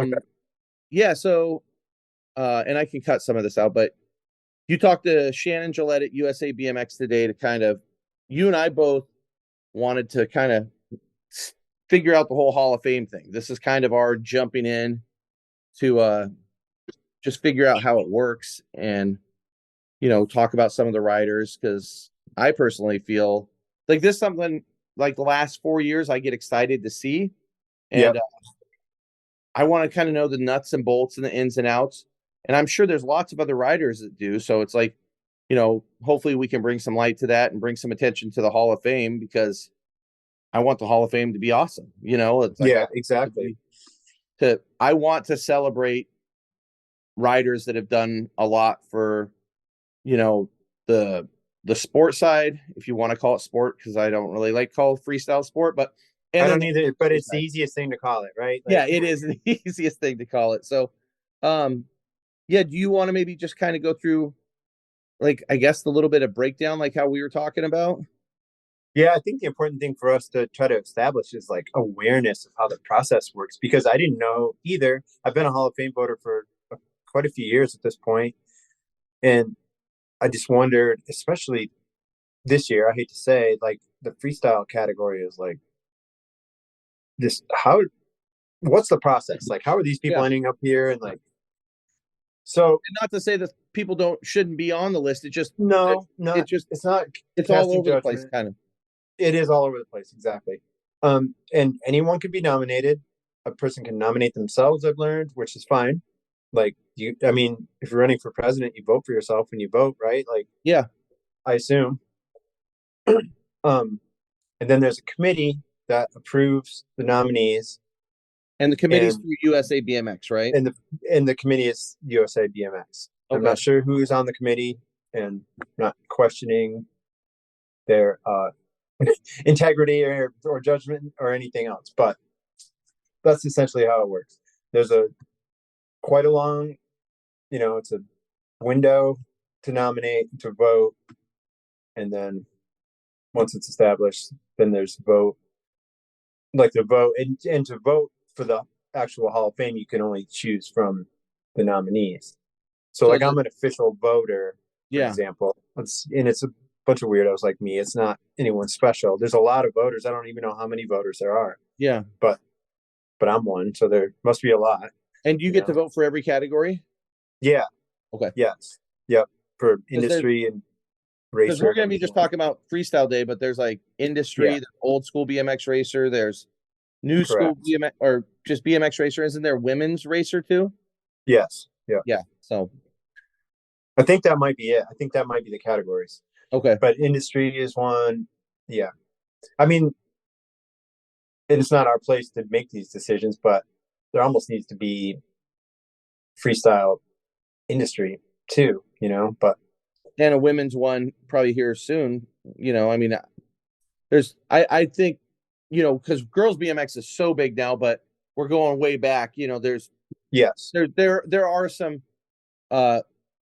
Okay. Yeah, so and I can cut some of this out, but you talked to Shannon Gillette at USA BMX today to kind of, you and I both wanted to kind of figure out the whole Hall of Fame thing. This is kind of our jumping in to just figure out how it works and, talk about some of the riders, because I personally feel like this is something like the last 4 years I get excited to see. And Yep. I want to kind of know the nuts and bolts and the ins and outs. And I'm sure there's lots of other riders that do. So it's like, hopefully we can bring some light to that and bring some attention to the Hall of Fame, because I want the Hall of Fame to be awesome. It's like Yeah, exactly. I want to celebrate riders that have done a lot for, you know, the the sport side, if you want to call it sport, because I don't really like call freestyle sport, but I and then don't the either, but industry it's the side. easiest thing to call it, right? Yeah, Like, it is the easiest thing to call it. So, um, yeah, do you want to maybe just kind of go through, like, I guess the little bit of breakdown, like how we were talking about? yeah, I think the important thing for us to try to establish is like awareness of how the process works because I didn't know either. I've been a Hall of Fame voter for quite a few years at this point, and I just wondered, especially this year, I hate to say, like the freestyle category is like this how what's the process? Like how are these people Yeah, ending up here and like so and not to say that people don't shouldn't be on the list. It just no, it not just it's not it's all casting over the place, judgment. kind of. It is all over the place, exactly. And anyone can be nominated. A person can nominate themselves, I've learned, which is fine. Like you, I mean, if you're running for president, you vote for yourself when you vote, right? Like Yeah, I assume. Um, and then there's a committee that approves the nominees, and the committee's and through USA BMX, right? and the and the committee is USA BMX. I'm Okay. not sure who is on the committee, and not questioning their integrity or judgment or anything else, but that's essentially how it works. There's a quite a long, it's a window to nominate, to vote, and then once it's established, then there's a vote, like the vote, and to vote for the actual Hall of Fame, you can only choose from the nominees. So, So like, I'm an official voter, for yeah, example, and it's a bunch of weirdos like me. It's not anyone special. There's a lot of voters. I don't even know how many voters there are, yeah. but I'm one, so there must be a lot. And you You get to know, vote for every category? yeah, Okay. yes, yep, for Because industry and we're racer and going to be everything just else. talking about freestyle day, but there's like Yeah, industry, the old school BMX racer, there's new school correct. BMX, or just BMX racer. Isn't there women's racer too? Yes, yeah. Yeah. So, I think that might be it. I think that might be the categories. okay. But industry is one. Yeah, I mean, it's not our place to make these decisions, but there almost needs to be freestyle industry too. But And a women's one probably here soon. I mean, I think, because girls BMX is so big now, but we're going way back. yes, There are some uh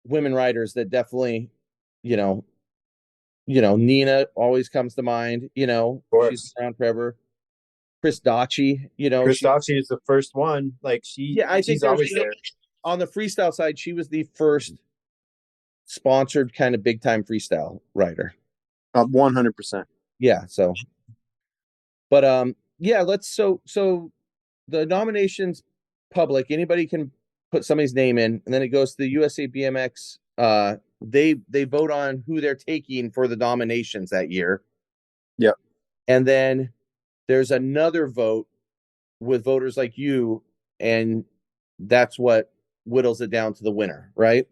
women riders that definitely, you know, Nina always comes to mind. of She's course. been around forever. Chris Dachi, she, Christophe is the first one. Like yeah, I think she's there's, always there. on the freestyle side, she was the first sponsored kind of big time freestyle rider. 100%. Yeah. So, but yeah, so the nominations public, anybody can put somebody's name in, and then it goes to the USA BMX. They vote on who they're taking for the nominations that year, Yep, and then there's another vote with voters like you, and that's what whittles it down to the winner, right?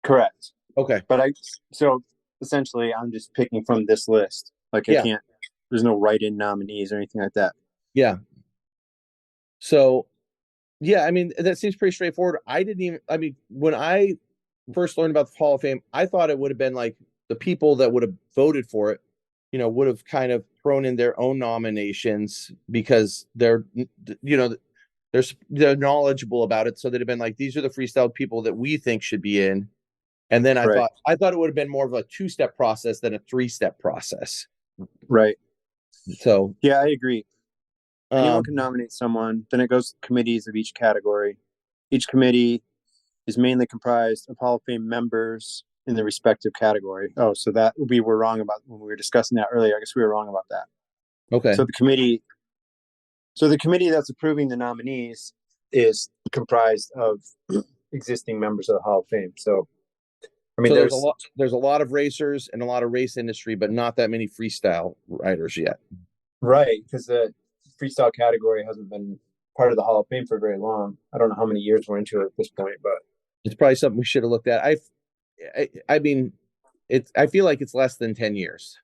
correct. Okay. But so essentially, I'm just picking from this list. Like I Yeah. can't. There's no write-in nominees or anything like that. Yeah. So, yeah, I mean, that seems pretty straightforward. I mean, when I first learned about the Hall of Fame, I thought it would have been like the people that would have voted for it, would have kind of thrown in their own nominations because you know, they're knowledgeable about it. So they'd have been like, these are the freestyle people that we think should be in. And then Right, I thought it would have been more of a two-step process than a three-step process. right. So Yeah, I agree. Anyone Um, can nominate someone. Then it goes to committees of each category. Each committee is mainly comprised of Hall of Fame members in the respective category. Oh, so that we were wrong about when we were discussing that earlier. I guess we were wrong about that. okay. So the committee that's approving the nominees is comprised of existing members of the Hall of Fame. So I mean, So there's there's a lot of racers and a lot of race industry, but not that many freestyle riders yet. right because the freestyle category hasn't been part of the Hall of Fame for very long. I don't know how many years we're into it at this point, but It's probably something we should have looked at. I mean, I feel like it's less than 10 years.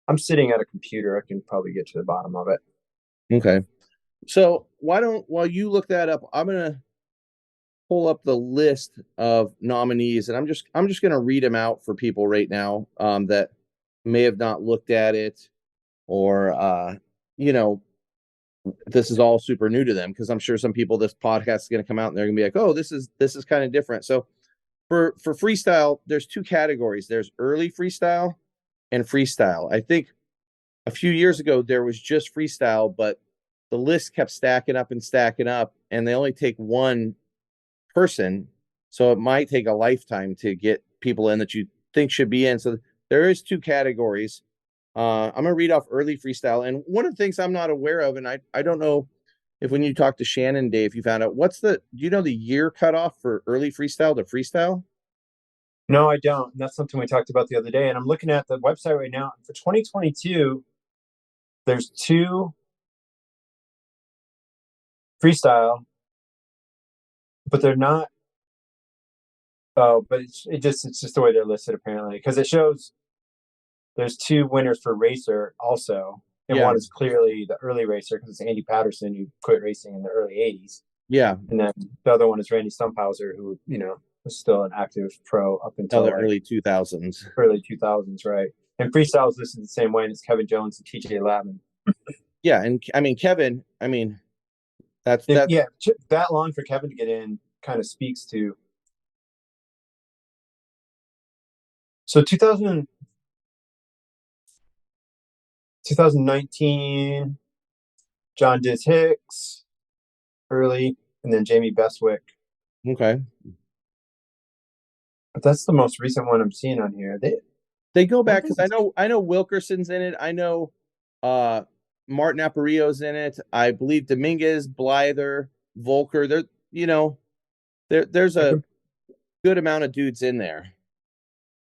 I'm sitting at a computer. I can probably get to the bottom of it. Okay. So while you look that up, I'm gonna pull up the list of nominees, and I'm just gonna read them out for people right now that may have not looked at it, or you know, this is all super new to them, because I'm sure some people, this podcast is gonna come out and they're gonna be like, oh, this is kind of different. So for freestyle, there's two categories. There's early freestyle and freestyle. I think a few years ago there was just freestyle, but the list kept stacking up, and they only take one person, so it might take a lifetime to get people in that you think should be in. So there is two categories. I'm gonna read off early freestyle, and one of the things I'm not aware of, and I don't know if when you talked to Shannon, Dave, you found out do you know the year cutoff for early freestyle to freestyle? No, I don't. And that's something we talked about the other day. And I'm looking at the website right now. For 2022, there's two freestyle, but they're not. Oh, but it's just the way they're listed apparently because it shows there's two winners for racer also, and Yeah, one is clearly the early racer because it's Andy Patterson who quit racing in the early '80s, yeah. and then the other one is Randy Stumphauser who was still an active pro up Oh, until the like early 2000s. early 2000s, right? And freestyle is listed the same way, and it's Kevin Jones and TJ Lavin. Yeah, and I mean Kevin, I mean that's Yeah, that long for Kevin to get in kind of speaks to. So 2019, John Diz Hicks early, and then Jamie Bestwick. okay. But that's the most recent one I'm seeing on here. They go What back because I know Wilkerson's in it. I know uh Martin Aparijo's in it. I believe Dominguez, Blyther, Volker. There's I a can good amount of dudes in there.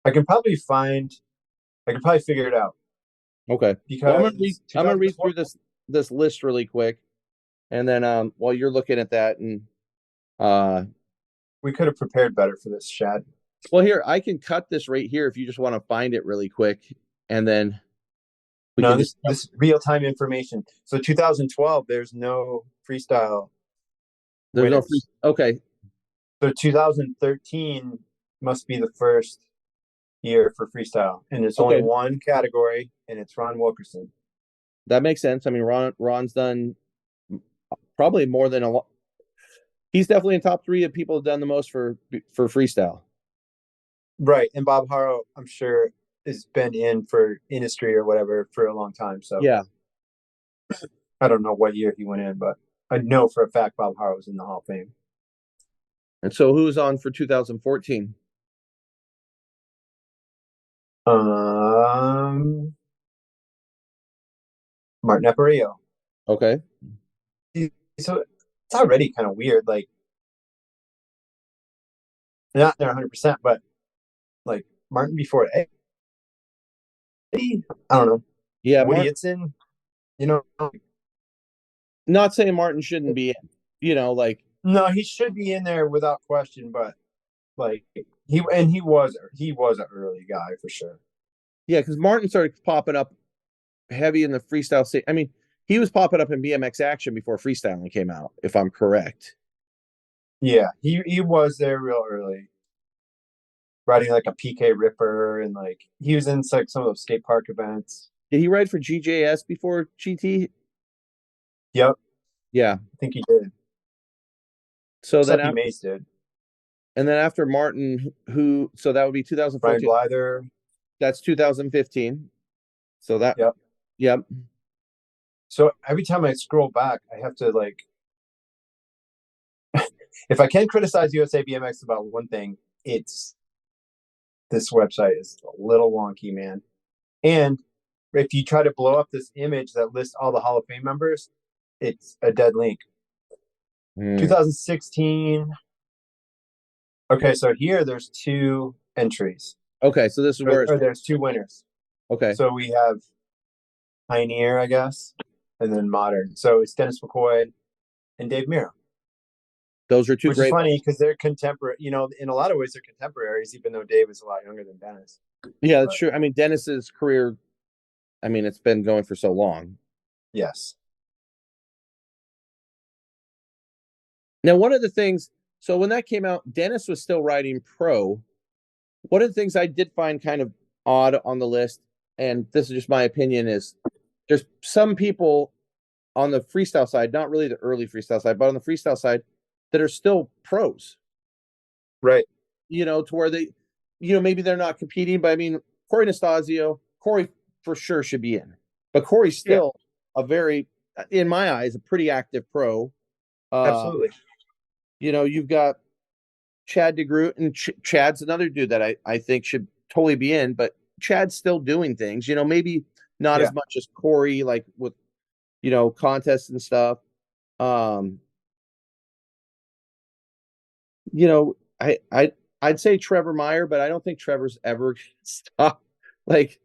I can probably find I can probably figure it out Okay. Well, because I'm gonna read 2012 through this list really quick, and then while you're looking at that, and uh we could have prepared better for this, Shad. well, here I can cut this right here if you just want to find it really quick, and then we No, can this just this real time information. So 2012, there's no freestyle there's no free. winners. Okay, So 2013 must be the first year for freestyle, and there's only okay, one category, and it's Ron Wilkerson. that makes sense. I mean, Ron's done probably more than a lot. He's definitely in top three of people who've done the most for freestyle. Right, and Bob Harrow, I'm sure, has been in for industry or whatever for a long time. So Yeah. I don't know what year he went in, but I know for a fact Bob Harrow was in the Hall of Fame. And so who's on for 2014? Um, Martin Aparijo. Okay. So it's already kind of weird. Like, they're not there 100%, but like Martin before Eddie, I don't know. Yeah, Woody Martin. Itson, you know, Not saying Martin shouldn't be in. Like no, he should be in there without question, but like he was an early guy for sure. yeah, because Martin started popping up heavy in the freestyle scene. I mean, he was popping up in BMX action before freestyling came out, if I'm correct. Yeah, he was there real early, riding like a PK Ripper, and like he was in like some of those skate park events. Did he ride for GJS before GT? Yep, Yeah. I think he did. So then Seppi after Mays did. and then after Martin, so that would be Brian 2014. Blyther. That's 2015. So that Yep. yep. So every time I scroll back, I have to like, if I can criticize USA BMX about one thing, it's this website is a little wonky, man. And if you try to blow up this image that lists all the Hall of Fame members, it's a dead link. Hmm. 2016. Okay, so here there's two entries, Okay, so this is where it's or there's two winners. okay. So we have Pioneer, I guess, and then Modern. So it's Dennis McCoy and Dave Miro, Those are two which is great funny ones. because they're contemporary. You know, in a lot of ways, they're contemporaries, even though Dave is a lot younger than Dennis. Yeah, that's But true. I mean, Dennis's career, I mean, it's been going for so long. yes, Now, one of the things, so when that came out, Dennis was still riding pro. One of the things I did find kind of odd on the list, and this is just my opinion, is there's some people on the freestyle side, not really the early freestyle side, but on the freestyle side, that are still pros, right. to where they, maybe they're not competing, but I mean, Corey Nastasio, Corey for sure should be in, but Corey's Yeah, still a very, in my eyes, a pretty active pro. Uh, absolutely. you've got Chad DeGroot, and Chad's another dude that I think should totally be in, but Chad's still doing things, maybe not Yeah, as much as Corey, like with, contests and stuff. Um, you know, I'd say Trevor Meyer, but I don't think Trevor's ever stopped like,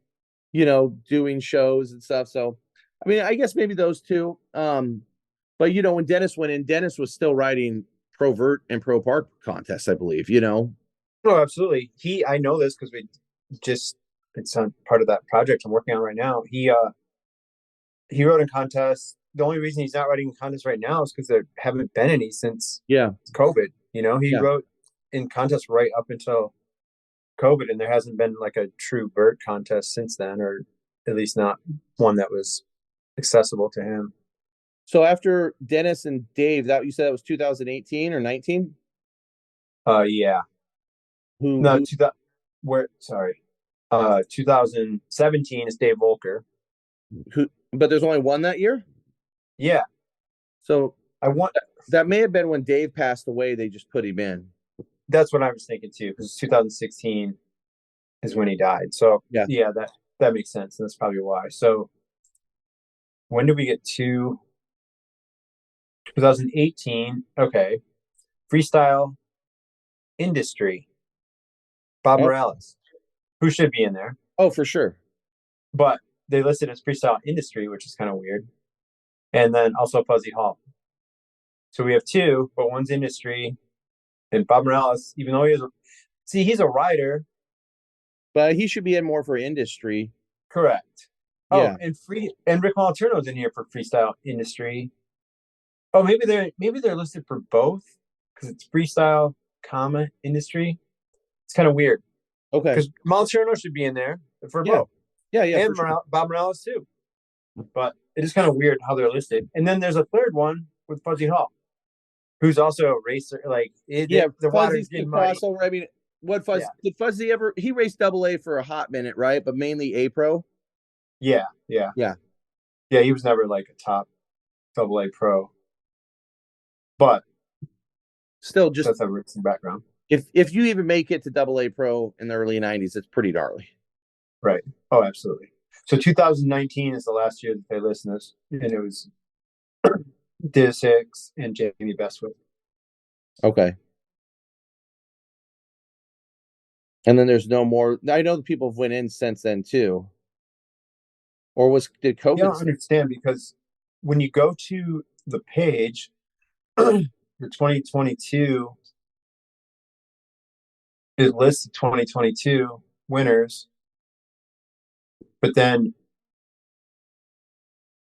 doing shows and stuff. So I mean, I guess maybe those two. But when Dennis went in, Dennis was still riding pro vert and pro park contests, I believe. no, absolutely. I know this because we just it's on part of that project I'm working on right now. He wrote in contests. The only reason he's not writing in contests right now is because there haven't been any since Yeah. COVID. You know, he Yeah. wrote in contests right up until COVID, and there hasn't been like a true vert contest since then, or at least not one that was accessible to him. So after Dennis and Dave, that you said that was 2018 or 19? Yeah. Who No, who where sorry. 2017 is Dave Volker. who but there's only one that year? Yeah, So I want. that may have been when Dave passed away, they just put him in. That's what I was thinking too, because 2016 is when he died. So Yeah. yeah, that makes sense, and that's probably why. So when did we get to 2018? Okay, freestyle industry. Bob Oh, Morales, who should be in there, oh, for sure. but they listed as freestyle industry, which is kind of weird. And then also Fuzzy Hall. So we have two, but one's industry, and Bob Morales, even though he's a rider, But he should be in more for industry. correct. Oh, Yeah. and Rick Moliterno's in here for freestyle industry. Oh, maybe they're listed for both because it's freestyle, comma industry. It's kind of weird Okay. because Moliterno should be in there for Yeah. both, Yeah, yeah, for and sure. Bob Morales too. But it is kind of weird how they're listed. And then there's a third one with Fuzzy Hall, who's also a racer. Like Yeah, the water's Fuzzy's the getting muddy. crossover. I mean, what Yeah, Fuzzy ever he raced double A for a hot minute, right? But mainly A pro. yeah, yeah, Yeah. yeah. He was never like a top double A pro, but Still just that's a racing background, if you even make it to double A pro in the early 90s, it's pretty gnarly. right? Oh, absolutely. So 2019 is the last year that they listened this, and it was Diz Hicks and Jamie Bestwick. Okay. And then there's no more. I know the people have went in since then too. Or did You don't COVID? understand because when you go to the page, the 2022, it lists 2022 winners, but then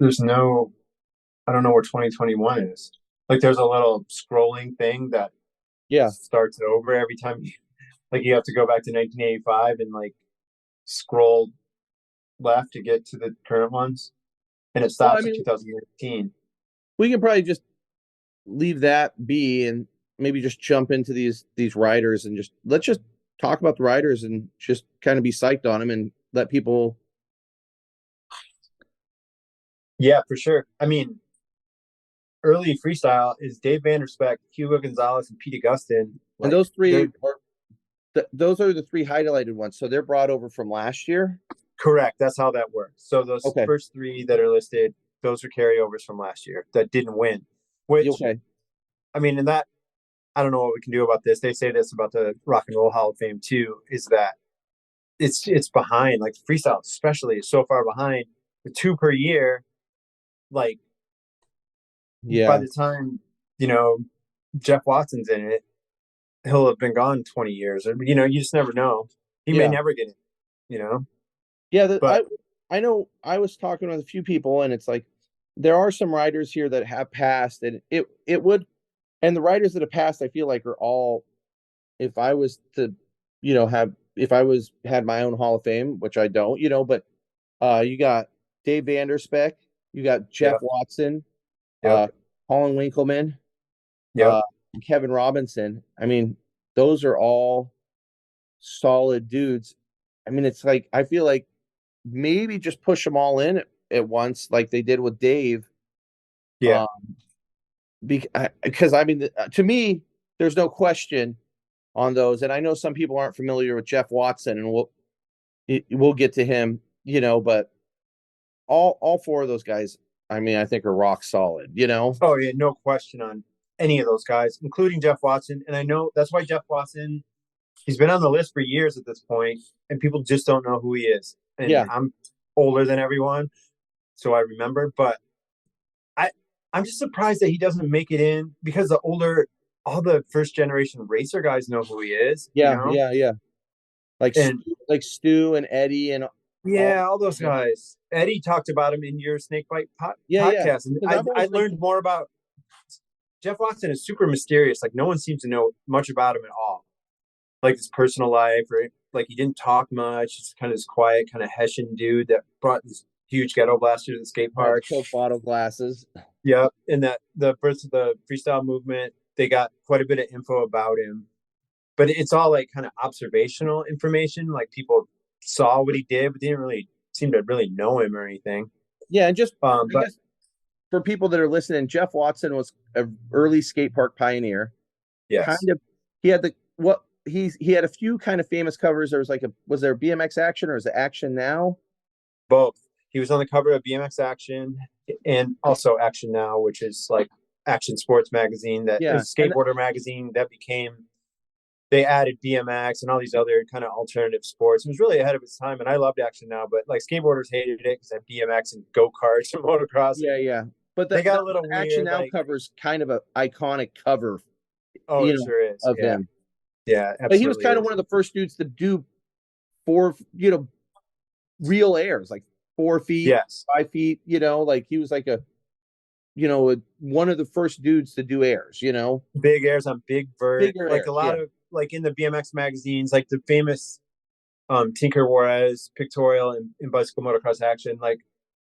there's no, I don't know where 2021 is. Like there's a little scrolling thing that Yeah. starts over every time like you have to go back to 1985 and like scroll left to get to the current ones, and it Well, I stops at mean, 2018. we can probably just leave that be and maybe just jump into these riders and let's just talk about the riders and just kind of be psyched on them and let people Yeah, for sure. I mean, early freestyle is Dave Vanderspek, Hugo Gonzalez, and Pete Augustin. And Like those they're three are those are the three highlighted ones. So they're brought over from last year. correct. That's how that works. So those Okay. first three that are listed, those are carryovers from last year that didn't win. Which Okay. I mean, and that I don't know what we can do about this. They say this about the Rock and Roll Hall of Fame too, is that it's behind. Like freestyle, especially, is so far behind. The two per year, like by Yeah. the time you know Jeff Watson's in it, he'll have been gone 20 years. Or you just never know. He may Yeah. never get it. You know, Yeah. but I know I was talking with a few people, and it's like there are some riders here that have passed, and it would, and the riders that have passed, I feel like are all, if I was to, have, if I was had my own Hall of Fame, which I don't, but you got Dave Vanderspek, you got Jeff yeah, Watson, yep, uh, Colin Winkleman, yep, uh, Kevin Robinson. I mean, those are all solid dudes. I mean, it's like I feel like maybe just push them all in at once, like they did with Dave. yeah. Um, because I mean, to me, there's no question on those, and I know some people aren't familiar with Jeff Watson, and we'll get to him, but all four of those guys, I mean, I think are rock solid. Oh yeah, no question on any of those guys, including Jeff Watson. And I know that's why Jeff Watson, he's been on the list for years at this point, and people just don't know who he is. And Yeah, I'm older than everyone, so I remember. But I I'm just surprised that he doesn't make it in because all the first generation racer guys know who he is. yeah, yeah, yeah. And Like Stu and Eddie and all. yeah, all those guys. Eddie talked about him in your Snakebite Yeah, yeah. podcast, and Because I I've I always learned been, more about Jeff Watson is super mysterious. Like no one seems to know much about him at all. Like his personal life, or like he didn't talk much. He's kind of this quiet, kind of Hessian dude that brought this huge ghetto blaster to the skate had the park. Coke bottle glasses. Yeah, and that the birth of the freestyle movement, they got quite a bit of info about him, but it's all like kind of observational information. Like people saw what he did, but they didn't really seem to really know him or anything. Yeah, and just I But guess for people that are listening, Jeff Watson was an early skate park pioneer. yes, Kind of, he had the what he had a few kind of famous covers. There was like was there BMX Action or is it Action Now? both. He was on the cover of BMX Action and also Action Now, which is like Action Sports magazine that Yeah, is and skateboarder magazine that became they added BMX and all these other kind of alternative sports. It was really ahead of its time, and I loved Action Now, but like skateboarders hated it because they had BMX and go karts and motocross, and yeah, yeah. But they got that a little Action weird. Now Like, covers kind of a iconic cover, oh, you it know, sure is. of Yeah, him. yeah, But he was absolutely kind of is. one of the first dudes to do four, real airs, like 4 feet, Yes, 5 feet. Like he was like one of the first dudes to do airs. big airs on big vert. Bigger Like a airs. lot Yeah, of like in the BMX magazines, like the famous Tinker Juarez pictorial in bicycle motocross action. Like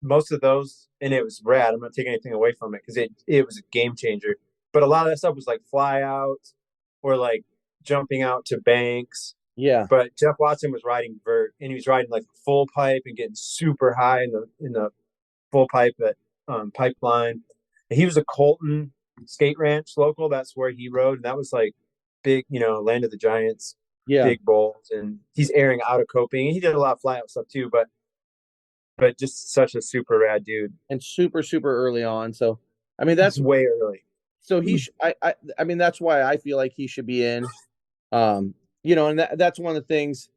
most of those, and it was rad. I'm not taking anything away from it because it was a game changer. But a lot of that stuff was like fly outs or like jumping out to banks. yeah, But Jeff Watson was riding vert, and he was riding like full pipe and getting super high in the full pipe at pipeline. And he was a Colton skate ranch local. That's where he rode, and that was like big, land of the giants, yeah. big bowls. And he's airing out of coping. And he did a lot of fly out stuff too, but just such a super rad dude. And super, super early on. So, I mean, It's way early. so he, I mean, that's why I feel like he should be in. And that's one of the things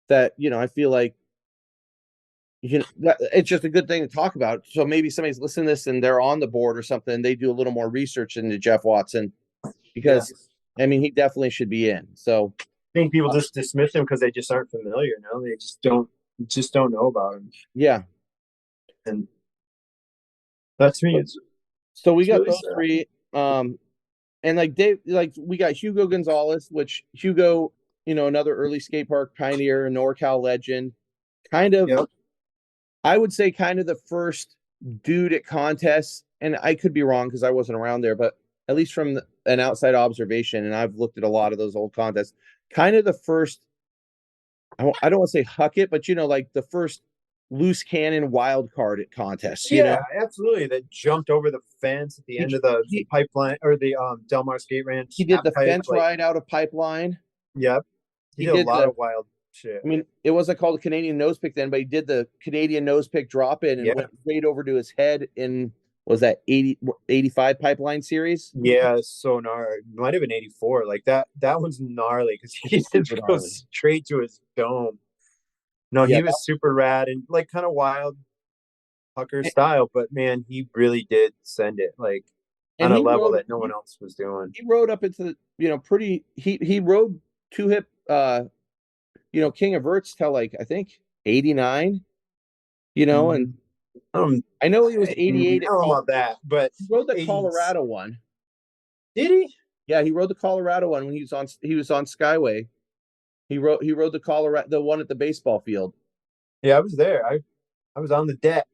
that I feel like it's just a good thing to talk about. So maybe somebody's listening to this and they're on the board or something. They do a little more research into Jeff Watson Yeah. because I mean he definitely should be in. So I think people just dismiss him because they just aren't familiar. No, they just don't know about him. yeah, And that to me so we it's got really those sad. three. And like Dave, like we got Hugo Gonzalez, which Hugo, another early skate park pioneer, NorCal legend, kind of. Yep. I would say kind of the first dude at contests, and I could be wrong because I wasn't around there, but at least from an outside observation, and I've looked at a lot of those old contests, kind of the first, I don't want to say huck it, but like the first loose cannon wild card at contests, you Yeah, know? absolutely. That jumped over the fence at the end He of the he pipeline or the Del Mar Skate he Ranch did half the pipe. fence Like, ride out of Pipeline. yep, he He did a did lot the of wild shit. I mean, it wasn't called a Canadian nose pick then, but he did the Canadian nose pick drop in and Yeah, went right over to his head in was that 85 Pipeline series? yeah, so gnarly. Might have been 84. Like that. That one's gnarly because he just Super gnarly. goes straight to his dome. No, Yeah, he was super rad and like kind of wild Pucker style, but man, he really did send it like and on a level that no one else was doing. he rode up into the, pretty he rode two hip King of Verts till like I think 89, and Mm, Um, I know he was I don't 88 at know about that, but he rode the 80s. Colorado one. Did he? Yeah, he rode the Colorado one when he was on Skyway. He rode the Colorado the one at the baseball field. Yeah, I was there. I was on the deck.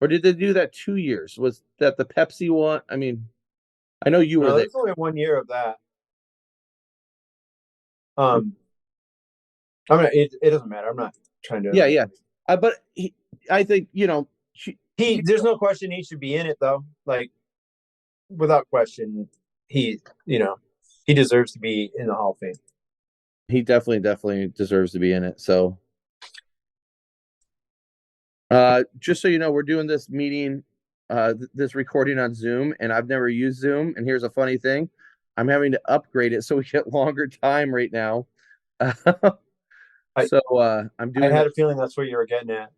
Or did they do that 2 years? Was that the Pepsi one? I mean, I know you were No, there. there's only 1 year of that. Um, it doesn't matter. I'm not trying to. Yeah, yeah. But I think There's no question he should be in it though. Like without question, he, you know, he deserves to be in the Hall of Fame. he definitely deserves to be in it. So, just so you know, we're doing this meeting, this recording on Zoom, and I've never used Zoom. And here's a funny thing: I'm having to upgrade it so we get longer time right now. I So I'm I doing had that. a feeling that's what you were getting at.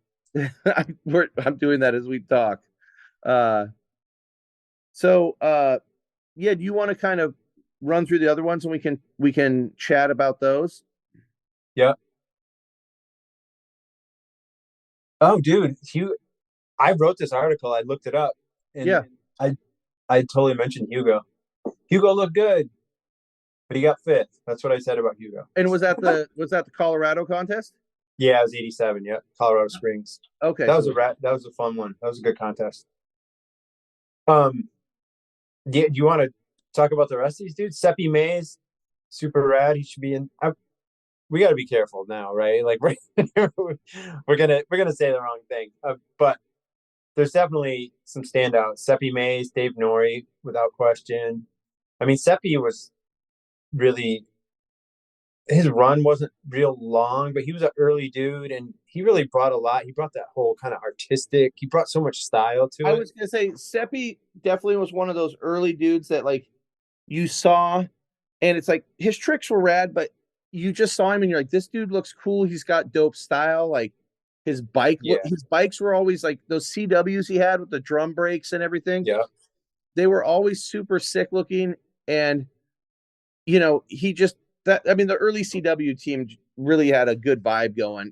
I'm doing that as we talk. Uh, so yeah, do you want to kind of run through the other ones and we can chat about those? Yeah. Oh, dude, I wrote this article. I looked it up, and Yeah. I I totally mentioned Hugo. Hugo looked good, but he got fifth. That's what I said about Hugo. And was that the Colorado contest? Yeah, it was 87. Yeah, Colorado Springs. Okay, so That was a fun one. That was a good contest. Um, do you want to talk about the rest of these dudes? Seppi Mays, super rad. He should be in. We got to be careful now, right? Like we're gonna say the wrong thing, but there's definitely some standouts. Seppi Mays, Dave Norrie, without question. I mean, Seppi was really his run wasn't real long, but he was an early dude and he really brought a lot. He brought that whole kind of artistic, he brought so much style to I it. was gonna say Seppi definitely was one of those early dudes that like you saw, and it's like his tricks were rad, but you just saw him and you're like, this dude looks cool. He's got dope style. Like Yeah. his bikes were always like those CWs he had with the drum brakes and everything. Yeah. They were always super sick looking, and he just that I mean the early CW team really had a good vibe going,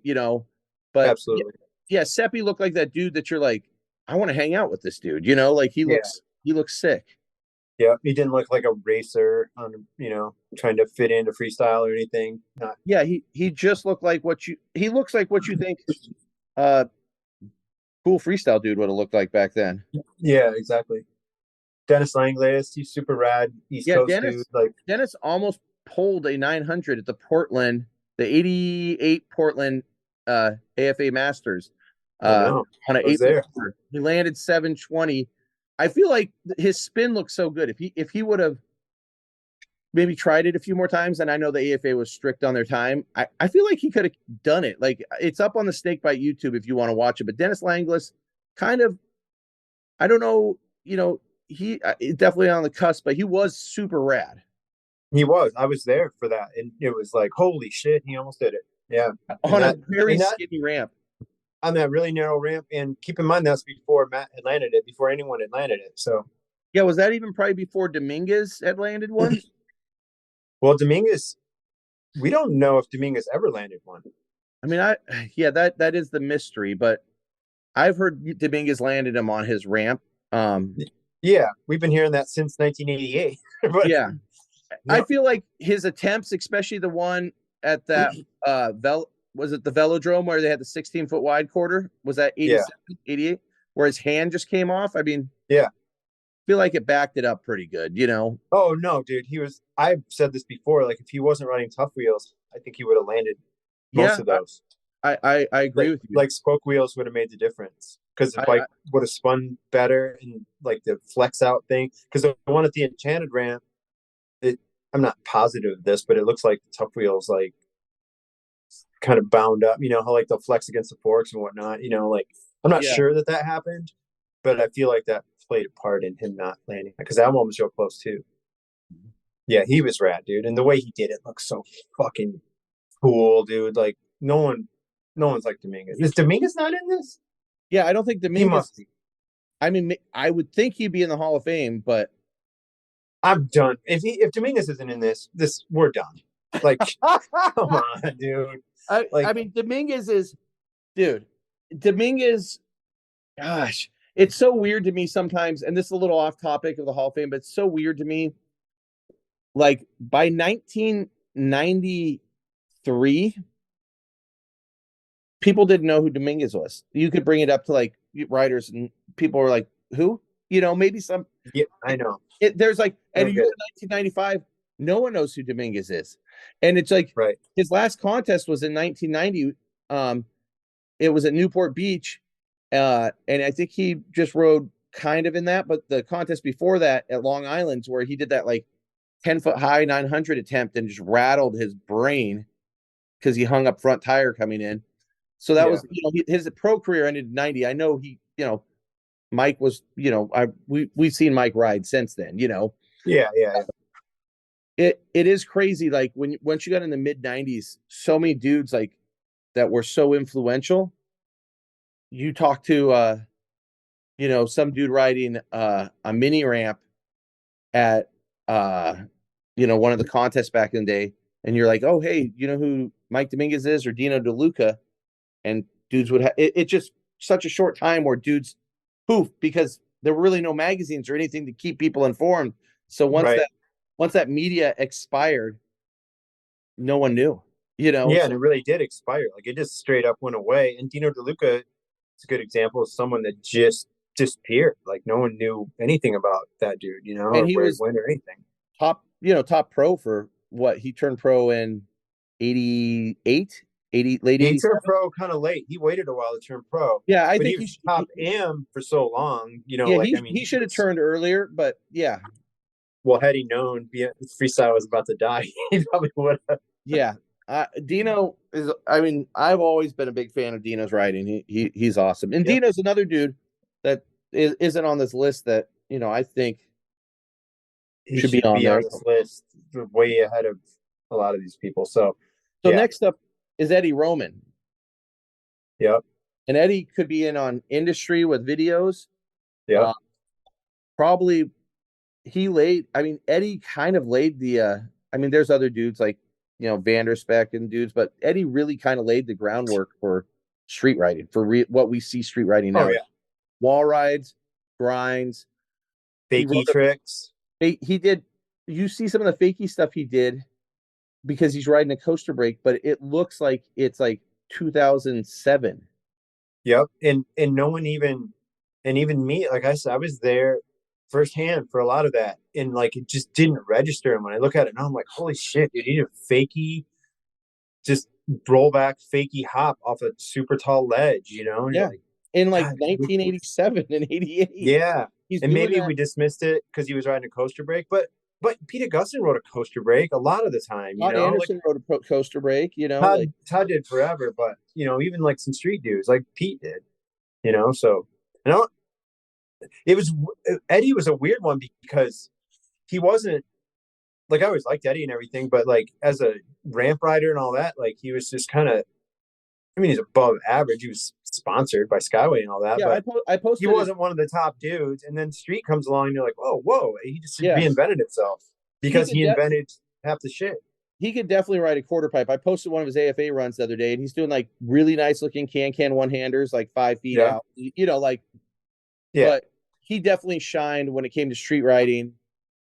but yeah, Absolutely. yeah, Seppi looked like that dude that you're like, I want to hang out with this dude, like Yeah. he looks sick. Yeah. He didn't look like a racer on, trying to fit into freestyle or anything. Not, Yeah, he just looked like he looks like what you think uh cool freestyle dude would have looked like back then. yeah, exactly. Dennis Langlais, he's super rad, East Yeah, Coast dude. Like, Dennis almost pulled a 900 at the 88 Portland AFA Masters I uh know. on an I was 8 foot there. cover. He landed 720. I feel like his spin looks so good. If he would have maybe tried it a few more times, and I know the AFA was strict on their time, I feel like he could have done it. Like it's up on the Snakebite YouTube if you want to watch it. But Dennis Langlis kind of, I don't know, he definitely on the cusp, but he was super rad He was. I was there for that. And it was like, holy shit, he almost did it. Yeah. And on a that very and that skinny ramp. on that really narrow ramp. And keep in mind that's before Matt had landed it, before anyone had landed it. So Yeah, was that even probably before Dominguez had landed one? well, Dominguez, we don't know if Dominguez ever landed one. I mean, yeah, that is the mystery, but I've heard Dominguez landed him on his ramp. Um, Yeah, we've been hearing that since 1988. But yeah, I no, feel like his attempts, especially the one at that was it the Velodrome where they had the 16-foot wide quarter? Was that yeah, 87, 88, where his hand just came off? I mean, yeah. I feel like it backed it up pretty good. Oh no, dude. I've said this before. Like if he wasn't running tough wheels, I think he would have landed most Yeah, of those. I agree with you. Like spoke wheels would have made the difference because the I bike would have spun better and like the flex out thing. Because the one at the Enchanted ramp, it I'm not positive of this, but it looks like the tough wheels like kind of bound up. You know how like they'll flex against the forks and whatnot. You know, like I'm not yeah. sure that that happened, but I feel like that played a part in him not landing because that one was so close too. Yeah, he was rad, dude, and the way he did it looks so fucking cool, dude. Like no one's like Dominguez. Is Dominguez not in this? Yeah, I don't think He Dominguez. must be. I mean, I would think he'd be in the Hall of Fame, but I'm done. If Dominguez isn't in this we're done. Like, come on, dude. I Like, mean, Dominguez is, dude. Dominguez, gosh, it's so weird to me sometimes. And this is a little off topic of the Hall of Fame, but it's so weird to me. Like by 1993, people didn't know who Dominguez was. You could bring it up to like writers, and people were like, "Who?" Maybe some. yeah, I know. There's like, I and don't you get go it. to 1995, no one knows who Dominguez is, and it's like Right. his last contest was in 1990. It was at Newport Beach, and I think he just rode kind of in that, but the contest before that at Long Island's where he did that like 10-foot high 900 attempt and just rattled his brain because he hung up front tire coming in. So that Yeah. was, his pro career ended in 90. I know Mike was, we've seen Mike ride since then, Yeah, yeah, yeah. it is crazy. Like once you got in the mid 90s, so many dudes like that were so influential. You talk to, some dude riding a mini ramp at, one of the contests back in the day. And you're like, oh, hey, you know who Mike Dominguez is or Dino DeLuca? And dudes would have it just such a short time where dudes poof because there were really no magazines or anything to keep people informed. So Right. once that media expired, no one knew, Yeah, So and it really did expire. Like it just straight up went away. And Dino DeLuca is a good example of someone that just disappeared. Like no one knew anything about that dude, and or he where he was went or anything. top pro for what he turned pro in 88, 80 late He turned 87. pro kind of late. He waited a while to turn pro, Yeah, I but he think was top am for so long. yeah, Like I mean, he he should have was turned earlier, but yeah. well had he known freestyle was about to die, he probably would have. Yeah. Dino is, I mean, I've always been a big fan of Dino's riding. He's awesome. And Yep, Dino's another dude that isn't on this list that, I think he should be should on be on there. this list way ahead of a lot of these people. So So yeah, next up is Eddie Roman. yep, And Eddie could be in on industry with videos. yep, Uh, Probably Eddie kind of laid the, there's other dudes like, Vanderspeck and dudes, but Eddie really kind of laid the groundwork for street riding, for what we see street riding oh now. yeah, Wall rides, grinds. He fakey rode tricks. he did, you see some of the fakey stuff he did because he's riding a coaster brake, but it looks like it's like 2007. Yep, and no one even, and even me, like I said, I was there firsthand for a lot of that, and like it just didn't register. And when I look at it now, I'm like, holy shit, dude, he did a fakey, just roll back fakey hop off a super tall ledge, and you're Yeah. like, In like God, 1987 and 88. yeah. He's And doing maybe that. we dismissed it because he was riding a coaster brake, but Peter Gustin rode a coaster brake a lot of the time, Todd like Anderson rode a coaster brake, like Todd did forever, but even like some street dudes like Pete did, so you know it was Eddie was a weird one because he wasn't like I always liked Eddie and everything, but like as a ramp rider and all that, like he was just kind of. I mean, he's above average. He was sponsored by Skyway and all that, yeah, but I he posted his wasn't one of the top dudes. And then Street comes along, and you're like, "Oh, whoa!" He just yeah. reinvented himself He because could he invented half the shit. he could definitely ride a quarter pipe. I posted one of his AFA runs the other day, and he's doing like really nice looking can one handers, like 5 feet Yeah, out. Like, yeah. but he definitely shined when it came to street riding,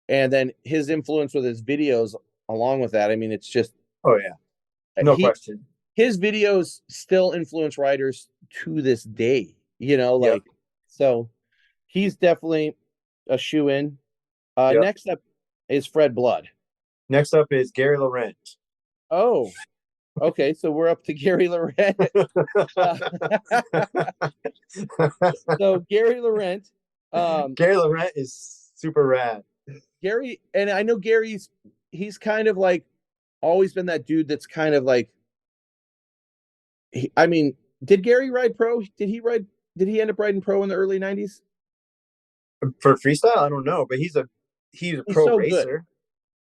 and then his influence with his videos along with that. I mean, it's just Oh yeah, no he question. his videos still influence riders to this day. Yep, So he's definitely a shoe in. yep. Next up is Fred Blood. Next up is Gary Laurent. Oh, Okay, so we're up to Gary Laurent. Uh, so Gary Laurent, um, Gary Laurent is super rad. Gary, and I know he's kind of like always been that dude that's kind of like, I mean, did Gary ride pro? Did he end up riding pro in the early 90s? For freestyle, I don't know, but he's a He's pro so good. racer.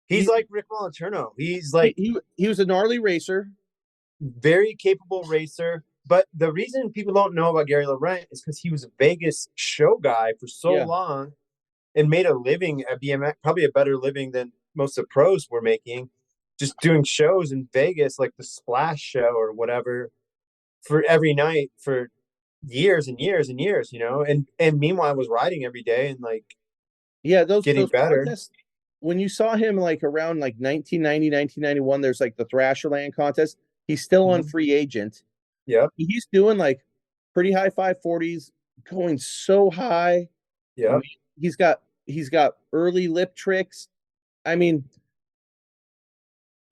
He's He, like Rick Molinterno. He's he, like he, he was a gnarly racer. very capable racer. But the reason people don't know about Gary Laurent is because he was a Vegas show guy for so Yeah. long and made a living at BMX, probably a better living than most of the pros were making, just doing shows in Vegas, like the Splash Show or whatever, for every night for years and years and years, And meanwhile, I was riding every day and like Yeah, those getting better. contests, when you saw him like around like 1990, 1991, there's like the Thrasherland contest. He's still on Mhm. free agent. Yep, He's doing like pretty high 540s, going so high. I yep. mean, he's got early lip tricks. I mean,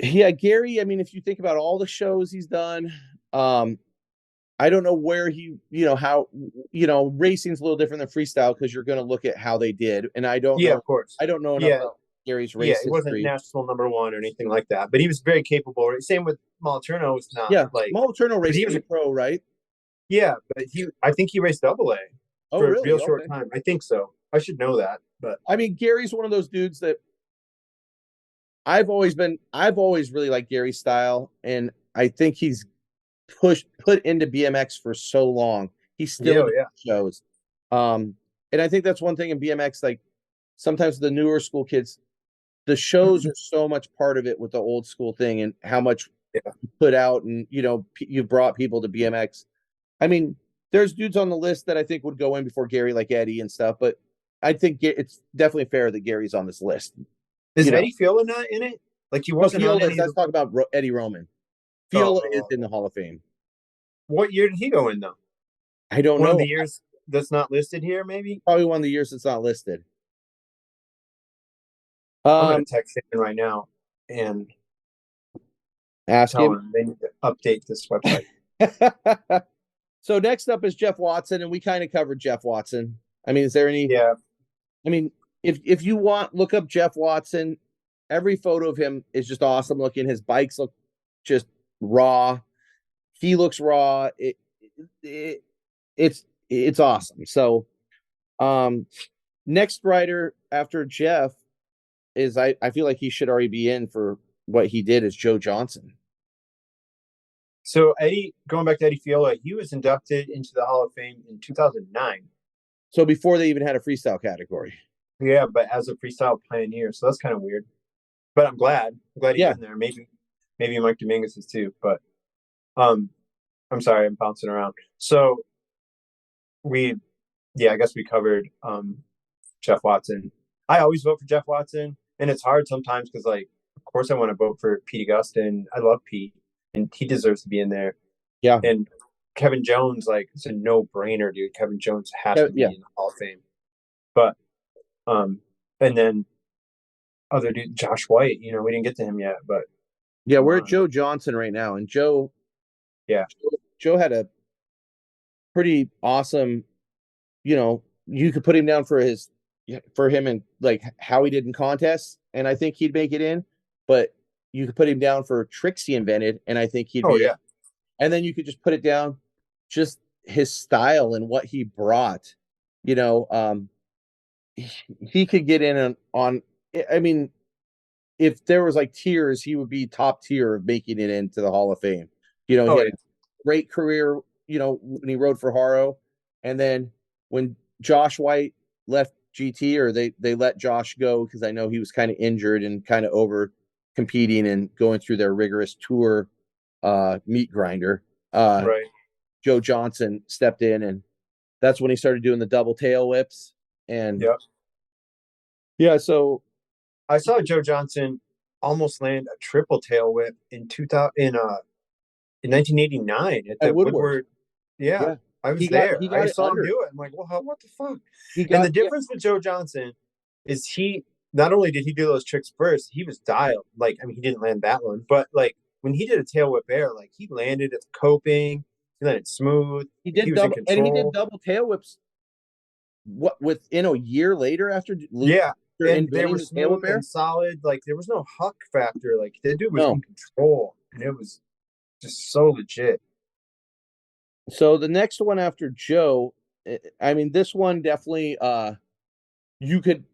yeah, Gary, I mean, if you think about all the shows he's done, um, I don't know where how, racing's a little different than freestyle because you're going to look at how they did. And Yeah, of course. I don't know enough Yeah, about Gary's yeah. race He wasn't history. national number one or anything like that, but he was very capable. Same with Moliterno was not Yeah. like Moliterno because raced he to was be pro, right? yeah, but I think he raced double A Oh, for a really? real short Okay. time. I think so. I should know that, but I mean, Gary's one of those dudes that I've always really liked Gary's style. And I think he's put into BMX for so long. He's still yeah, doing yeah. shows. Um, and I think that's one thing in BMX, like sometimes the newer school kids, the shows are so much part of it with the old school thing and how much Yeah. you put out and you brought people to BMX. I mean, there's dudes on the list that I think would go in before Gary, like Eddie and stuff, but I think it's definitely fair that Gary's on this list. Is You know, Eddie Fiola not in it? Like he no, wasn't on Fiola is. any of Let's the. talk about Eddie Roman. Fiola is Oh, in the Hall of Fame. what year did he go in though? I don't One of know. the years that's not listed here, maybe. Probably one of the years that's not listed. I'm gonna Um, text him right now and ask tell him. him they need to update this website. So next up is Jeff Watson, and we kind of covered Jeff Watson. I mean, is there any? Yeah, I mean, if you want, look up Jeff Watson. Every photo of him is just awesome looking. His bikes look just raw. He looks raw. It it's awesome. So, um, next rider after Jeff is I feel like he should already be in for what he did is Joe Johnson. so Eddie, going back to Eddie Fiola, he was inducted into the Hall of Fame in 2009. So before they even had a freestyle category. Yeah, but as a freestyle pioneer, so that's kind of weird. But I'm glad. I'm glad he's Yeah. in there. Maybe Mike Dominguez is too. But um, I'm sorry, I'm bouncing around. So we, yeah, I guess we covered Jeff Watson. I always vote for Jeff Watson, and it's hard sometimes because, like, of course, I want to vote for Pete Augustin. I love Pete, and he deserves to be in there. Yeah. And Kevin Jones, like, it's a no-brainer, dude. Kevin Jones has to be Yeah. in the Hall of Fame. But and then other dude, Josh White. We didn't get to him yet, but Yeah, come we're at on, Joe Johnson right now, and yeah. Joe had a pretty awesome. You could put him down for him and like how he did in contests, and I think he'd make it in. But you could put him down for tricks he invented, and I think he'd Oh be in. yeah, And then you could just put it down, just his style and what he brought. You know, he could get in on. I mean, if there was like tiers, he would be top tier of making it into the Hall of Fame. He oh had yeah. a great career, when he rode for Haro. And then when Josh White left GT, or they let Josh go because I know he was kind of injured and kind of over competing and going through their rigorous tour meat grinder. Right. Joe Johnson stepped in, and that's when he started doing the double tail whips. And Yep. yeah, so I saw Joe Johnson almost land a triple tail whip in 2000 in 1989 at at the Woodward, Woodward. Yeah, yeah, I he was got there. he I got it saw him under. do it. I'm like, well, what the fuck? He And the got yeah, difference with Joe Johnson is he not only did he do those tricks first, he was dialed. Like, I mean, he didn't land that one, but like when he did a tail whip air, like he landed at the coping, he landed smooth, He he did was in double, and he did control. double tail whips. What within a year later after Yeah, and they inventing were the tail whip smooth air? and solid. Like there was no huck factor. Like the dude was in No. control, and it was just so legit. So the next one after Joe, I mean, this one definitely you could,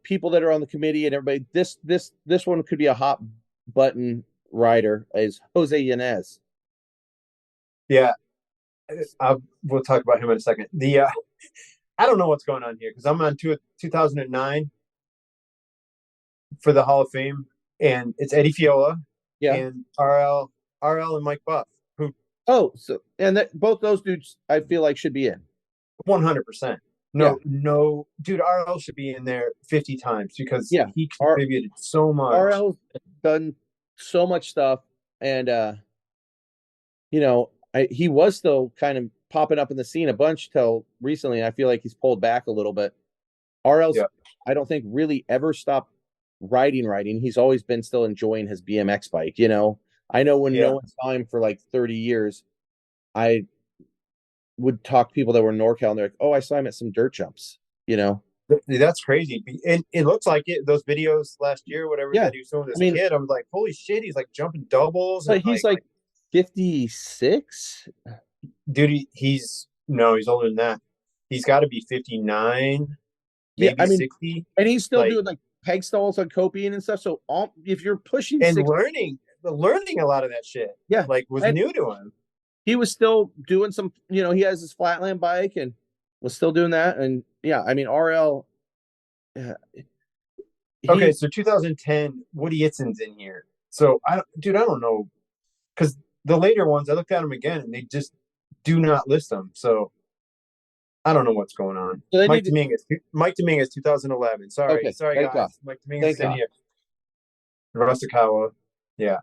people that are on the committee and everybody, this one could be a hot button rider is Jose Yanez. Yeah, we'll talk about him in a second. The I don't know what's going on here because I'm on 2009 for the Hall of Fame, and it's Eddie Fiola Yeah. and RL and Mike Buff, who Oh, so and that both those dudes I feel like should be in. 100%. Yeah. No, dude, RL should be in there 50 times because Yeah. he R contributed so much. RL's done so much stuff and he was still kind of popping up in the scene a bunch till recently. I feel like he's pulled back a little bit. RL's, Yeah, I don't think really ever stopped riding. He's always been still enjoying his BMX bike. I know when no yeah, one saw him for like 30 years, I would talk to people that were in NorCal and they're like, oh, I saw him at some dirt jumps, you know? that's crazy. And it looks like it. Those videos last year, whatever Yeah. that he was doing with I his mean, kid, I was like, holy shit, he's like jumping doubles and but he's like 56. dude, he's no, he's older than that. He's got to be 59, Yeah. maybe I mean, 60. and he's still Like doing like peg stalls on coping and stuff. So if you're pushing and 60, learning a lot of that shit. yeah. Like was And new to him. he was still doing some, he has his flatland bike and was still doing that. And yeah, I mean, RL, uh, Okay, he's, so 2010, Woody Itzen's in here. So dude, I don't know because the later ones, I looked at them again and they just do not list them. So I don't know what's going on. so they need to, Mike Dominguez, 2011. okay. Sorry, Thank God. guys. Mike Dominguez Thank is in God. here. Rusakawa, yeah.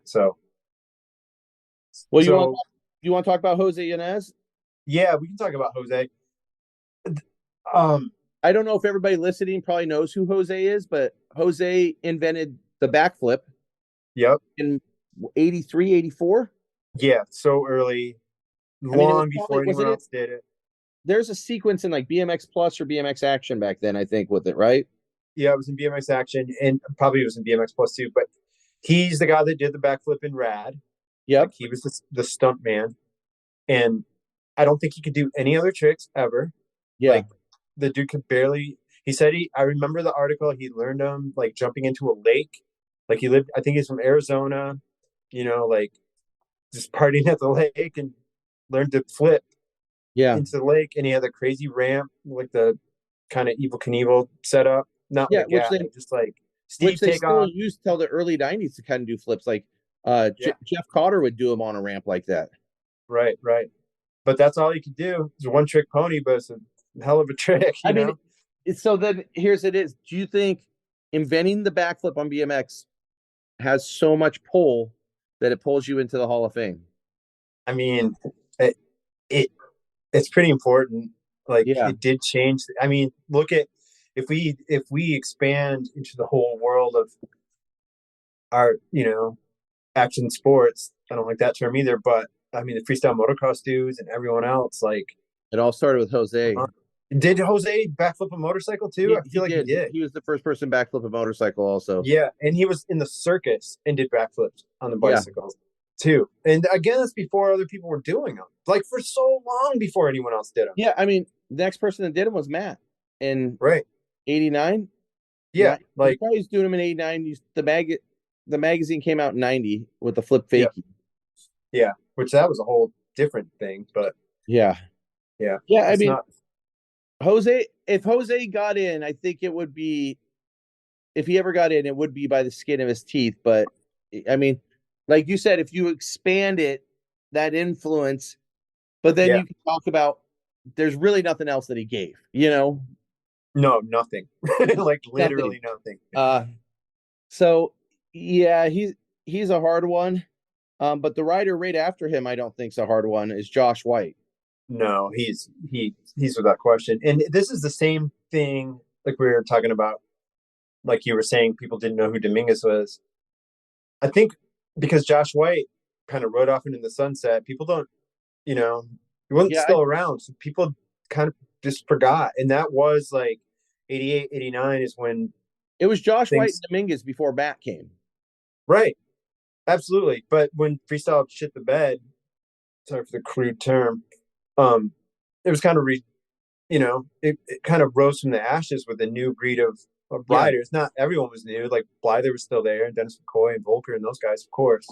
Well, So you want to talk about Jose Yanez? yeah, we can talk about Jose. Um, I don't know if everybody listening probably knows who Jose is, but Jose invented the backflip yep, in 83, 84. yeah. So early, I mean, it was long probably, before anyone wasn't it? else did it. There's a sequence in like BMX Plus or BMX Action back then, I think, with it, right? Yeah, it was in BMX Action, and probably it was in BMX Plus too. But he's the guy that did the backflip in Rad. Like Yep. he was the stunt man, and I don't think he could do any other tricks ever. Yeah. Like the dude could barely. He said I remember the article. He learned them like jumping into a lake. Like he lived. I think he's from Arizona. Like just partying at the lake and learned to flip Yeah. into the lake. And he had the crazy ramp, like the kind of Evil Knievel setup. Not with Yeah. a gap, but just like Which Steve they still Takeoff. used till the early 90s to kind of do flips. Like Yeah, Jeff Cotter would do them on a ramp like that. right, right. But that's all he could do. It's a one trick pony, but it's a hell of a trick, I mean, so then here's it is. Do you think inventing the backflip on BMX has so much pull that it pulls you into the Hall of Fame? I mean, it, it it's pretty important. Like Yeah. it did change. I mean, look at if we expand into the whole world of our action sports. I don't like that term either, but I mean the freestyle motocross dudes and everyone else. Like, It all started with Jose. did Jose backflip a motorcycle too? I He feel like he did. did. He was the first person backflip a motorcycle also. Yeah, and he was in the circus and did backflips on the Yeah. bicycles too. And again, that's before other people were doing them. Like for so long before anyone else did them. Yeah. I mean, the next person that did him was Matt in Right. 89. Yeah. He Like probably was doing him in 89. The magazine came out in 90 with the flip yeah. fakie. Yeah. Which that was a whole different thing, but Yeah. yeah. Yeah. I It's mean, not if Jose got in, I think it would be, if he ever got in, it would be by the skin of his teeth. But I mean, like you said, if you expand it, that influence, but then yeah. you can talk about there's really nothing else that he gave. No, nothing. Like Nothing. literally nothing. So yeah, he's a hard one. But the rider right after him, I don't think's a hard one, is Josh White. No, he's without question. And this is the same thing like we were talking about, like you were saying, people didn't know who Dominguez was. I think because Josh White kind of rode off into the sunset. People don't, he wasn't Yeah, still around, so people kind of just forgot. And that was like 88, 89 is when it was Josh White and things, Dominguez before Matt came. right, absolutely. But when freestyle shit the bed, sorry for the crude term, um, it was kind of it kind of rose from the ashes with a new breed of Yeah. riders. Not everyone was new. Like Blyther was still there, and Dennis McCoy and Volker and those guys, of course.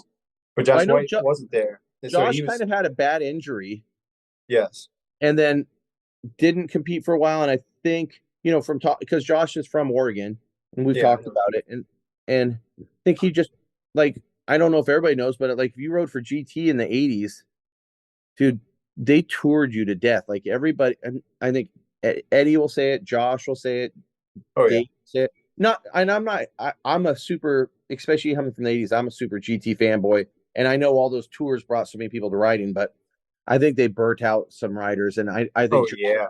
But Well, I Josh know White wasn't there, and so Josh he kind was. of had a bad injury Yes. and then didn't compete for a while. And I think, from talk because Josh is from Oregon and we've Yeah, I talked know. about it. And I think he just like, I don't know if everybody knows, but like if you rode for GT in the 80s, dude, they toured you to death. Like everybody, and I think Eddie will say it, Josh will say it, Oh yeah. Dave will say it. Not, and I'm not, I'm a super, especially coming from the 80s, I'm a super GT fanboy. And I know all those tours brought so many people to riding, but I think they burnt out some riders. And I Oh think yeah.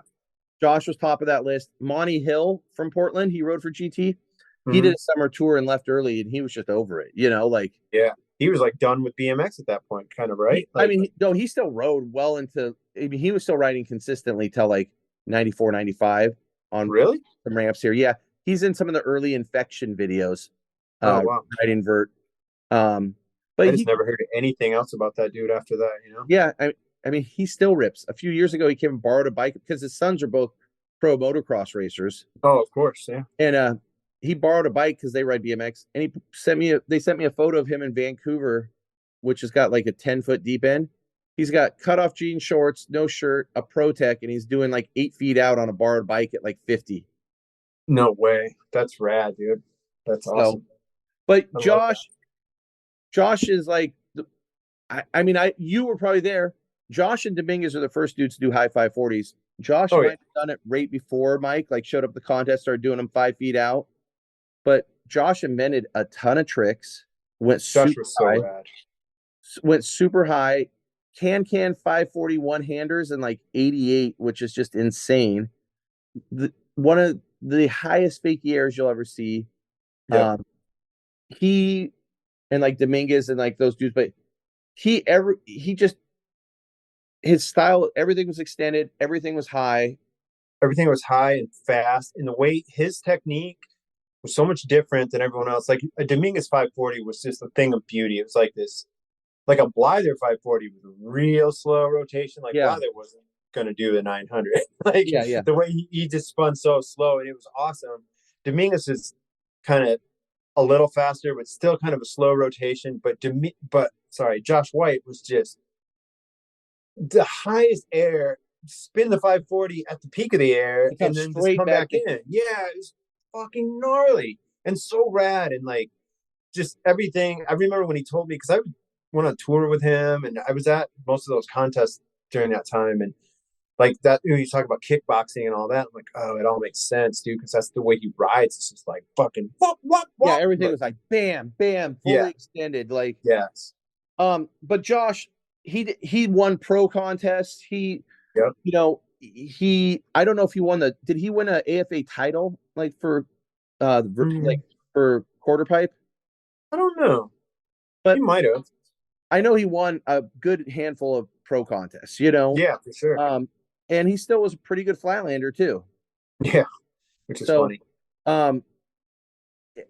Josh was top of that list. Monty Hill from Portland, he rode for GT. He Hmm. did a summer tour and left early, and he was just over it. Like Yeah. He was like done with BMX at that point, kind of, right? I Like, mean, no, he still rode well into. I mean, he was still riding consistently till like 94, 95 on really? some ramps here. Yeah, he's in some of the early infection videos, Oh wow. riding vert. I But just he, never heard anything else about that dude after that. yeah, I mean, he still rips. A few years ago, he came and borrowed a bike because his sons are both pro motocross racers, Oh, of course, yeah. and he borrowed a bike because they ride BMX, and they sent me a photo of him in Vancouver, which has got like a 10-foot deep end. He's got cut off jean shorts, no shirt, a Pro Tech, and he's doing like 8 feet out on a borrowed bike at like 50. No way. That's rad, dude. That's So, awesome. but I love that. Josh is like, I mean, you were probably there. Josh and Dominguez are the first dudes to do high 540s. Josh Oh yeah. might have done it right before Mike, like showed up at the contest, started doing them 5 feet out. But Josh invented a ton of tricks, went Josh super was so high, rad. went super high, can 541 handers and like 88, which is just insane. One of the highest fakie airs you'll ever see. Yep. Um, he and like Dominguez and like those dudes, but he just his style, everything was extended, everything was high. Everything was high and fast, and the way his technique was so much different than everyone else. Like a Dominguez 540 was just a thing of beauty. It was like this, like a Blyther 540 with a real slow rotation. Like Yeah, Blyther wasn't going to do the 900. Like yeah. the way he just spun so slow, and it was awesome. Dominguez is kind of a little faster, but still kind of a slow rotation. But sorry, Josh White was just the highest air, spin the 540 at the peak of the air, It and comes then just straight come back back to in. Yeah, it was fucking gnarly and so rad, and like just everything. I remember when he told me, because I went on tour with him, and I was at most of those contests during that time, and like that, you talk about kickboxing and all that. I'm like, oh, it all makes sense, dude, because that's the way he rides. It's just like fucking whoop, whoop, yeah, whoop. everything But was like bam, bam, yeah, fully extended. Like, yes, but Josh, he won pro contests. yep. I don't know if he won did he win a AFA title like for like Mm, for quarter pipe? I don't know. He But might have. I know he won a good handful of pro contests. Yeah, for sure. Um, and he still was a pretty good flatlander too. Yeah, which is So, funny. um,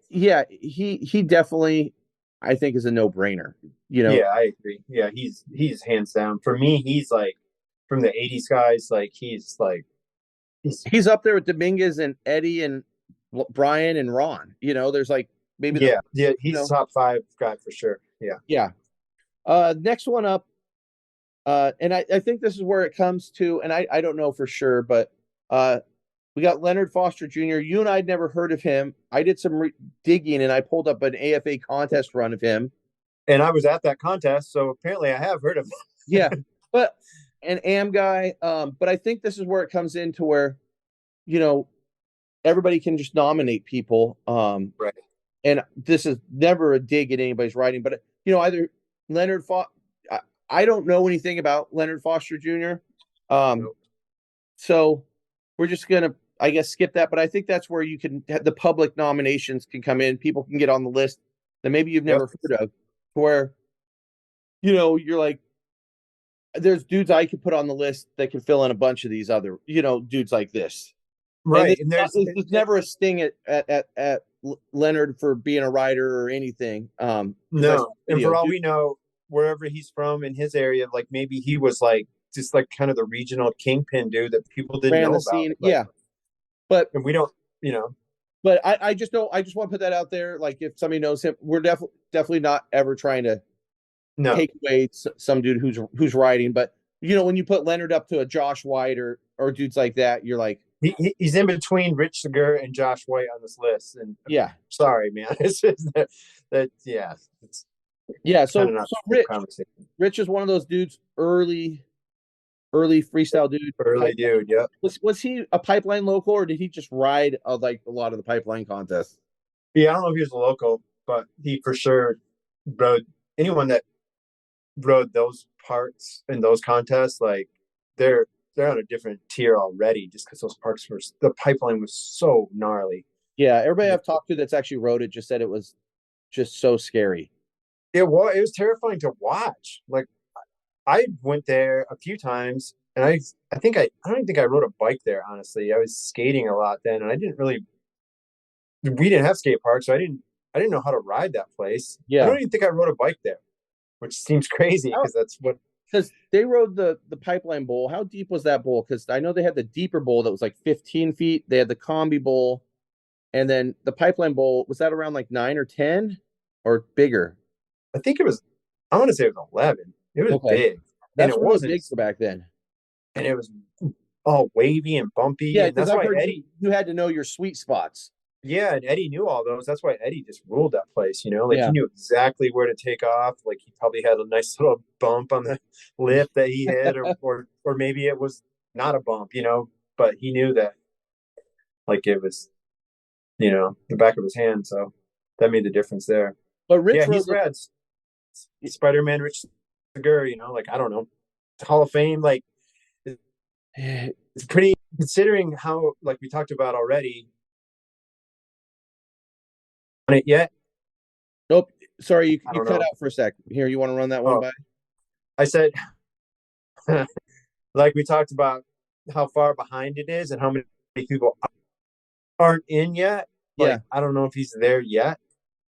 yeah, he definitely I think is a no brainer. You know, Yeah, I agree. Yeah, he's hands down. For me, he's like from the 80s guys, like he's he's up there with Dominguez and Eddie and Brian and Ron. There's like maybe yeah, yeah, you he's know, top five guy for sure. Yeah. yeah. Next one up, and I think this is where it comes to, and I don't know for sure, but we got Leonard Foster Jr. You and I'd never heard of him. I did some digging and I pulled up an AFA contest run of him. And I was at that contest, so apparently I have heard of Yeah, but an AM guy. But I think this is where it comes into where you know everybody can just nominate people. Right. And this is never a dig at anybody's writing, but either Leonard Foster. I don't know anything about Leonard Foster Jr. Um, Nope. so we're just gonna, I guess, skip that. But I think that's where you can the public nominations can come in. People can get on the list that maybe you've Yep. never heard of, where you're like, there's dudes I could put on the list that can fill in a bunch of these other, dudes like this. And Right. And there's never a sting at Leonard for being a rider or anything. Because I saw no. a And video, for all dude, we know, wherever he's from in his area, like maybe he was like just like kind of the regional kingpin dude that people didn't ran know the about. scene. Like, Yeah, but and we don't, you know, I just don't. I just want to put that out there. Like, if somebody knows him, we're definitely not ever trying to no. take away some dude who's riding. But when you put Leonard up to a Josh White or dudes like that, you're like, He's in between Rich Segura and Josh White on this list. And yeah, sorry, man. It's just that yeah, it's yeah. kind of So not the Rich, conversation. Rich is one of those dudes, early freestyle dude. Early dude, yep. Was he a pipeline local, or did he just ride like a lot of the pipeline contests? Yeah, I don't know if he was a local, but he for sure rode anyone that rode those parts in those contests, like they're they're on a different tier already just because those parks were the pipeline was so gnarly. Yeah, everybody I've talked to that's actually rode it just said it was just so scary. It was terrifying to watch. Like I went there a few times and I don't even think I rode a bike there, honestly. I was skating a lot then and I didn't really we didn't have skate parks, so I didn't know how to ride that place. I Yeah, don't even think I rode a bike there, which seems crazy because that's what because they rode the pipeline bowl. How deep was that bowl? Because I know they had the deeper bowl that was like 15 feet. They had the combi bowl, and then the pipeline bowl was that around like 9 or 10 or bigger. I think it was I want to say it was 11. It was Okay, big and that's really big for back then. it was all wavy and bumpy Yeah, and because that's I've why heard you Eddie you had to know your sweet spots. yeah, and Eddie knew all those. That's why Eddie just ruled that place, like he Yeah, knew exactly where to take off. Like he probably had a nice little bump on the lip that he hit or maybe it was not a bump, but he knew that like it was, the back of his hand, so that made the difference there. but Yeah, Rich rode he's rad. Spider-Man Rich Segura, like I don't know. Hall of Fame, like the. it's pretty considering how like we talked about already on it yet. Nope. Sorry, you, I you don't cut know. out for a sec. Here, you want to run that one Oh, by? I said like we talked about how far behind it is and how many people aren't in yet. Yeah. Like I don't know if he's there yet,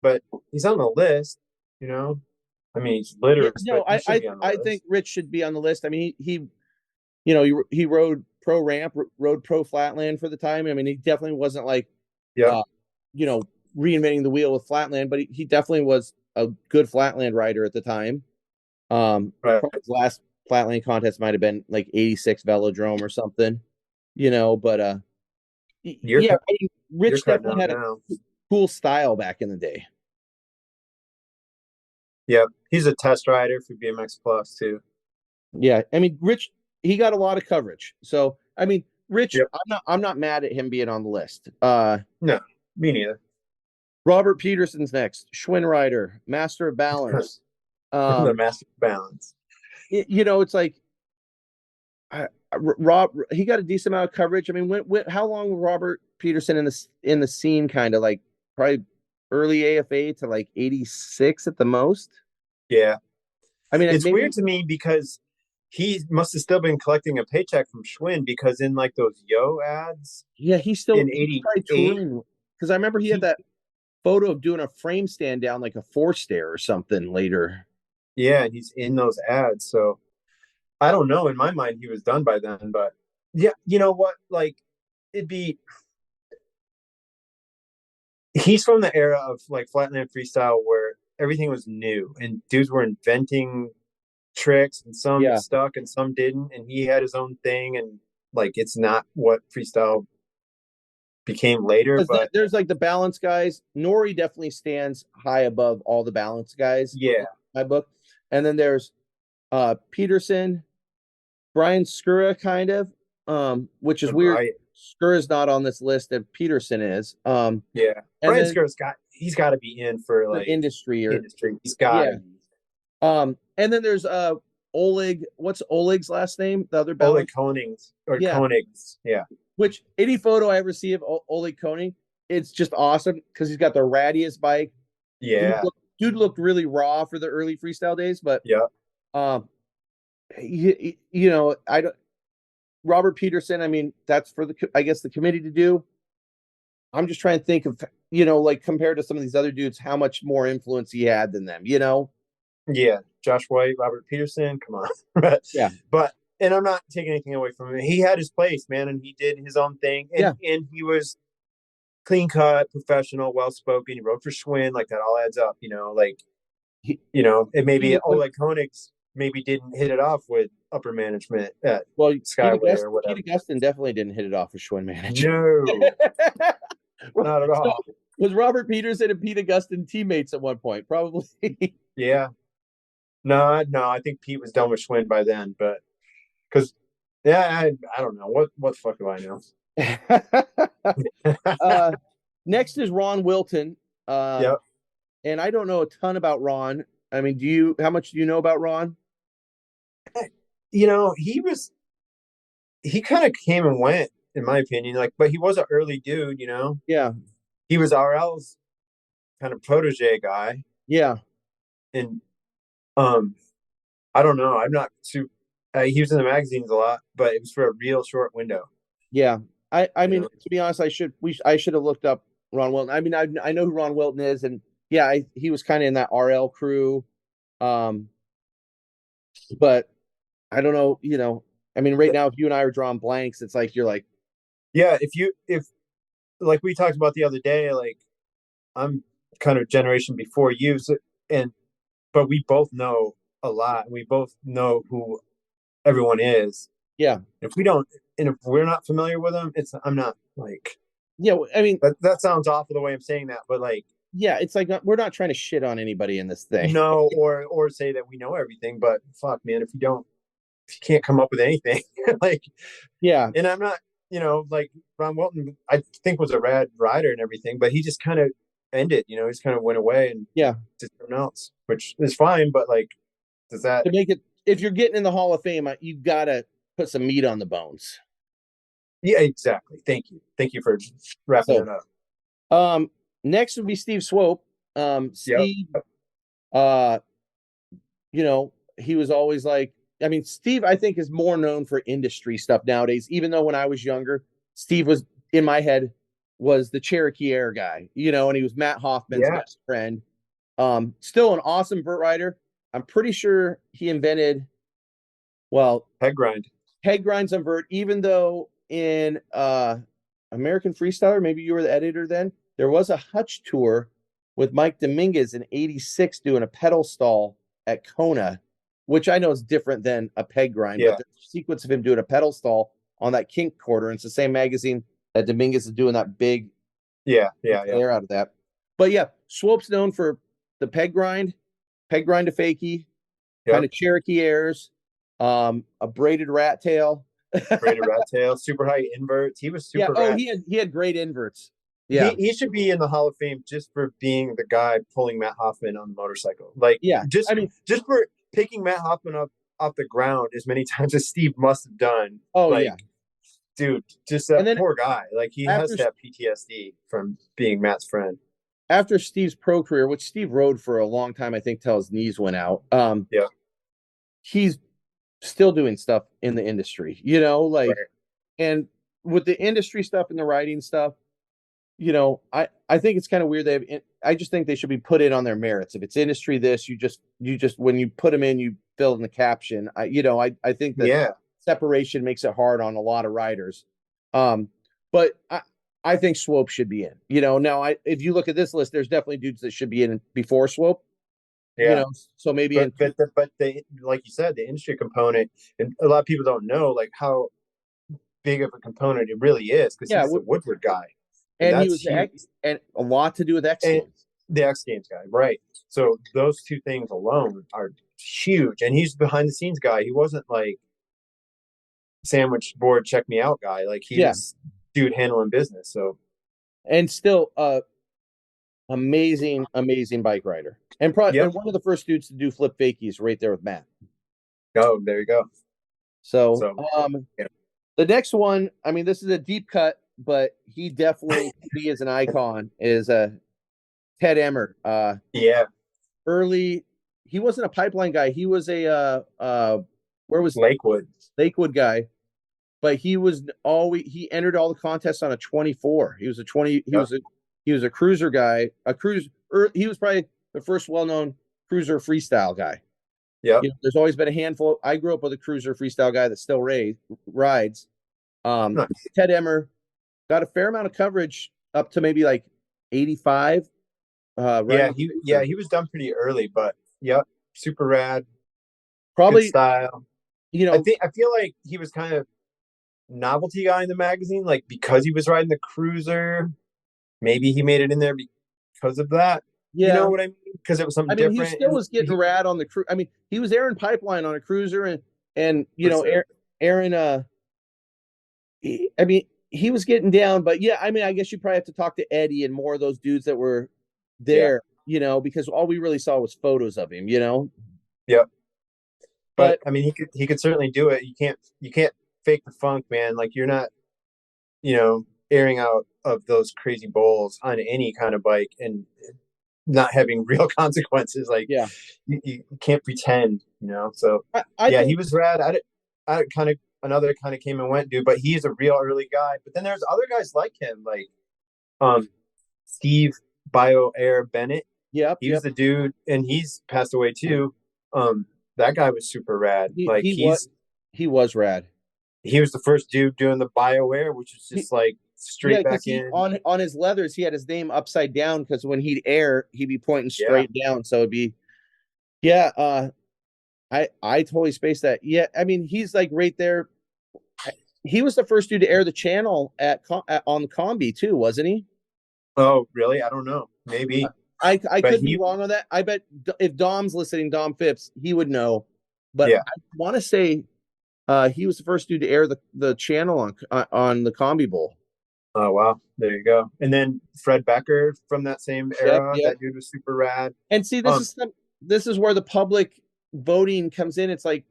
but he's on the list, you know. I mean, he's Yeah. literate, No, but he should be on the I think list. Rich should be on the list. I mean, he rode pro ramp, rode pro flatland for the time. I mean, he definitely wasn't like, Yep. uh, you know, reinventing the wheel with flatland, but he definitely was a good flatland rider at the time. Right. Probably his last flatland contest might have been like 86 velodrome or something, but You're yeah, cut I mean, you're Rich cutting definitely out had a now. cool style back in the day. Yep. He's a test rider for BMX Plus too. Yeah, I mean, Rich, he got a lot of coverage. So, I mean, Rich, Yep. I'm not mad at him being on the list. No, me neither. Robert Peterson's next, Schwinn rider, master of balance. The Um, master balance. it's like Rob. He got a decent amount of coverage. I mean, how long was Robert Peterson in the scene? Kind of like probably early AFA to like 86 at the most. Yeah. I mean, It's weird maybe to me because he must have still been collecting a paycheck from Schwinn because in like those Yo ads yeah, in he's probably '88, touring because I remember he had he that photo of doing a frame stand down like a four stair or something later. yeah, and he's in those ads. So I don't know. In my mind, he was done by then. But yeah, you know what? Like it'd be he's from the era of like flatland freestyle where everything was new and dudes were inventing tricks and some Yeah, stuck and some didn't, and he had his own thing and like it's not what freestyle became later, because but there's like the balance guys. Nori definitely stands high above all the balance guys yeah, in my book. And then there's Peterson, Brian Skura, kind of, which is weird. right. Skura's not on this list, and Peterson is. Yeah. And Brian then Scar's he's got to be in for for like industry or industry. He's got yeah. to be. And then there's Oleg. What's Oleg's last name? The other Oleg balance. Konings or Yeah, Konigs. Yeah. which any photo I ever see of Oleg Koenig, it's just awesome because he's got the rattiest bike. He Yeah. dude looked really raw for the early freestyle days, but Yeah. um, you know, I don't. Robert Peterson. I mean, that's for the I guess the committee to do. I'm just trying to think of like compared to some of these other dudes, how much more influence he had than them. Yeah. Josh White, Robert Peterson, come on. but Yeah, but and I'm not taking anything away from him. He had his place, man, and he did his own thing. yeah. And he was clean cut, professional, well spoken. He wrote for Schwinn, like that all adds up, like He, it maybe when, Oleg Konig's maybe didn't hit it off with upper management at well, Skyway or Pete whatever. Augustin definitely didn't hit it off with Schwinn management. No, not at So, all. was Robert Peterson and Pete Augustin teammates at one point? Probably. Yeah. No, I think Pete was done with Schwinn by then, but because yeah, I don't know. What the fuck do I know? uh, next is Ron Wilton. Yep. And I don't know a ton about Ron. I mean, how much do you know about Ron? He kind of came and went, in my opinion. Like, but he was an early dude, Yeah. He was RL's kind of protege guy. Yeah. And um I don't know. I'm not too he was in the magazines a lot, but it was for a real short window, Yeah. I you mean, know. to be honest, I should have looked up Ron Wilton. I mean, I know who Ron Wilton is, and yeah, he was kind of in that RL crew. Um, but I don't know, I mean, right now, if you and I are drawing blanks, it's like you're like, Yeah, if like we talked about the other day, like I'm kind of generation before you, and but we both know a lot. We both know who everyone is. yeah, If we don't, and if we're not familiar with them, I'm not like yeah. I mean, that sounds awful the way I'm saying that, but like yeah, it's like we're not trying to shit on anybody in this thing. no, or say that we know everything, but fuck, man, if you can't come up with anything, like, Yeah, and I'm not, like Ron Wilton, I think was a rad rider and everything, but he just kind of ended, he just kind of went away and yeah. did something else, which is fine, but like, does that? To make it, if you're getting in the Hall of Fame, you gotta put some meat on the bones. Yeah, exactly. Thank you for wrapping So, it up. um, next would be Steve Swope. Yep. Steve, uh, he was always like, I mean, Steve, I think, is more known for industry stuff nowadays. Even though when I was younger, Steve was in my head was the Cherokee Air guy, and he was Matt Hoffman's Yeah. best friend. Still an awesome vert rider. I'm pretty sure he invented, well, Head grind. head grinds on vert, even though in American Freestyler, maybe you were the editor then, there was a Hutch tour with Mike Dominguez in 86 doing a pedal stall at Kona, which I know is different than a peg grind, Yeah. but there's a sequence of him doing a pedal stall on that kink quarter. And it's the same magazine that Dominguez is doing that big Yeah. air out of that. But yeah, Swope's known for the peg grind to fakie, kind Yep. of Cherokee airs, a braided rat tail. Braided rat tail, super high inverts. He was Yeah. super Oh, rad. he had great inverts. He Yeah. he should be in the Hall of Fame just for being the guy pulling Matt Hoffman on the motorcycle. Like Yeah. just I mean, just for picking Matt Hoffman up off the ground as many times as Steve must have done. oh Like, yeah. dude, just And that then poor guy. Like he has after to have PTSD from being Matt's friend. after Steve's pro career, which Steve rode for a long time, I think till his knees went out. Yeah. He's still doing stuff in the industry, like, Right. and with the industry stuff and the writing stuff, I think it's kind of weird. I just think they should be put in on their merits. If it's industry, this you just when you put them in, you fill in the caption. I think that Yeah. separation makes it hard on a lot of writers. But I think Swope should be in. Now if you look at this list, there's definitely dudes that should be in before Swope. Yeah. So maybe But the like you said, the industry component, and a lot of people don't know like how big of a component it really is because yeah, he's the Woodward guy, and and he that's was huge. and a lot to do with X And Games. the X Games guy, right? So those two things alone are huge. And he's behind the scenes guy. He wasn't like sandwich board check me out guy. Like he Yeah, was dude handling business. So and still amazing bike rider, and probably yep. and one of the first dudes to do flip fakies right there with Matt. Oh, there you go. So So yeah. the next one, I mean, this is a deep cut, but he definitely to me as an icon is Ted Emmer. Yeah. early. He wasn't a pipeline guy. He was a where was Lakewood. Lakewood guy, but he entered all the contests on a 24. He was a 20. Yep. He was a cruiser guy. He was probably the first well-known cruiser freestyle guy. Yep. There's always been a handful. I grew up with a cruiser freestyle guy that still rides. Nice. Ted Emmer got a fair amount of coverage up to maybe like 85. He was done pretty early, but yep, super rad, good Probably, style. you know, I feel like he was kind of novelty guy in the magazine, like because he was riding the cruiser. Maybe he made it in there because of that. You know yeah. what I mean? Because it was I something mean, he different. still was getting rad on the crew. I mean, he was Aaron Pipeline on a cruiser, and For sure. Aaron. I mean, he was getting down, but yeah, I mean, I guess you probably have to talk to Eddie and more of those dudes that were Yeah. there, because all we really saw was photos of him. Yep. But But I mean, he could certainly do it. You can't fake the funk, man. Like you're not, airing out of those crazy bowls on any kind of bike and not having real consequences. Like yeah, you can't pretend. So I yeah, he think was rad. I kind of another kind of came and went dude, but he's a real early guy. But then there's other guys like him, like um Steve Bio Air Bennett. yep, He was yep. the dude, and he's passed away too. That guy was super rad. He Like he was he was rad. he was the first dude doing the Bio Air, which was He, just like yeah, straight because back he in. on his leathers he had his name upside down because when he'd air he'd be pointing Yeah. straight down, so it'd be yeah. I totally spaced that. Yeah, I mean he's like right there. He was the first dude to air the channel on the combi too, wasn't he? Oh, really? I don't know. Maybe, I but could be he, wrong on that. I bet if Dom's listening, Dom Phipps, he would know. But yeah. I want to say he was the first dude to air the channel on the Combi Bowl. Oh, wow. There you go. And then Fred Becker from that same Yep, era. yep. That dude was super rad. And see, Um, this is where the public voting comes in. It's like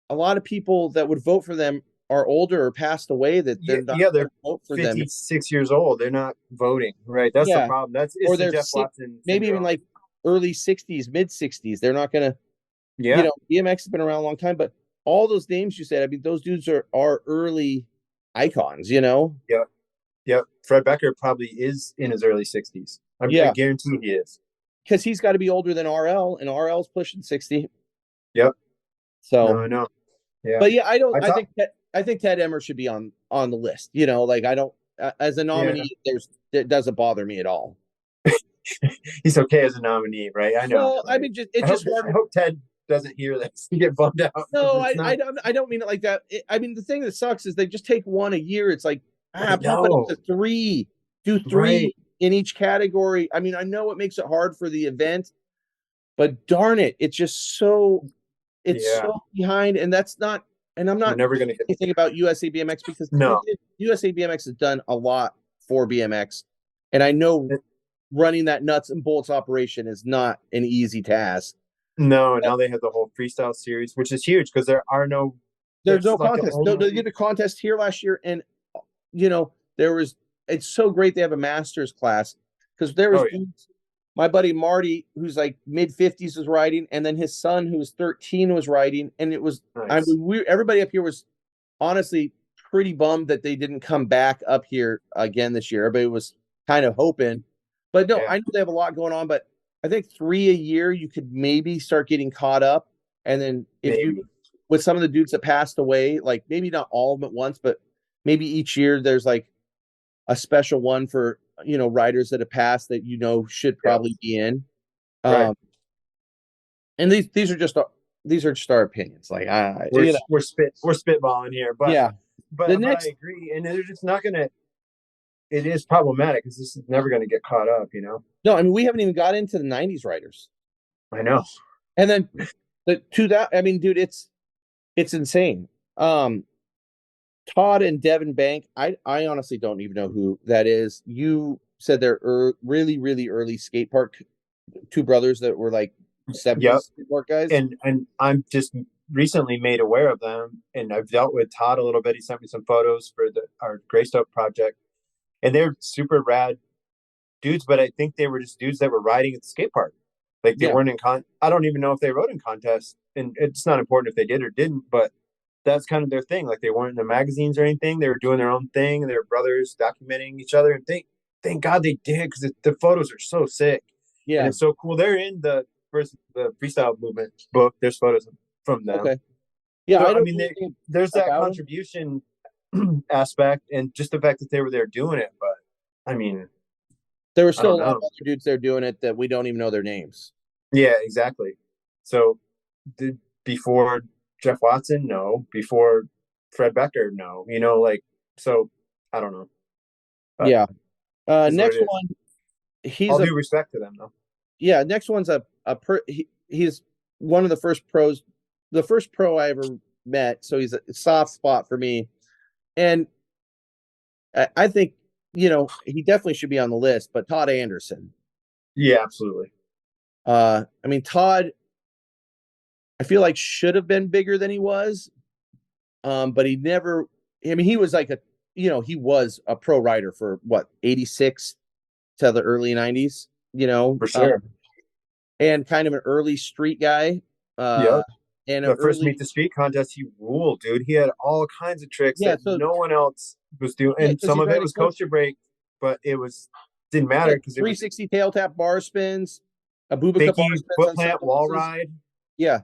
a lot of people that would vote for them are older or passed away that yeah, they're not yeah, going they're to vote for them. 56 years old. They're not voting, right? That's the Yeah, problem. or It's the they're Jeff sick, Watson maybe even syndrome. like early 60s, mid 60s. They're not going to, Yeah, BMX has been around a long time, but all those names you said, I mean, those dudes are early icons. yeah, yeah. Fred Becker probably is in his early 60s. I Yeah, guarantee he is. because he's got to be older than RL, and RL's pushing 60. Yep. No, So, I know. Yeah. but yeah, I don't. I thought, I think Ted Emmer should be on the list. Like I don't as a yeah, nominee. It doesn't bother me at all. he's okay as a nominee, right? I know. Well, I Like, mean, it's just I hard. hope Ted doesn't hear this and get bummed out because No, it's not. I don't mean it like that. I mean, the thing that sucks is they just take one a year. It's like I pump it up know, to three, do three right? in each category. I mean, I know it makes it hard for the event, but darn it, it's Yeah, so behind, and that's not. And I'm we're not never gonna get. anything about USA BMX because No, USA BMX has done a lot for BMX, and I know running that nuts and bolts operation is not an easy task. no. And now they have the whole freestyle series, which is huge because there are no. There's That's no like the contest. No, they only. did a contest here last year, and there was. It's so great they have a masters class because there was Oh yeah, my buddy Marty, who's like mid 50s, was riding, and then his son, who was 13, was riding, and it was. I nice. mean, everybody up here was honestly pretty bummed that they didn't come back up here again this year. Everybody was kind of hoping, but no, Yeah, I know they have a lot going on. But I think three a year, you could maybe start getting caught up, and then if you maybe. with some of the dudes that passed away, like maybe not all of them at once, but maybe each year there's like a special one for riders that have passed that should Yeah, probably be in. right. Um, and these are just our opinions. Like We're spitballing here, but yeah. The I next agree, and they're just not gonna. It is problematic because this is never gonna get caught up. No, I mean we haven't even got into the '90s riders, I know. and then I mean, dude, it's insane. Um, Todd and Devin Bank. I honestly don't even know who that is. You said they're really really early skate park two brothers that were like Yep. '70s skate park guys. And I'm just recently made aware of them, and I've dealt with Todd a little bit. He sent me some photos for our Greystoke project, and they're super rad dudes. But I think they were just dudes that were riding at the skate park. Like they Yeah. weren't in I don't even know if they rode in contests, and it's not important if they did or didn't, but that's kind of their thing. Like they weren't in the magazines or anything. They were doing their own thing. And they were brothers documenting each other, and thank God they did because the photos are so sick and Yeah. it's so cool. They're in the freestyle movement book. There's photos from them. Okay. Yeah, So I I don't mean, know anything there's that about him. contribution aspect, and just the fact that they were there doing it. But I mean, There were I still don't a lot of know. other dudes there doing it that we don't even know their names. Yeah, exactly. So did before Jeff Watson? No. Before Fred Becker? No. Like so. I don't know. But Yeah. is what Next it is. one, he's All a due respect to them, though. yeah. Next one's he's one of the first pros, the first pro I ever met. So he's a soft spot for me, and I think he definitely should be on the list. But Todd Anderson, Yeah, absolutely. I mean Todd, I feel like should have been bigger than he was, but he never. I mean, he was like he was a pro rider for what 86 to the early 90s, For sure. and kind of an early street guy, Yep. and an The first early meet the street contest, he ruled, dude. He had all kinds of tricks yeah. that So no one else was doing, yeah, and because some he's of it riding was coaster break, but it was didn't yeah matter because it was 360 tail tap bar spins, a Bubika bar fakie spins foot on some plant, of wall those. ride, Yeah.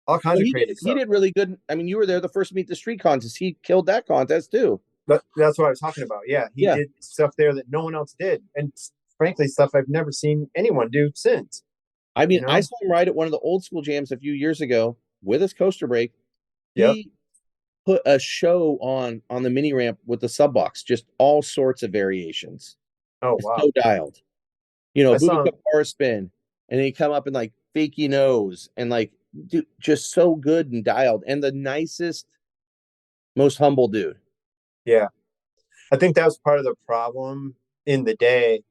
all So kinds of crazy he stuff. did really good. I mean, you were there the first meet the street contest. He killed that contest too. That's what I was talking about. Yeah, he Yeah. did stuff there that no one else did, and frankly, stuff I've never seen anyone do since. I mean, You I know? saw him ride at one of the old school jams a few years ago with his coaster brake. Yep. He put a show on the mini ramp with the sub box, just all sorts of variations. Oh It's wow. so dialed. I saw Bubika bar spin, and then you come up and like fakey nose, and like dude, just so good and dialed, and the nicest, most humble dude. Yeah, I think that was part of the problem in the day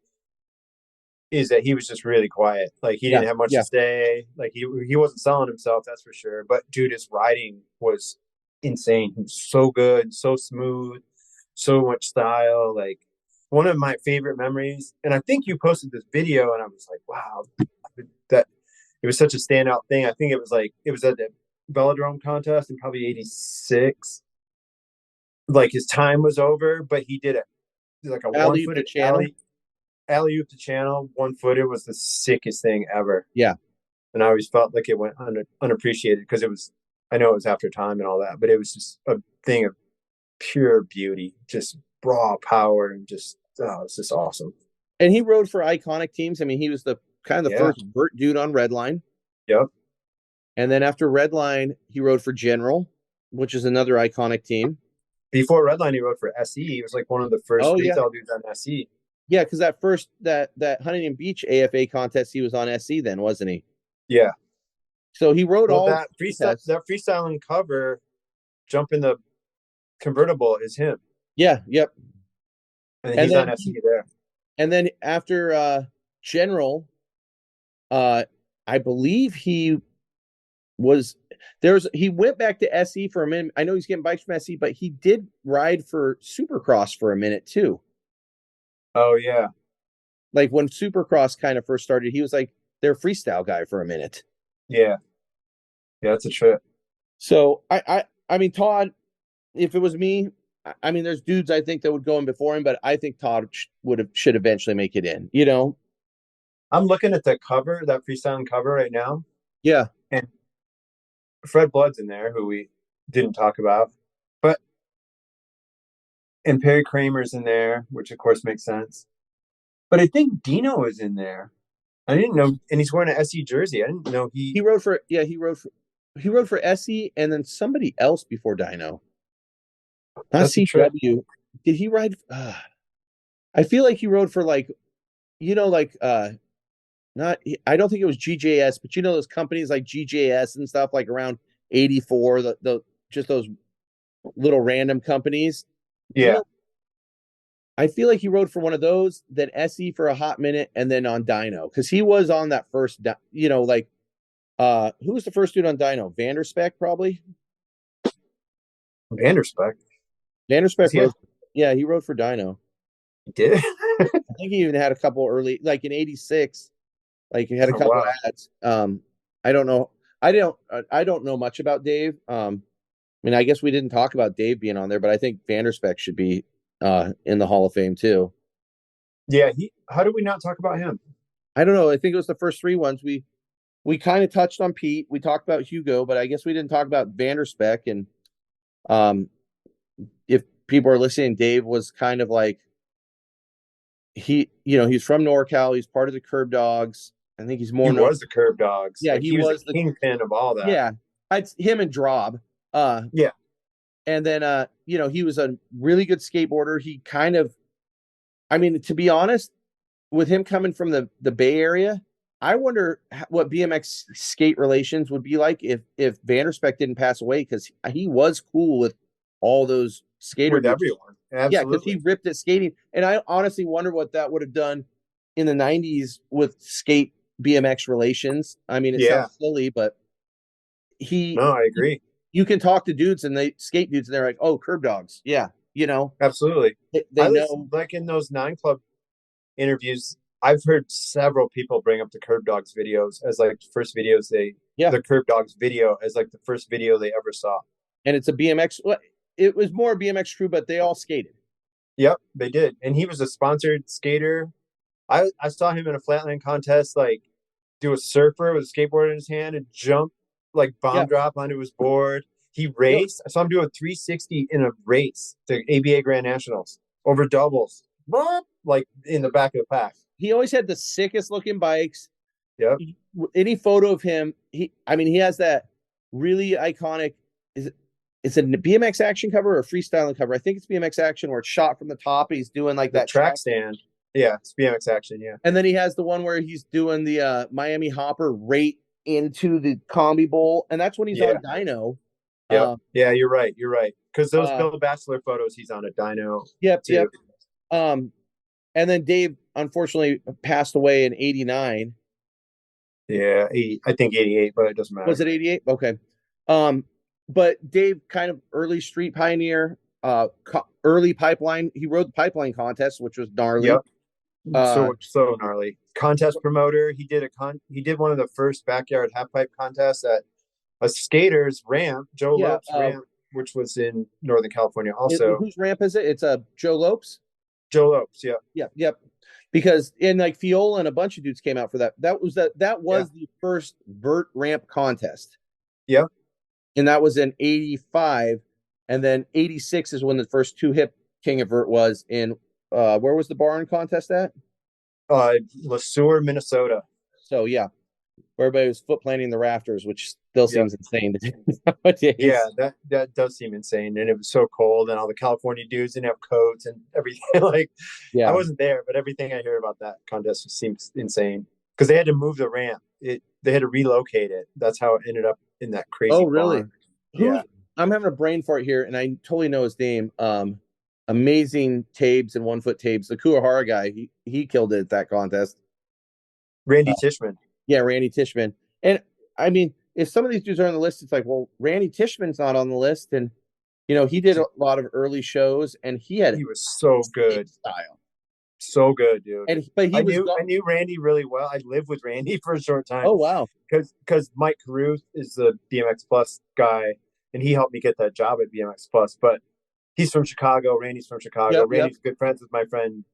is that he was just really quiet. Like he Yeah, didn't have much to yeah. say. Like he wasn't selling himself, that's for sure. But dude, his riding was insane. He was so good, so smooth, so much style. Like one of my favorite memories. And I think you posted this video, and I was like, wow, that it was such a standout thing. I think it was at the velodrome contest in probably '86. Like his time was over, but he did it like a one Alley the footed channel. alley oop to channel, one footed was the sickest thing ever. Yeah, And I always felt like it went unappreciated because I know it was after time and all that, but it was just a thing of pure beauty, just raw power and just, oh, it's just awesome. and he rode for iconic teams. I mean, he was the kind of the Yeah. first vert dude on Redline, Yep. and then after Redline, he rode for General, which is another iconic team. Before Redline, he rode for SE. He was like one of the first Oh yeah, freestyle dudes on SE. yeah, because that Huntington Beach AFA contest, he was on SC then, wasn't he? Yeah. So he rode Well, all contests. that freestyling cover, jump in the convertible is him. Yeah, yep. And And he's on then SE there. after General, uh, I believe he went back to SE for a minute. I know he's getting bikes from SE, but he did ride for Supercross for a minute too. Oh, yeah. Like when Supercross kind of first started, he was like their freestyle guy for a minute. Yeah. Yeah, it's a trip. So I mean Todd, if it was me, I mean there's dudes I think that would go in before him, but I think Todd should eventually make it in. I'm looking at the cover, that freestyling cover right now, Yeah. and Fred Blood's in there, who we didn't talk about, but and Perry Kramer's in there, which of course makes sense. But I think Dino is in there. I didn't know, and he's wearing an SE jersey. I didn't know He rode for he rode for SE and then somebody else before Dino. Not That's a trip. CW. Did he ride? I feel like he rode for like like not. I don't think it was GJS, but those companies like GJS and stuff like around 84. The just those little random companies. You Yeah, know, I feel like he rode for one of those, then SE for a hot minute, and then on Dino because he was on that first. Like who was the first dude on Dino? Vanderspeck probably. Vanderspeck. Vanderspeck Yeah, rode. Yeah, he rode for Dino. he did. I think he even had a couple early, like in '86. Like he had a Oh, couple wow. ads. I don't know. I don't know much about Dave. I mean, I guess we didn't talk about Dave being on there, but I think Vanderspeck should be in the Hall of Fame too. Yeah, how did we not talk about him? I don't know. I think it was the first three ones. We kind of touched on Pete. We talked about Hugo, but I guess we didn't talk about Vanderspeck. And um, if people are listening, Dave was kind of like he's from NorCal. He's part of the Curb Dogs. I think he's He more known. was the Curb Dogs. Yeah, Like he he was the was the kingpin of all that. yeah. It's him and Drob. Uh, Yeah. and then he was a really good skateboarder. He kind of, I mean, to be honest, with him coming from the Bay Area, I wonder what BMX skate relations would be like if Vanderspeck didn't pass away, because he was cool with all those skater With dudes. everyone. Yeah, because he Absolutely. ripped at skating, and I honestly wonder what that would have done in the '90s with skate BMX relations. I mean, it Yeah. sounds silly, but he, No, I agree. you can talk to dudes and they skate dudes, and they're like, "Oh, Curb Dogs, yeah," Absolutely. they I was know. like in those Nine Club interviews, I've heard several people bring up the Curb Dogs videos as like Yeah, the Curb Dogs video as like the first video they ever saw. and it's a BMX. It was more BMX crew, but they all skated. Yep, they did. And he was a sponsored skater. I saw him in a flatland contest, like do a surfer with a skateboard in his hand and jump like Yeah, bomb drop onto his board. He no, raced. I saw him do a 360 in a race to ABA Grand Nationals over doubles, like in the back of the pack. he always had the sickest looking bikes. Yep. Any photo of him, I mean, he has that really iconic. It's a BMX action cover or a freestyling cover. I think it's BMX action where it's shot from the top. He's doing like The that track track, stand. Yeah, it's BMX action. Yeah. and then he has the one where he's doing the Miami Hopper right into the combi bowl, and that's when he's Yeah. on dyno. Yep. Uh, Yeah, you're right. You're right. Because those uh, Bill Bachelor photos, he's on a dyno yep, too. yep. Um, and then Dave unfortunately passed away in '89. Yeah, I think 88, but it doesn't Was matter. it '88? Okay. Um, but Dave, kind of early street pioneer, early pipeline. He rode the pipeline contest, which was gnarly. Yep. Uh, So gnarly. Contest promoter. He did one of the first backyard half pipe contests at a skater's ramp, Joe yeah. Lopes ramp, which was in Northern California. Also, Whose ramp is it? It's a Joe Lopes. Joe Lopes. Yeah. Yep, yep. Because in like Fiola and a bunch of dudes came out for that. That Yeah. was the first vert ramp contest, Yeah. and that was in '85, and then '86 is when the first two hip King of Vert was in. Where was the barn contest at? LeSueur, Minnesota. So yeah, where everybody was foot planting the rafters, which still Yeah. seems insane to do Yeah, nowadays. that does seem insane. And it was so cold, and all the California dudes didn't have coats and everything. Like, I Yeah. wasn't there, but everything I hear about that contest seems insane because they had to move the ramp. They had to relocate it. That's how it ended up in that Oh, crazy really? barn. Who's? Yeah. I'm having a brain fart here, and I totally know his name. Amazing Tabes and 1 Foot Tabes, the Kuwahara guy. He killed it at that contest. Randy Tishman. Yeah, Randy Tishman. And I mean, if some of these dudes are on the list, it's like, well, Randy Tishman's not on the list, and he did a lot of early shows, and he had He was so sick good. style. So good, dude. And but he was I gone. knew Randy really well. I lived with Randy for a short time Oh wow, because Mike Caruth is the BMX Plus guy, and he helped me get that job at BMX Plus. But he's from Chicago. Randy's from Chicago. yep, yep, Randy's good friends with my friend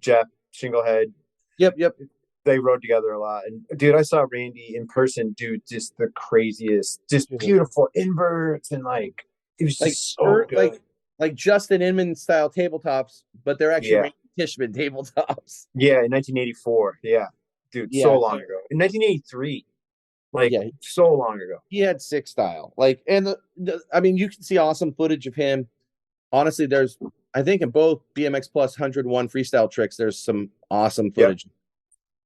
Jeff Shinglehead. yep, yep. They rode together a lot. And dude, I saw Randy in person do just the craziest, just beautiful inverts, and like it was Like just so good. like Justin Inman style tabletops, but they're actually Yeah. Randy Tishman tabletops. Yeah, in 1984. Yeah. Dude, Yeah, so long ago. In 1983. Like yeah, so long ago. he had sick style. Like, and I mean, you can see awesome footage of him. Honestly, there's, I think in both BMX Plus 101 freestyle tricks, there's some awesome Yep. footage.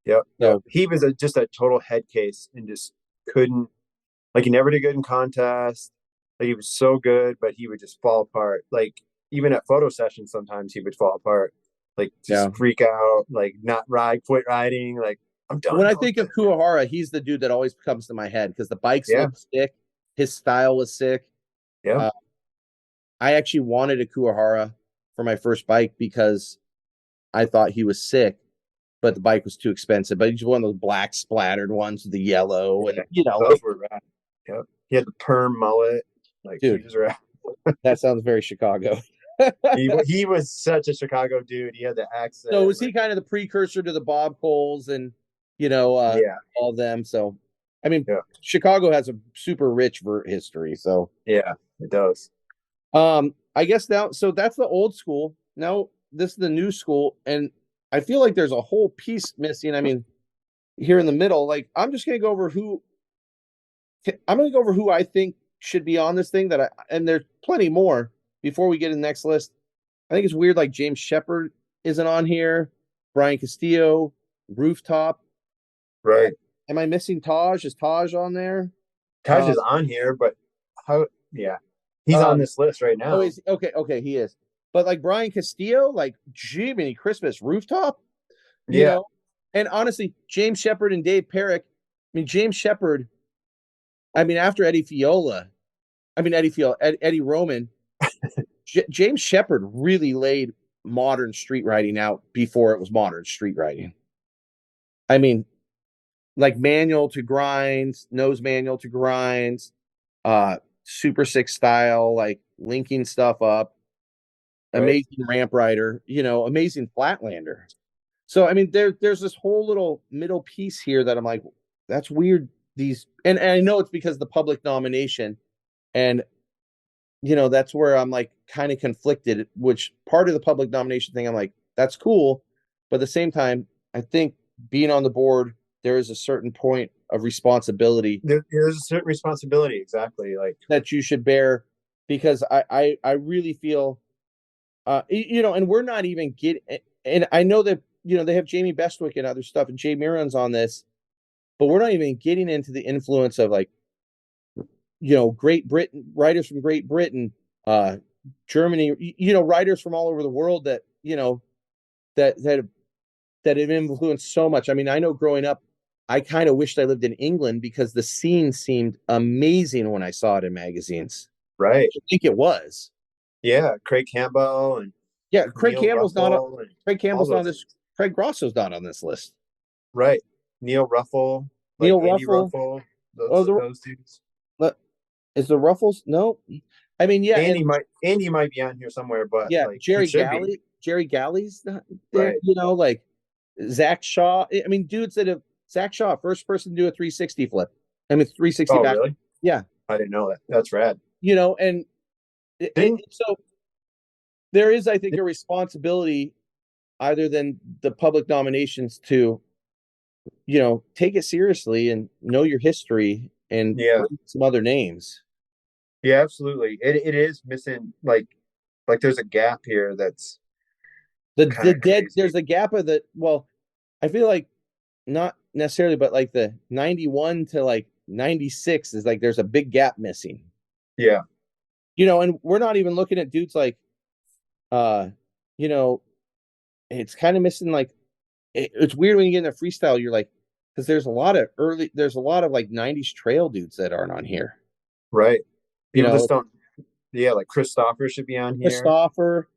Yep. Yep. So He was just a total head case and just couldn't, like, he never did good in contests. Like, he was so good, but he would just fall apart. Like, even at photo sessions, sometimes he would fall apart. Like, just yeah, freak out, like, not quit riding. Like, I'm done. when I think of Kuwahara, he's the dude that always comes to my head because the bikes Yeah. look sick, his style was sick. Yeah. I actually wanted a Kuwahara for my first bike because I thought he was sick. but the bike was too expensive. But he's one of those black splattered ones with the yellow, and Those like, were rad. Yep. He had the perm mullet. Like he dude, was rad. that sounds very Chicago. He was such a Chicago dude. He had the So accent. was he Like, kind of the precursor to the Bob Coles and yeah, all of them? So I mean, yeah, Chicago has a super rich history. So yeah. It does. I guess now, so that's the old school. Now this is the new school, and I feel like there's a whole piece missing. I mean, here in the middle, like I'm just gonna go over who I think should be on this thing and there's plenty more before we get to the next list. I think it's weird, like James Shepard isn't on here, Brian Castillo, Rooftop. Right. Am I missing Taj? Is Taj on there? Taj Um, is on here, but how? Yeah, he's on um, this list right oh, now. is okay, okay, he is. But like Brian Castillo, like Jiminy Christmas Rooftop, you Yeah, know, and honestly, James Shepard and Dave Perrick. I mean, James Shepard. I mean, after Eddie Roman, James Shepard really laid modern street riding out before it was modern street riding. I mean, like manual to grinds, nose manual to grinds, Super Six style, like linking stuff up, right. amazing ramp rider, amazing flatlander. So I mean, there's this whole little middle piece here that I'm like, that's weird. And I know it's because of the public nomination, and that's where I'm like kind of conflicted. Which part of the public nomination thing, I'm like, that's cool, but at the same time, I think being on the board, there is a certain point of responsibility There's a certain responsibility, exactly. Like, that you should bear, because I really feel, and we're not even getting. And I know that they have Jamie Bestwick and other stuff, and Jay Miron's on this, but we're not even getting into the influence of like Great Britain, writers from Great Britain, Germany, writers from all over the world that that that that have influenced so much. I mean, I know growing up, I kind of wished I lived in England because the scene seemed amazing when I saw it in magazines. right. I think it was. Yeah, Craig Campbell and Yeah, Neil Ruffle and Craig all Campbell's not on those this. dudes. Craig Grosso's not on this list. Right. Neil Ruffle, like Neil Andy Ruffle. Ruffle, Oh, those dudes. is the Ruffles? No, I mean, yeah, and Andy might be on here somewhere, but yeah, like he should be. Jerry Galley's not there. Right. Like Zach Shaw. I mean, dudes that have Zach Shaw, first person to do a 360 flip. I mean, 360 Oh, back. really? Yeah, I didn't know that. That's rad. and Didn't so there is, I think, a responsibility either than the public nominations to, take it seriously and know your history and yeah. bring some other names. Yeah, absolutely. It is missing like there's a gap here that's kind The of dead, crazy. there's a gap of the, well, I feel like not necessarily, but like the 91 to like 96 is like there's a big gap missing. Yeah. And we're not even looking at dudes like you know, it's kind of missing like it's weird when you get into freestyle, you're like, because there's a lot of like 90s trail dudes that aren't on here. Right. You People know, just don't. Yeah, like Christopher should be on here. Christopher,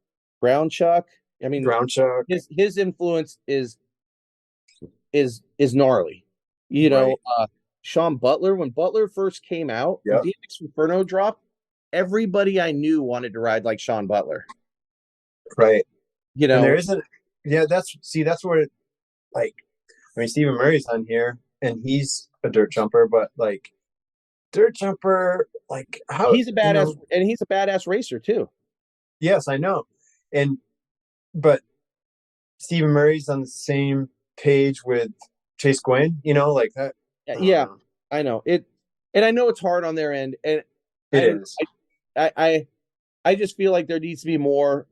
Brown Chuck. I mean, Ground Chuck. his influence is gnarly. Right. Sean Butler, when Butler first came out, when Yep. BMX Inferno dropped, everybody I knew wanted to ride like Sean Butler. Right. You And there know, isn't. Yeah, that's where like I mean Stephen Murray's on here and he's a dirt jumper, but like dirt jumper, like how he's a badass, and he's a badass racer too. yes, I know. And but Stephen Murray's on the same page with Chase Gwynn, like that. I don't Yeah, know. I know it, and I know it's hard on their end, and It I don't. is. I just feel like there needs to be more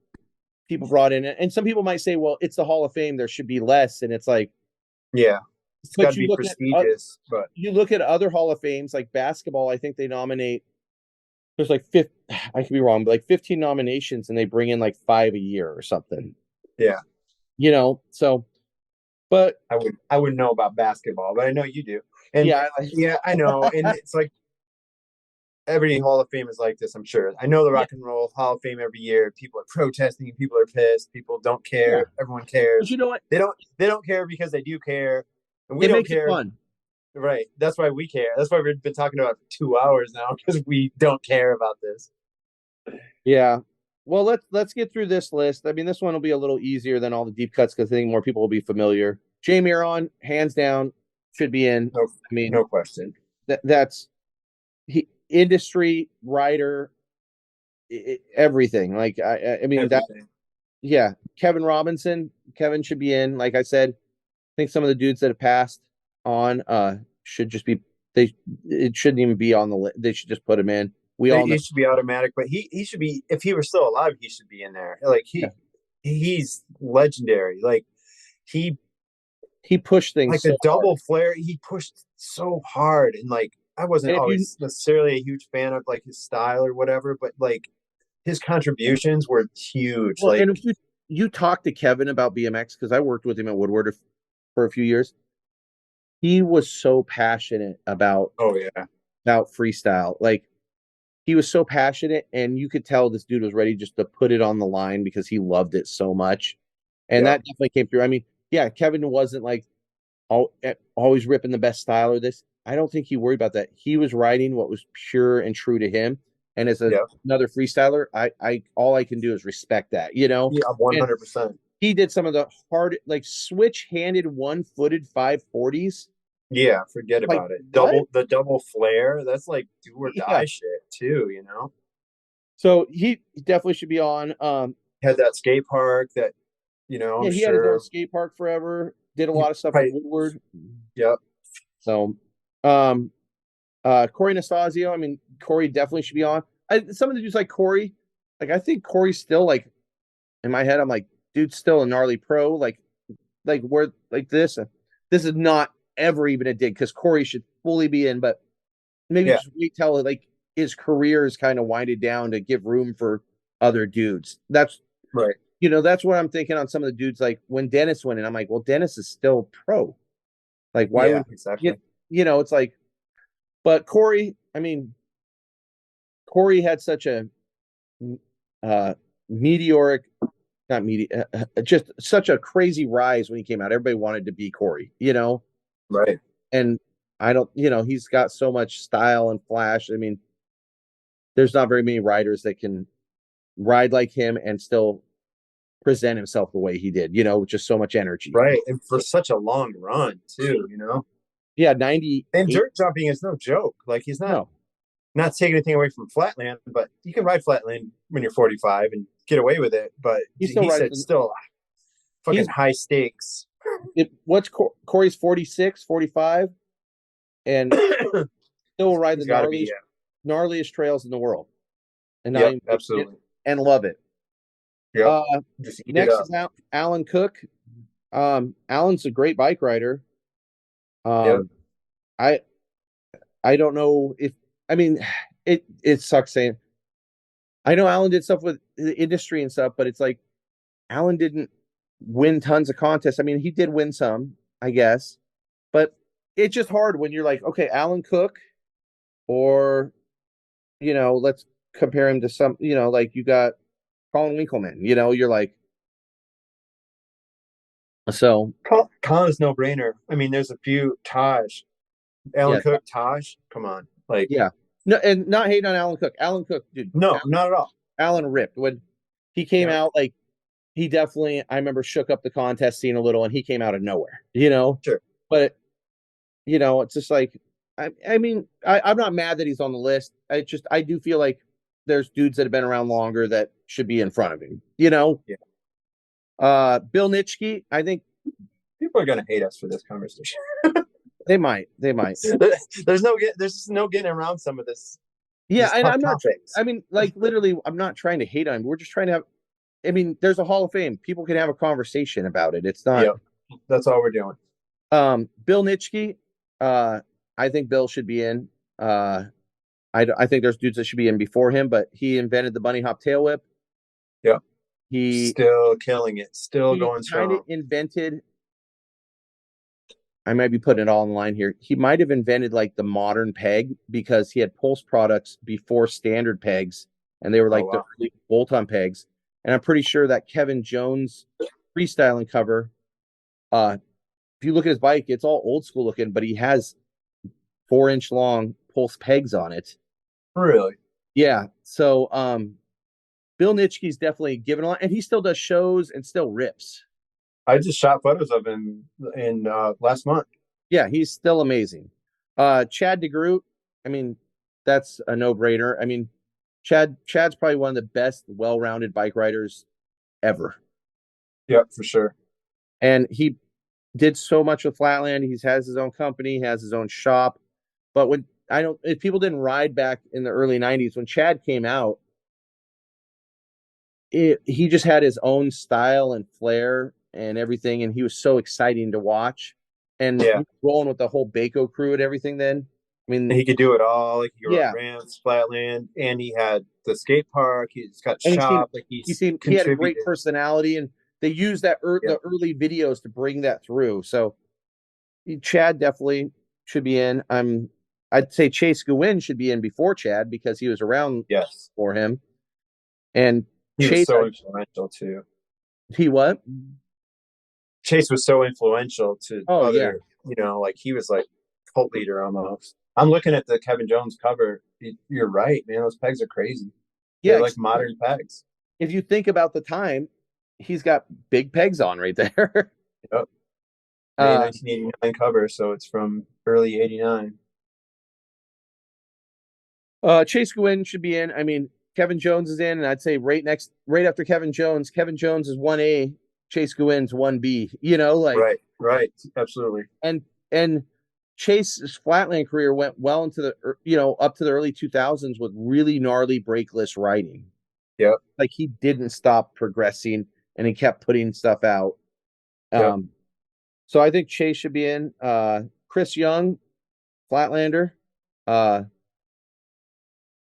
people brought in, and some people might say, well, it's the Hall of Fame, there should be less, and it's like, Yeah. It's got but to be prestigious, but you look at other Hall of Fames like basketball. I think they nominate. There's like fifth. I could be wrong, but like 15 nominations, and they bring in like 5 a year or something. yeah, So, but I wouldn't know about basketball, but I know you do. And yeah, yeah, I know. And it's like every Hall of Fame is like this, I'm sure. I know the Yeah, Rock and Roll Hall of Fame every year. People are protesting, people are pissed, people don't yeah. care, everyone But cares. you know what? They don't care because they do care, and we It don't makes it care. fun. Right. That's why we care. That's why we've been talking about it for 2 hours now because we don't care about this. Yeah. Well, let's get through this list. I mean, this one will be a little easier than all the deep cuts because I think more people will be familiar. Jay Miron, hands down, should be in. No, I mean, no question. that's he industry writer, everything. Like I mean that. Everything. Yeah, Kevin Robinson, Kevin should be in. Like I said, I think some of the dudes that have passed on should just be they. It shouldn't even be on the list. They should just put him in. We all know. He should be automatic, but he should be if he were still alive, he should be in there. Like Yeah. he's legendary. Like he He pushed things like the so hard. double flare, he pushed so hard, and like I wasn't And if you always necessarily a huge fan of like his style or whatever, but like his contributions were huge. well, Like, and if you talk to Kevin about BMX because I worked with him at Woodward for a few years, he was so passionate oh yeah, about freestyle. Like he was so passionate, and you could tell this dude was ready just to put it on the line because he loved it so much, and yeah, that definitely came through. I mean, yeah, Kevin wasn't like always ripping the best style or this. I don't think he worried about that. He was writing what was pure and true to him. And as yeah, another freestyler, I all I can do is respect that, you know. yeah, one And hundred percent. he did some of the hard, like switch-handed, one-footed 540s. Yeah, forget Like about it. what? The double flare. That's like do or Yeah. die shit too. You know, So he definitely should be on. had that skate park that Yeah, I'm he had his own sure. skate park forever. Did a He lot of stuff with probably, Woodward. yep, So, Corey Nastasio. I mean, Corey definitely should be on. Some of the dudes like Corey, like I think Corey's still like in my head. I'm like, dude's still a gnarly pro. Like where like this. This is not ever even a dig because Corey should fully be in, but maybe yeah, just wait till like his career is kind of winded down to give room for other dudes. That's right, that's what I'm thinking on some of the dudes. Like when Dennis went in, I'm like, well, Dennis is still pro. Like why yeah, would exactly. it's like, but Corey, I mean, Corey had such a meteoric, not just such a crazy rise when he came out. Everybody wanted to be Corey, Right. and I don't, he's got so much style and flash. I mean, there's not very many riders that can ride like him and still present himself the way he did, with just so much energy. Right. And for such a long run too, Yeah, And 98. dirt jumping is no joke. Like he's No, not taking anything away from flatland, but you can ride flatland when you're 45 and get away with it. But he still he rides. said still fucking He's high stakes. what's Corey's 46, 45, and still will ride He's the got to be, gnarliest trails in the world, and yeah. Yep, absolutely. and love it. Yep. Uh, Just eat it Next up. is Alan Cook. Alan's a great bike rider. Yep. I I don't know if I mean it sucks saying I know Alan did stuff with the industry and stuff, but it's like Alan didn't win tons of contests. I mean, he did win some, I guess, but it's just hard when you're like, okay, Alan Cook, or let's compare him to some, like you got Colin Winkleman. You're like, so Colin is no brainer. I mean, there's a few Taj, Alan yeah, Cook, Taj. Come on, like yeah. No, and not hate on Alan Cook. Alan Cook, dude. no, not at all. Alan ripped when he came Yeah, out. Like he definitely, I remember, shook up the contest scene a little, and he came out of nowhere. sure. But it's just like I mean, I'm not mad that he's on the list. I do feel like there's dudes that have been around longer that should be in front of him. Yeah. Bill Nitschke, I think People are gonna hate us for this conversation. they might. There's just no getting around some of this. Yeah, These and tough I'm not. topics. I mean, like literally, I'm not trying to hate on him. We're just trying to have. I mean, there's a Hall of Fame. People can have a conversation about it. It's not. Yep, that's all we're doing. Bill Nitschke, I think Bill should be in. I think there's dudes that should be in before him, but he invented the bunny hop tail whip. Yep, He still killing it, still he going kind of strong. invented I might be putting it all in line here. He might have invented like the modern peg because he had Pulse products before standard pegs, and they were Oh like the wow. early bolt-on pegs. And I'm pretty sure that Kevin Jones freestyling cover, if you look at his bike, it's all old school looking, but he has 4-inch long Pulse pegs on it. Really? Yeah. So Bill Nitschke's definitely given a lot, and he still does shows and still rips. I just shot photos of him in last month. Yeah, he's still amazing. Chad DeGroot, I mean, that's a no-brainer. I mean, Chad's probably one of the best well-rounded bike riders ever. Yep, for sure. And he did so much with Flatland. He has his own company, he has his own shop. But when I don't if people didn't ride back in the early 90s, when Chad came out, he just had his own style and flair and everything, and he was so exciting to watch. And Yeah. he was rolling with the whole Baco crew and everything then. I And mean, he could do it all. Like he rode yeah. ramps, flatland, and he had the skate park. He's got And shop. Like he's he had a great contributed. personality, and they used Yeah. the early videos to bring that through. So Chad definitely should be in. I'd say Chase Guin should be in before Chad because he was around Yes. for him. And He was Chase, so influential too. he what? Chase was so influential to Oh yeah, other, like he was like cult leader almost. I'm looking at the Kevin Jones cover. You're right, man. Those pegs are crazy. yeah. They're like modern pegs. If you think about the time, he's got big pegs on right there. Yep. May uh, 1989 cover, so it's from early '89. Chase Guin should be in. I mean, Kevin Jones is in, and I'd say right after Kevin Jones. Kevin Jones is 1A, Chase Guin's 1B. Like Right, right, absolutely. and and Chase's flatland career went well into up to the early 2000s with really gnarly brakeless riding. Yep, Like he didn't stop progressing, and he kept putting stuff out. yep. Um, so I think Chase should be in. Chris Young, Flatlander. Uh,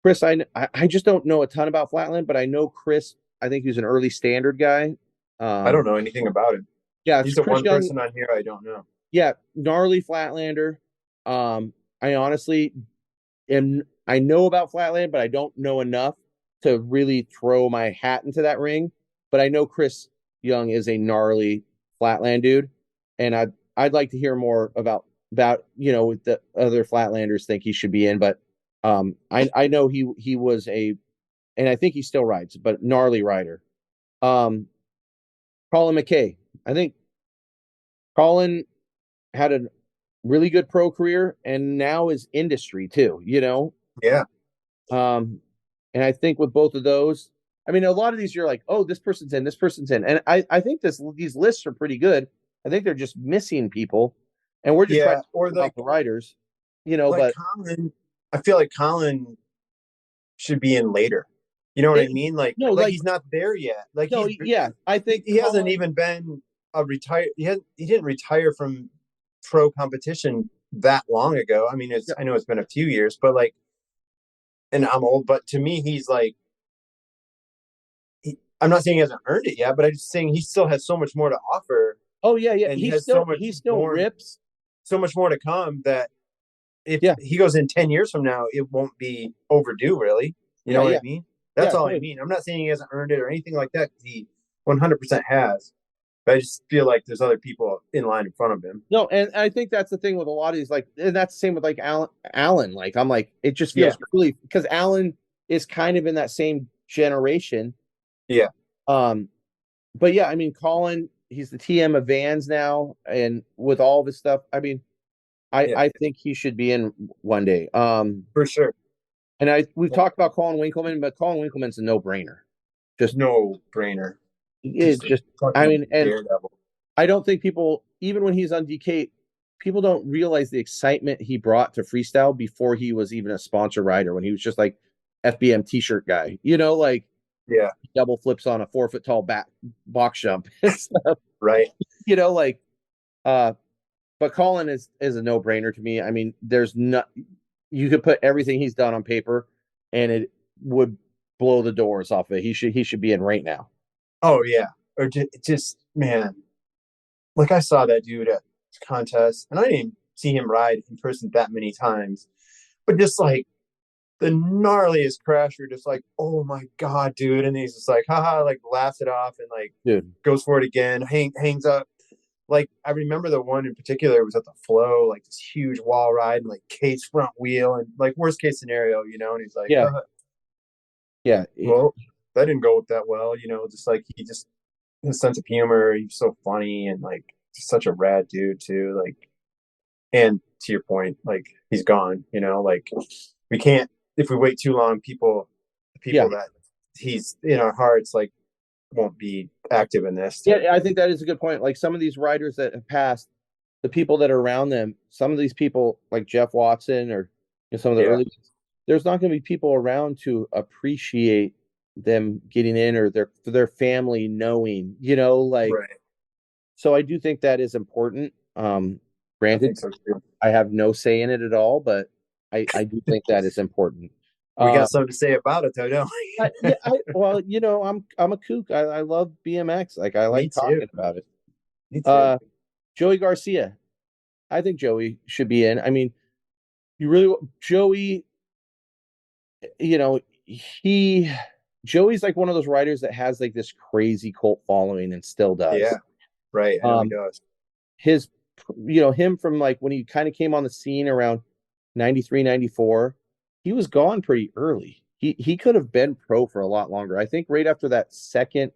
Chris, I just don't know a ton about Flatland, but I know Chris. I think he's an early standard guy. I don't Um, know anything about him. yeah, He's it's the Chris one Young. person on here I don't know. Yeah, gnarly Flatlander. I honestly am. I know about Flatland, but I don't know enough to really throw my hat into that ring. But I know Chris Young is a gnarly Flatland dude, and I'd like to hear more about what the other Flatlanders think he should be in. But I know he was and I think he still rides, but gnarly rider. Um, Colin McKay. I think Colin had a really good pro career and now is industry too. Yeah, Um, and I think with both of those, I mean, a lot of these you're like, oh, this person's in, this person's in. And I think these lists are pretty good. I think they're just missing people. And we're just trying yeah. to Or talk about the writers, like but Colin. I feel like Colin should be in later. You know what I it, mean? Like, no, like like, he's not there yet. Like no, yeah, I think he hasn't even been a retire. He didn't retire from pro competition that long ago. I mean, yeah, I know it's been a few years, but like, and I'm old, but to me, he's like, I'm not saying he hasn't earned it yet, but I'm just saying he still has so much more to offer, oh yeah, yeah. and has so much He still more, rips. so much more to come that if Yeah, he goes in 10 years from now, it won't be overdue, really. You yeah, know what I yeah, mean? yeah, That's all I totally. mean. I'm not saying he hasn't earned it or anything like that because he 100% has. But I just feel like there's other people in line in front of him. No, and I think that's the thing with a lot of these, like, and that's the same with like Alan. Like, I'm like, it just Yeah. feels really because Alan is kind of in that same generation. Yeah. Um, but yeah, I mean, Colin, he's the TM of Vans now, and with all of his stuff, I mean, Yeah. I think he should be in one day. For sure. And we've talked about Colin Winkleman, but Colin Winkleman's a no brainer. Just No brainer. it's Just a just, I fucking mean, and daredevil. I don't think people, even when he's on DK, people don't realize the excitement he brought to freestyle before he was even a sponsor rider. When he was just like FBM T-shirt guy, like Yeah. double flips on a 4 foot tall box jump and stuff. Right. Like, but Colin is a no brainer to me. I mean, there's not you could put everything he's done on paper, and it would blow the doors off of it. He should be in right now. Oh, yeah. Or just man, like I saw that dude at contests, and I didn't see him ride in person that many times, but just like the gnarliest crasher, just like, oh my god, dude, and he's just like, haha, like laughs it off and like dude. goes for it again, hangs up. Like I remember the one in particular was at the flow, like this huge wall ride and like case front wheel and like worst case scenario, and he's like, Yeah, yeah, well, that didn't go that well, just like he just his sense of humor, he's so funny and like just such a rad dude too. Like, and to your point, like he's gone, like we can't if we wait too long, the yeah, people that he's in our hearts like won't be active in this yeah. type I thing. think that is a good point. Like some of these writers that have passed, the people that are around them, some of these people like Jeff Watson or some of the Yeah, early, there's not going to be people around to appreciate them getting in or their family knowing, like right. so I do think that is important. I Granted, think so too. I have no say in it at all, but I do think that is important. We Uh, got something to say about it though, don't we? yeah, well, I'm a kook. I love BMX. Like I Me like too. talking about it. Me too. Uh, Joey Garcia. I think Joey should be in. I mean, you really Joey. You know, he Joey's like one of those writers that has like this crazy cult following and still does. Yeah, right. I know he Um, does. his, him from like when he kind of came on the scene around 93, 94, he was gone pretty early. He could have been pro for a lot longer. I think right after that second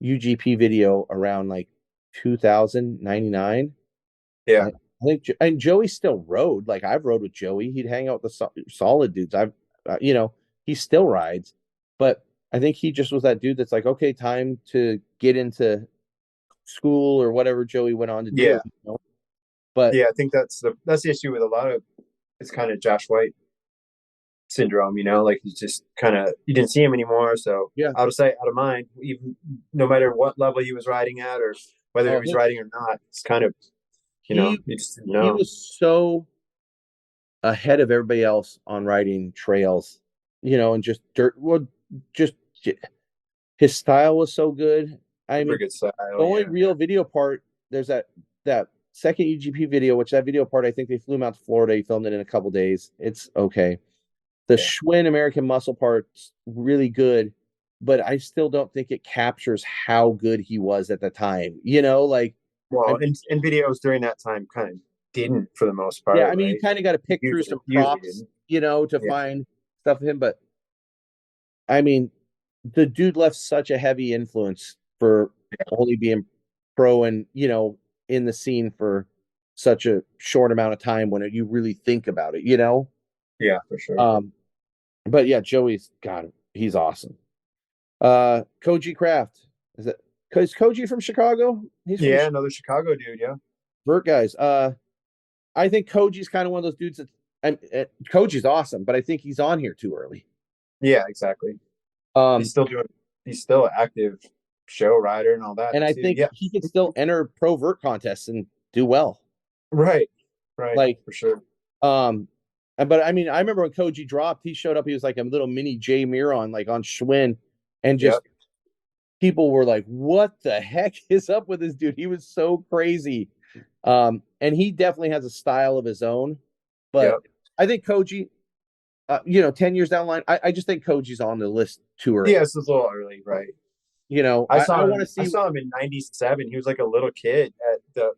UGP video around like 2099. Yeah, I think, and Joey still rode. Like I've rode with Joey. He'd hang out with the solid dudes. He still rides, but I think he just was that dude that's like, okay, time to get into school or whatever Joey went on to do. yeah, But yeah. I think that's the issue with a lot of it's kind of Josh White syndrome. Like he's just kind of you didn't see him anymore, so yeah, out of sight, out of mind. Even no matter what level he was riding at, or whether he oh, was riding or not, it's kind of he you just didn't he know. was so ahead of everybody else on riding trails, and just dirt. Well, just his style was so good. I Super mean, good the style. only Yeah, real video part, there's that second UGP video, which that video part, I think they flew him out to Florida. He filmed it in a couple days. It's okay. The yeah. Schwinn American Muscle part's really good, but I still don't think it captures how good he was at the time. Like I Well, mean, and videos during that time kind of didn't for the most yeah, part, I mean, you right? kind of got to pick through some Usually props, didn't. to Yeah, find stuff of him. But I mean, the dude left such a heavy influence for only being pro and in the scene for such a short amount of time when you really think about it. yeah, for sure. Um, but yeah, Joey's got him. He's awesome. Koji Kraft. Is Koji from Chicago? He's from Yeah, another Chicago dude. Yeah, Vert guys. I think Koji's kind of one of those dudes that Koji's awesome, but I think he's on here too early. yeah, exactly. He's Um, still doing. He's still an active show rider and all that and I too. think Yeah, he could still enter pro vert contests and do well. right, right, Like, for sure. um, but I mean, I remember when Koji dropped, he showed up. He was like a little mini Jay Miron, like on Schwinn, and just Yep, people were like, "What the heck is up with this dude?" He was so crazy. And he definitely has a style of his own. But yep. I think Koji, 10 years down the line, I just think Koji's on the list too early. Yeah, it's a little early, right? I, I want to I see. saw him in '97. He was like a little kid at the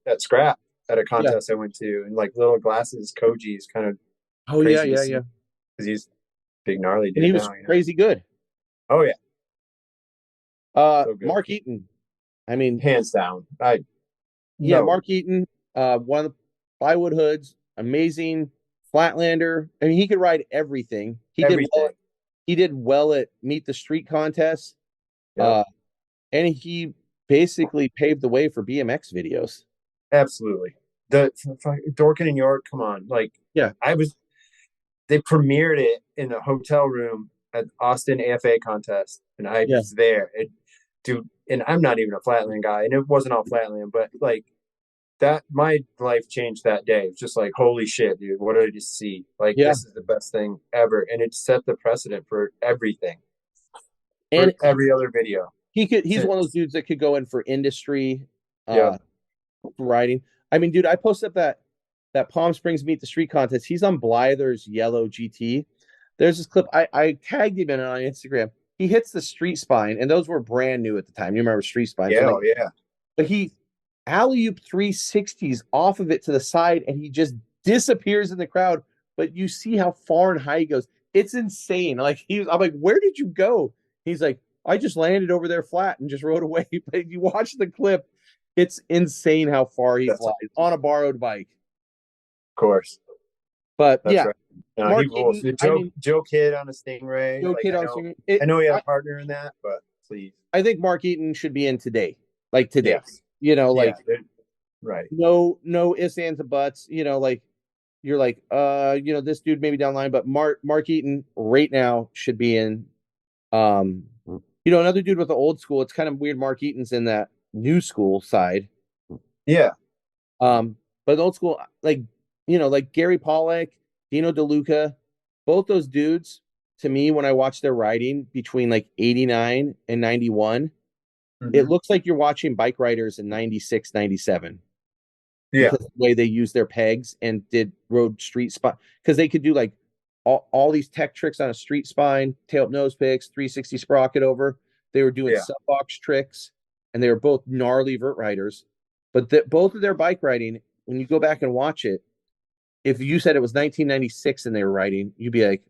at Scrap at a Yeah. contest I went to, and like little glasses. Koji is kind of Oh yeah, crazy to yeah, see yeah. because he's big gnarly And he dude was now. crazy good. Oh yeah, so good, Mark Eaton. I mean, hands down. I yeah, no Mark Eaton, one of the plywood hoods, amazing flatlander. I mean, he could ride everything. He did well. everything. He did well at Meet the Street contests. Yep, And he basically paved the way for BMX videos. absolutely. The Dorkin and York. Come on, like Yeah, I was. They premiered it in a hotel room at Austin AFA contest, and I yeah, was there. Dude, and I'm not even a flatland guy, and it wasn't all flatland, but like that, my life changed that day. It's just like, holy shit, dude, what did I just see? Like, yeah. this is the best thing ever, and it set the precedent for everything, And for every other video he's one of those since. dudes that could go in for industry Yep, uh writing. I mean, dude, I posted up that Palm Springs Meet the Street contest. He's on Blyther's yellow GT. There's this clip. I tagged him in it on Instagram. He hits the street spine, and those were brand new at the time. You remember street spines? Yeah, When oh, yeah. but he alley-oop 360s off of it to the side, and he just disappears in the crowd. But you see how far and high he goes. It's insane. I'm like, where did you go? He's like, I just landed over there flat and just rode away. But you watch the clip, it's insane how far he That's flies of on a borrowed bike. course. But That's yeah, right. No, he Mark rules. Eaton. The I Joe mean, Joe Kid on a Stingray. Joe Like Kid I on know, Stingray. I know he had a partner in that, but please, I think Mark Eaton should be in today, like today. yes, yeah, Like right. no ifs ands or buts. Like you're like this dude maybe down the line, but Mark Eaton right now should be in. Another dude with the old school. It's kind of weird. Mark Eaton's in that new school side. Yeah, But the old school, like Gary Pollock, Dino DeLuca, both those dudes, to me, when I watch their riding between like 89 and 91, it hmm, looks like you're watching bike riders in 96, 97 yeah, because of the way they use their pegs and did road street spine. Because they could do like all these tech tricks on a street spine, tail up nose picks, 360 sprocket over. They were doing yeah. sub box tricks, and they were both gnarly vert riders. But both of their bike riding, when you go back and watch it, if you said it was 1996 and they were riding, you'd be like,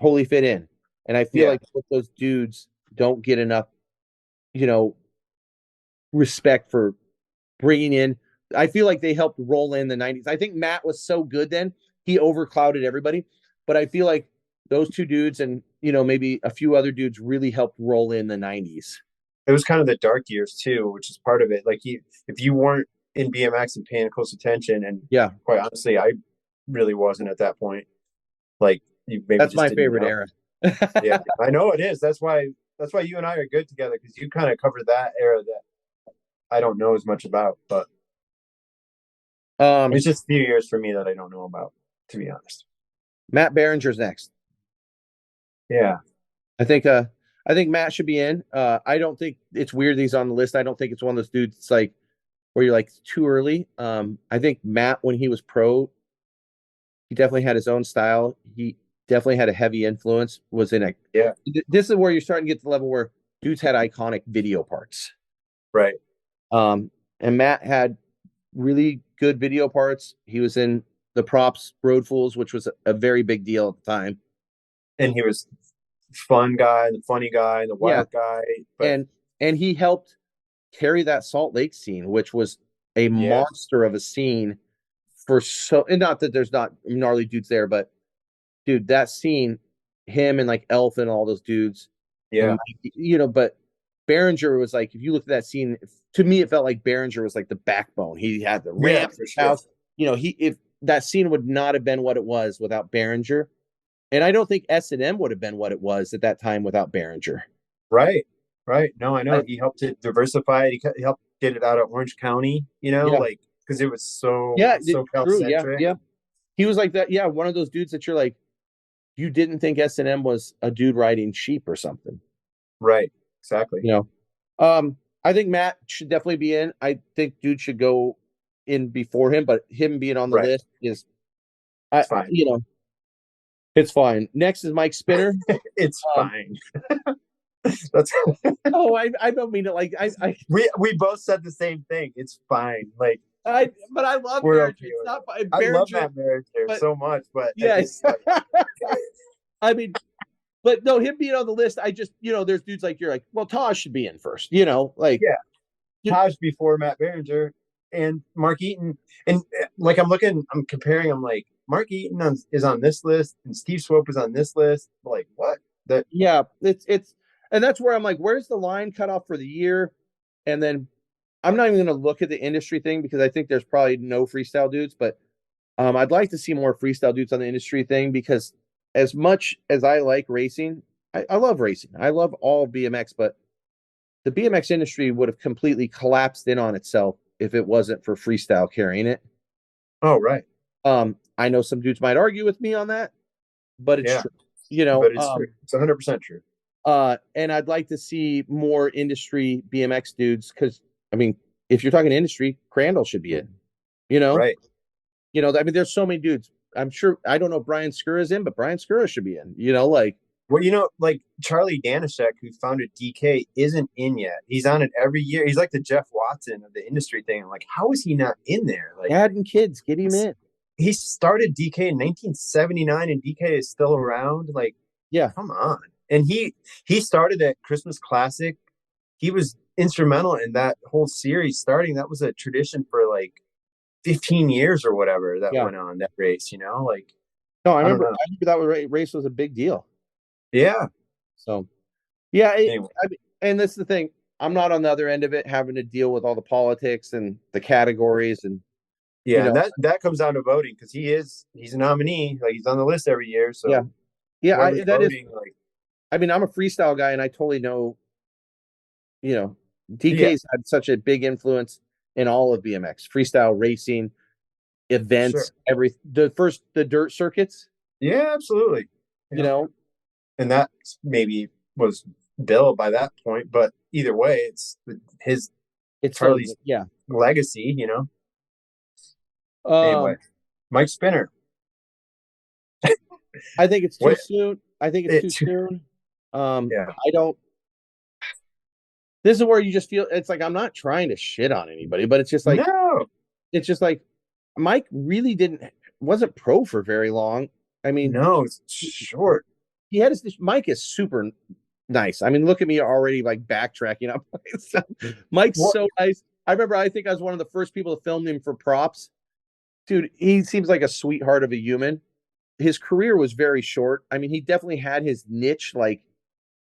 totally fit in. And I feel Yeah. like those dudes don't get enough, you know, respect for bringing in. I feel like they helped roll in the 90s. I think Matt was so good then, he overclouded everybody. But I feel like those two dudes and, maybe a few other dudes really helped roll in the 90s. It was kind of the dark years too, which is part of it. Like if you weren't in BMX and paying close attention, and Yeah, quite honestly, I really wasn't at that point. Like you maybe that's just my didn't favorite know. era. Yeah, I know it is. That's why you and I are good together because you kind of covered that era that I don't know as much about. But um, it's just a few years for me that I don't know about, to be honest. Matt Behringer's next. Yeah. I think I think Matt should be in. I don't think it's weird that he's on the list. I don't think it's one of those dudes it's like where you're like too early. I think Matt when he was pro, he definitely had his own style. He definitely had a heavy influence. Was in a Yeah. this is where you're starting to get to the level where dudes had iconic video parts. Right. And Matt had really good video parts. He was in the props Road Fools, which was a very big deal at the time. And he was fun guy, the funny guy, the Yeah, wild guy. But and he helped carry that Salt Lake scene, which was a yeah, monster of a scene and not that there's not gnarly dudes there, but dude, that scene, him and like Elf and all those dudes, and yeah, but Behringer was like, if you look at that scene, to me, it felt like Behringer was like the backbone. He had the yeah, ramp, for sure. house, he if that scene would not have been what it was without Behringer. And I don't think S&M would have been what it was at that time without Behringer. Right, right. No, I know. I, He helped it diversify it. He helped get it out of Orange County, yeah, like because it was so yeah, SoCal true, yeah, centric. yeah. He was like that, yeah, one of those dudes that you're like, you didn't think S&M was a dude riding sheep or something, Right, exactly. you know. I think Matt should definitely be in. I think dude should go in before him, but him being on the Right, list is, it's fine. it's fine. Next is Mike Spinner. It's Um, fine. That's oh, I don't mean it like we both said the same thing. It's fine. Like but I love we're Behringer. okay It's with it. not I love Behringer, that marriage here but so much, but yeah. it's like I mean, but no, him being on the list, I just, there's dudes like you're like, well, Taj should be in first, like yeah, you, Taj before Matt Behringer and Mark Eaton. And like I'm comparing, I'm like, Mark Eaton is on this list and Steve Swope is on this list. Like, what? That yeah, and that's where I'm like, where's the line cut off for the year? And then I'm not even going to look at the industry thing because I think there's probably no freestyle dudes, but I'd like to see more freestyle dudes on the industry thing because as much as I like racing, I love racing. I love all of BMX, but the BMX industry would have completely collapsed in on itself if it wasn't for freestyle carrying it. oh right. I know some dudes might argue with me on that, but it's Yeah. true. But it's true. It's 100% true. And I'd like to see more industry BMX dudes because I mean, if you're talking industry, Crandall should be in. You know, Right. I mean, there's so many dudes. I'm sure I don't know if Brian Skura's in, but Brian Skura should be in. Like Well, like Charlie Danishek, who founded DK, isn't in yet. He's on it every year. He's like the Jeff Watson of the industry thing. I'm like, how is he not in there? Like, dad and kids, get him in. he started DK in 1979, and DK is still around. Like, Yeah, come on. And he started that Christmas Classic. He was instrumental in that whole series starting. That was a tradition for like 15 years or whatever that yeah. went on that race. Like, No, I I don't remember. know. I remember that race was a big deal. Yeah. So, yeah. Anyway, And that's the thing. I'm not on the other end of it, having to deal with all the politics and the categories, and you yeah, and know, that comes down to voting because he's a nominee. Like, he's on the list every year. yeah, So yeah. whoever's That is. voting, like, I mean, I'm a freestyle guy, and I totally know. You know, yeah, DK's had such a big influence in all of BMX, freestyle racing, sure. events, the dirt circuits. Yeah, absolutely. You know, And that maybe was Bill by that point, but either way, it's his it's still Charlie's yeah. legacy. Anyway, Um, Mike Spinner. I think it's too What soon. I think it's too it soon. yeah. I don't. This is where you just feel it's like I'm not trying to shit on anybody, but No, it's just like Mike really wasn't pro for very long. I mean, no, it's short. he had his Mike is super nice. I mean, look at me already like backtracking up. Mike's What so nice. I think I was one of the first people to film him for props. Dude, he seems like a sweetheart of a human. His career was very short. I mean, he definitely had his niche,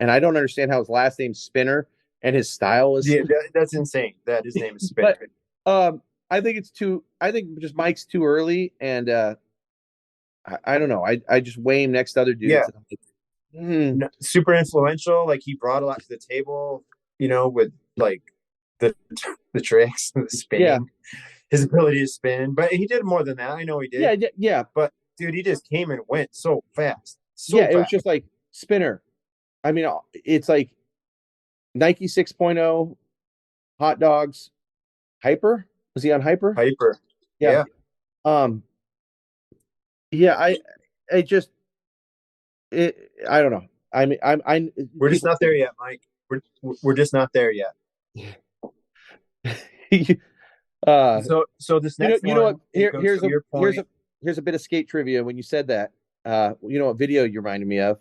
and I don't understand how his last name's Spinner and his style is. yeah, that's insane that his name is But Spinner. I think it's too. I think just Mike's too early, and I don't know. I just weigh him next to other Yeah, dudes. Hmm. no, super influential. Like, he brought a lot to the table, with like the the tricks, the Yeah, spinning, his ability to spin. But he did more than that. I know he did. yeah. But dude, he just came and went so fast, Yeah, so it was fast. just like Spinner. I mean, it's like Nike 6.0, hot dogs, Hyper. Was he on Hyper? Hyper. Yeah. Yeah, Um. Yeah. I just. I don't know. I mean, I we're just people. not there yet, Mike. We're just not there yet. uh. So this next You know what? one, it goes to your point. Here's a bit of skate trivia. When you said that, you know what video you reminded me of?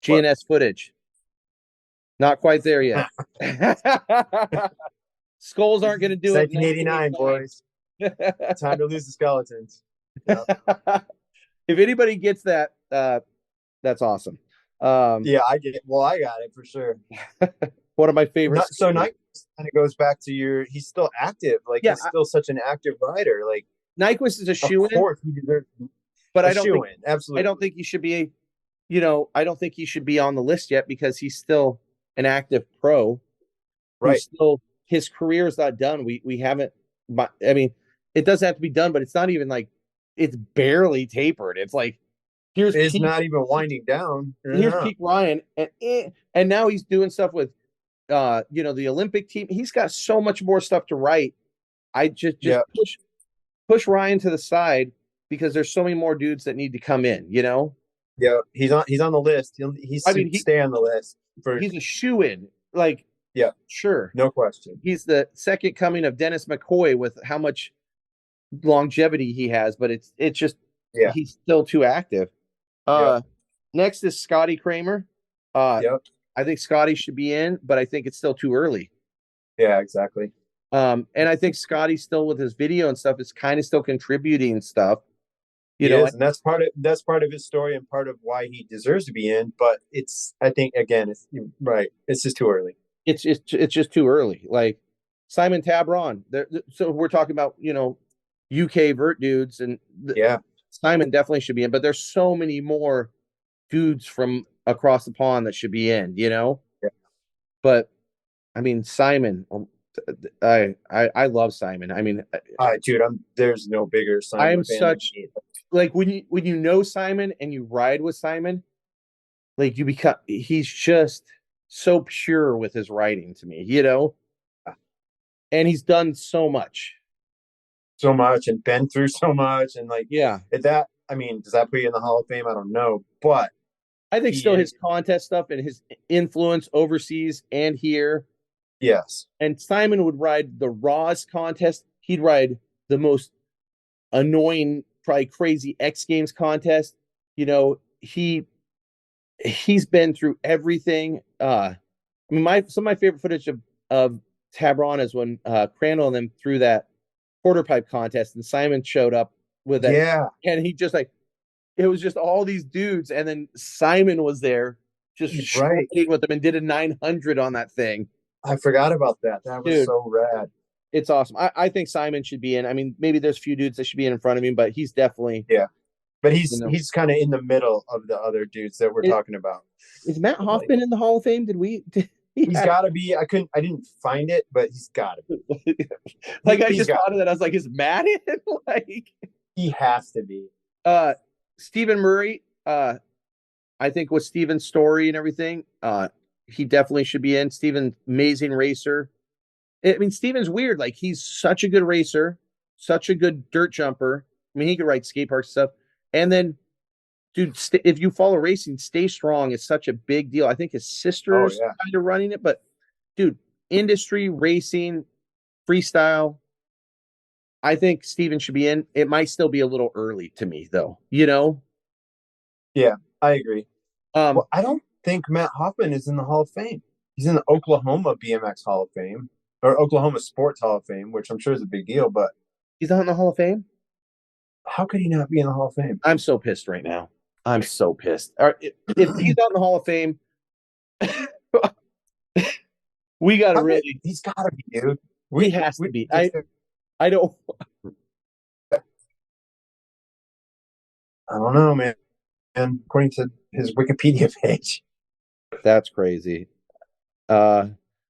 What? GNS footage. Not quite there yet. Skulls aren't going to It's do it in 1989, boys. Time to lose the skeletons. Yeah, If anybody gets that, that's awesome. yeah, I get it. Well, I got it for sure. One of my favorite Not so. skaters. Nike kind of goes back to he's still active. Like, Yeah, he's still such an active rider. Like, Nyquist is a of shoe in, course he deserves but a shoe in. I Absolutely. don't think he should be. I don't think he should be on the list yet because he's still an active pro who's Right. still his career is not done. We haven't. I mean, it doesn't have to be done, but it's not even like it's barely tapered. It's like here's It's peak, not even winding down. here's Yeah. peak Ryan, and now he's doing stuff with the Olympic team. He's got so much more stuff to write. I just Yeah. push Ryan to the side because there's so many more dudes that need to come in. Yeah. He's on the list. He I mean, should stay on the list for. he's a shoe in. Like, Yeah. sure, No question. he's the second coming of Dennis McCoy with how much longevity he has, but it's just Yeah. he's still too active. Yep. Next is Scotty Kramer. Yep. I think Scotty should be in, but I think it's still too early. Yeah. Exactly. And I think Scotty still with his video and stuff is kind of still contributing stuff. He is, and that's part of his story and part of why he deserves to be in. But I think again, it's right. It's just too early. It's just too early. Like Simon Tabron. So we're talking about UK vert dudes, and Yeah. Simon definitely should be in. But there's so many more dudes from across the pond that should be in. Yeah. But I mean, Simon. I love Simon. I mean, Dude, there's no bigger Simon I'm fan than such me. like when you know Simon and you ride with Simon, like he's just so pure with his writing to me, and he's done so much. so much and been through so much and like Yeah. that. I mean, does that put you in the Hall of Fame? I don't know, but I think he still is. his contest stuff and his influence overseas and here. Yes. And Simon would ride the rawest contest. He'd ride the most annoying, probably crazy X Games contest. You know, he's been through everything. I mean, some of my favorite footage of Tabron is when Crandall and them threw that quarter pipe contest, and Simon showed up with that, Yeah. and he just like it was just all these dudes, and then Simon was there just Right. shredding with them and did a 900 on that thing. I forgot about that. That was Dude, so rad. it's awesome. I think Simon should be in. I mean, maybe there's a few dudes that should be in front of him, but he's definitely, Yeah. But you know. he's kind of in the middle of the other dudes that we're Is, talking about. is Matt Like Hoffman in the Hall of Fame? He he's had got to be. I didn't find it, but he's got to be. like I He's just got. thought of that. I was like, is Matt in? Like He has to be. uh Stephen Murray, I think with Steven's story and everything, he definitely should be in. Steven, amazing racer. I mean, Steven's weird. Like he's such a good racer, such a good dirt jumper. I mean, he could ride skate park stuff. And then, dude, if you follow racing, stay strong is such a big deal. I think his Oh sister's yeah. kind of running it, but dude, industry racing, freestyle. I think Steven should be in. It might still be a little early to me, though. You know, Yeah, I agree. um, Well, I don't think Matt Hoffman is in the Hall of Fame. He's in the Oklahoma BMX Hall of Fame or Oklahoma Sports Hall of Fame, which I'm sure is a big deal. But he's not in the Hall of Fame. how could he not be in the Hall of Fame? I'm so pissed right now. I'm so pissed. All right, if he's not in the Hall of Fame, we got to really. He's got to be, dude. He has to be. Just, I don't. I don't know, man. And according to his Wikipedia page, That's crazy. Uh,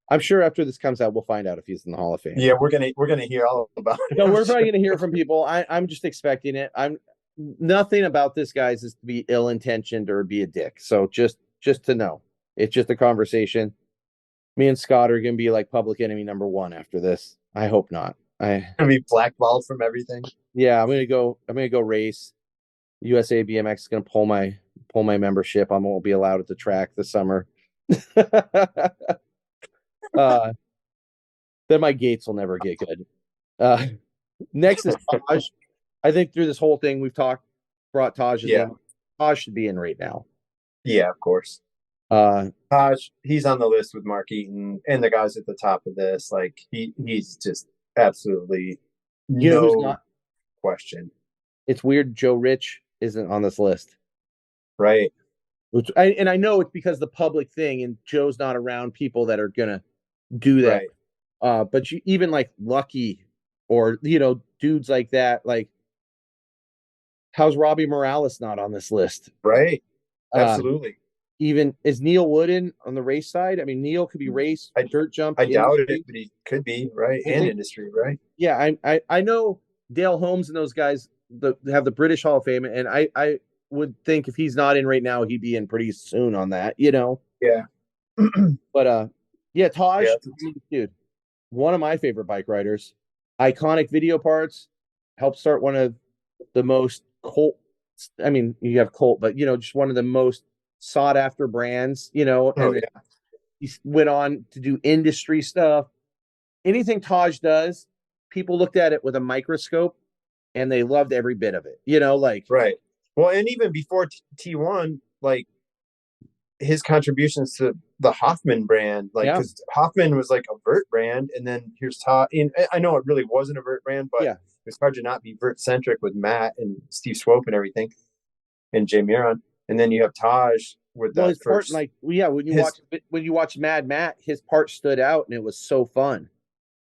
I'm sure after this comes out, we'll find out if he's in the Hall of Fame. yeah, we're gonna hear all about it. No, we're probably going to hear from people. I'm just expecting it. I'm nothing about this guy's is to be ill intentioned or be a dick. So just to know, it's just a conversation. Me and Scott are going to be like public enemy number one after this. I hope not. Gonna be blackballed from everything. Yeah, I'm gonna go race. USA BMX is gonna pull my membership. I won't be allowed at the track this summer. Then my gates will never get good. Next is Taj. I think through this whole thing we've brought Taj's in. Taj should be in right now. Yeah, of course. Uh, Taj, he's on the list with Mark Eaton and the guys at the top of this. Like he's just absolutely you know who's no not? question. It's weird. Joe Rich isn't on this list. Right. And I know it's because the public thing, and Joe's not around people that are gonna do that. Right. But even like Lucky or dudes like that, like how's Robbie Morales not on this list? Right. Absolutely. Even is Neil Wooden on the race side? I mean, Neil could be race, dirt jump. I doubt it, but he could be, right? And industry, right? Yeah, I know Dale Holmes and those guys have the British Hall of Fame, and I would think if he's not in right now, he'd be in pretty soon on that, Yeah. But yeah, Taj, dude, one of my favorite bike riders. Iconic video parts, helped start one of the most cult. I mean, you have Colt, but just one of the most sought after brands. And he went on to do industry stuff. Anything Taj does, people looked at it with a microscope, and they loved every bit of it. Right. Well, and even before T1, like his contributions to the Hoffman brand, like because Hoffman was like a vert brand, and then here's Todd. And I know it really wasn't a vert brand, but it's hard to not be vert centric with Matt and Steve Swope and everything, and Jay Miron, and then you have Taj with that his first. Part, when you watch Mad Matt, his part stood out, and it was so fun.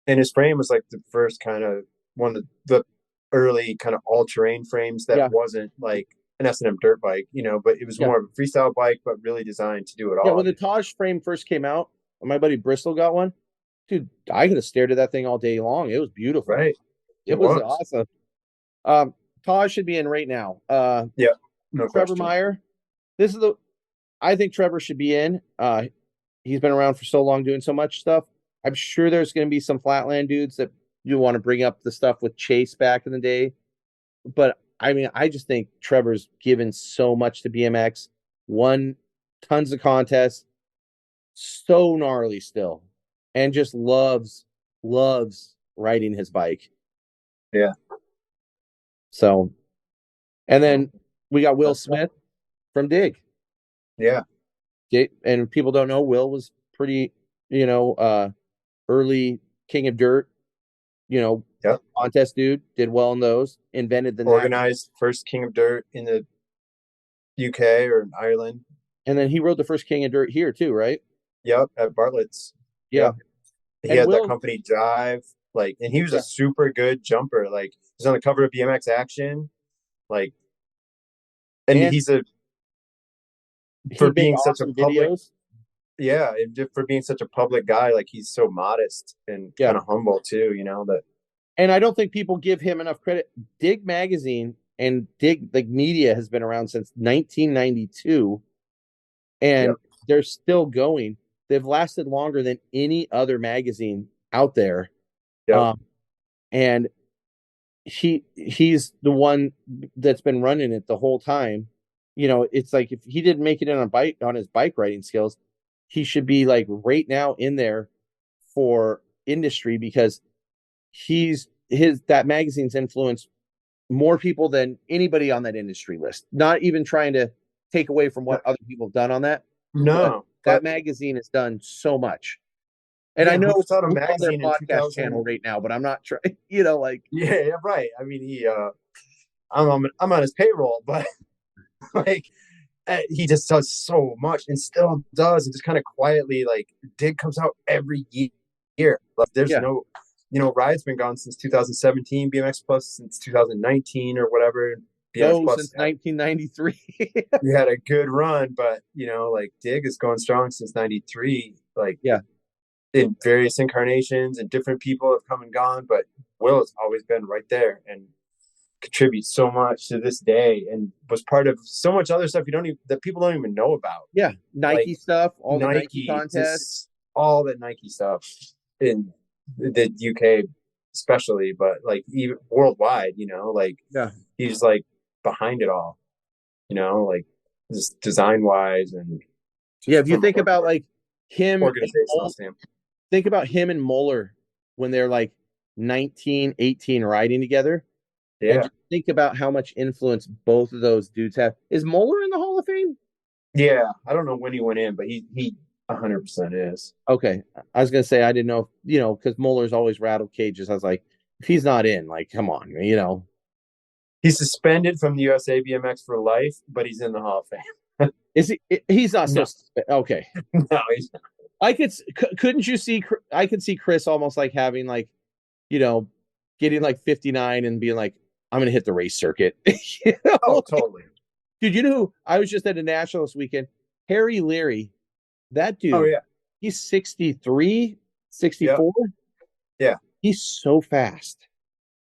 And his frame was like the first kind of one of the early kind of all terrain frames that wasn't like an S&M dirt bike, but it was more of a freestyle bike, but really designed to do it all. Yeah, when the Taj frame first came out, my buddy Bristol got one. Dude, I could have stared at that thing all day long. It was beautiful. Right. It was awesome. Taj should be in right now. No Trevor question. Meyer. I think Trevor should be in. He's been around for so long doing so much stuff. I'm sure there's going to be some flatland dudes that you want to bring up the stuff with Chase back in the day. But I mean, I just think Trevor's given so much to BMX, won tons of contests, so gnarly still, and just loves riding his bike. Yeah. So, and then we got Will Smith from Dig. Yeah. And people don't know, Will was pretty, early king of dirt, Yep. contest dude, did well in those, invented the Organized first King of Dirt in the UK or in Ireland. and then he rode the first king of dirt here too, right? Yep, at Bartlett's. Yeah. Yep. He And had that Will, company Jive, like, and he was yeah. a super good jumper. Like, he's on the cover of BMX Action, like, and And he's a he for made being such a awesome public, videos. yeah, and just for being such a public guy, like he's so modest and Yeah. kind of humble too. That And I don't think people give him enough credit. Dig magazine and Dig like media has been around since 1992, and Yep. they're still going. They've lasted longer than any other magazine out there. Yep. And he's the one that's been running it the whole time. It's like if he didn't make it on his bike riding skills, he should be like right now in there for industry, because that magazine's influenced more people than anybody on that industry list. Not even trying to take away from what other people have done on that. No, That but magazine has done so much. And I yeah, know who puts out a we're on their magazine in podcast 2000? channel right now, but I'm not trying, like, Yeah, right. I mean, I'm on his payroll, but like he just does so much and still does, and just kind of quietly, like, Dig comes out every year. Like, there's yeah. no, Ride's been gone since 2017, BMX Plus since 2019 or whatever. BMX No, Plus since 1993. you had a good run, but like Dig is going strong since '93. Like, Yeah. in various incarnations, and different people have come and gone, but Will has always been right there and contributes so much to this day, and was part of so much other stuff that people don't even know about. Yeah. Nike Like stuff, all the Nike Nike, contests. just all that Nike stuff in the UK, especially, but like even worldwide, like Yeah. he's like behind it all, like just design wise and Yeah. If you from think about like him, organizational standpoint. think about him and Moeller when they're like 19, 18 riding together. And Yeah. just think about how much influence both of those dudes have. Is Moeller in the Hall of Fame? Yeah. I don't know when he went in, but he 100% is. Okay. I was going to say, I didn't know, because Moeller's always rattled cages. I was like, if he's not in, like, come on, He's suspended from the USA BMX for life, but he's in the Hall of Fame. Is he? He's not so. No. Okay. No, he's not. Couldn't you see? I could see Chris almost like having like, getting like 59 and being like, I'm going to hit the race circuit. Oh, totally. Dude, you know who? I was just at a national this weekend. Harry Leary, that dude. Oh, yeah. He's 63, 64. Yeah. He's so fast.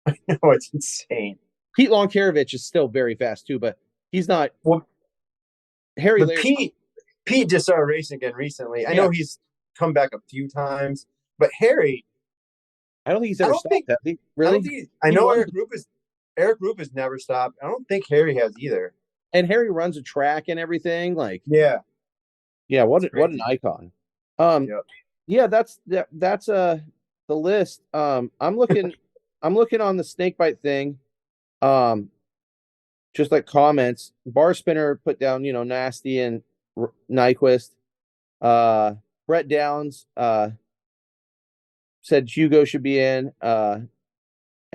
I know, it's insane. Pete Lonkarovich is still very fast too, but he's not. Well, Harry Leary. Pete just started racing again recently. I know he's come back a few times, but Harry, I don't think he's ever stopped. Has he? Really? I know Eric Roop has never stopped. I don't think Harry has either. And Harry runs a track and everything. Like, yeah. What an icon. Yeah, that's the list. I'm looking on the Snakebite thing. Just like comments, Bar Spinner put down, Nasty and Nyquist. Brett Downs said Hugo should be in. And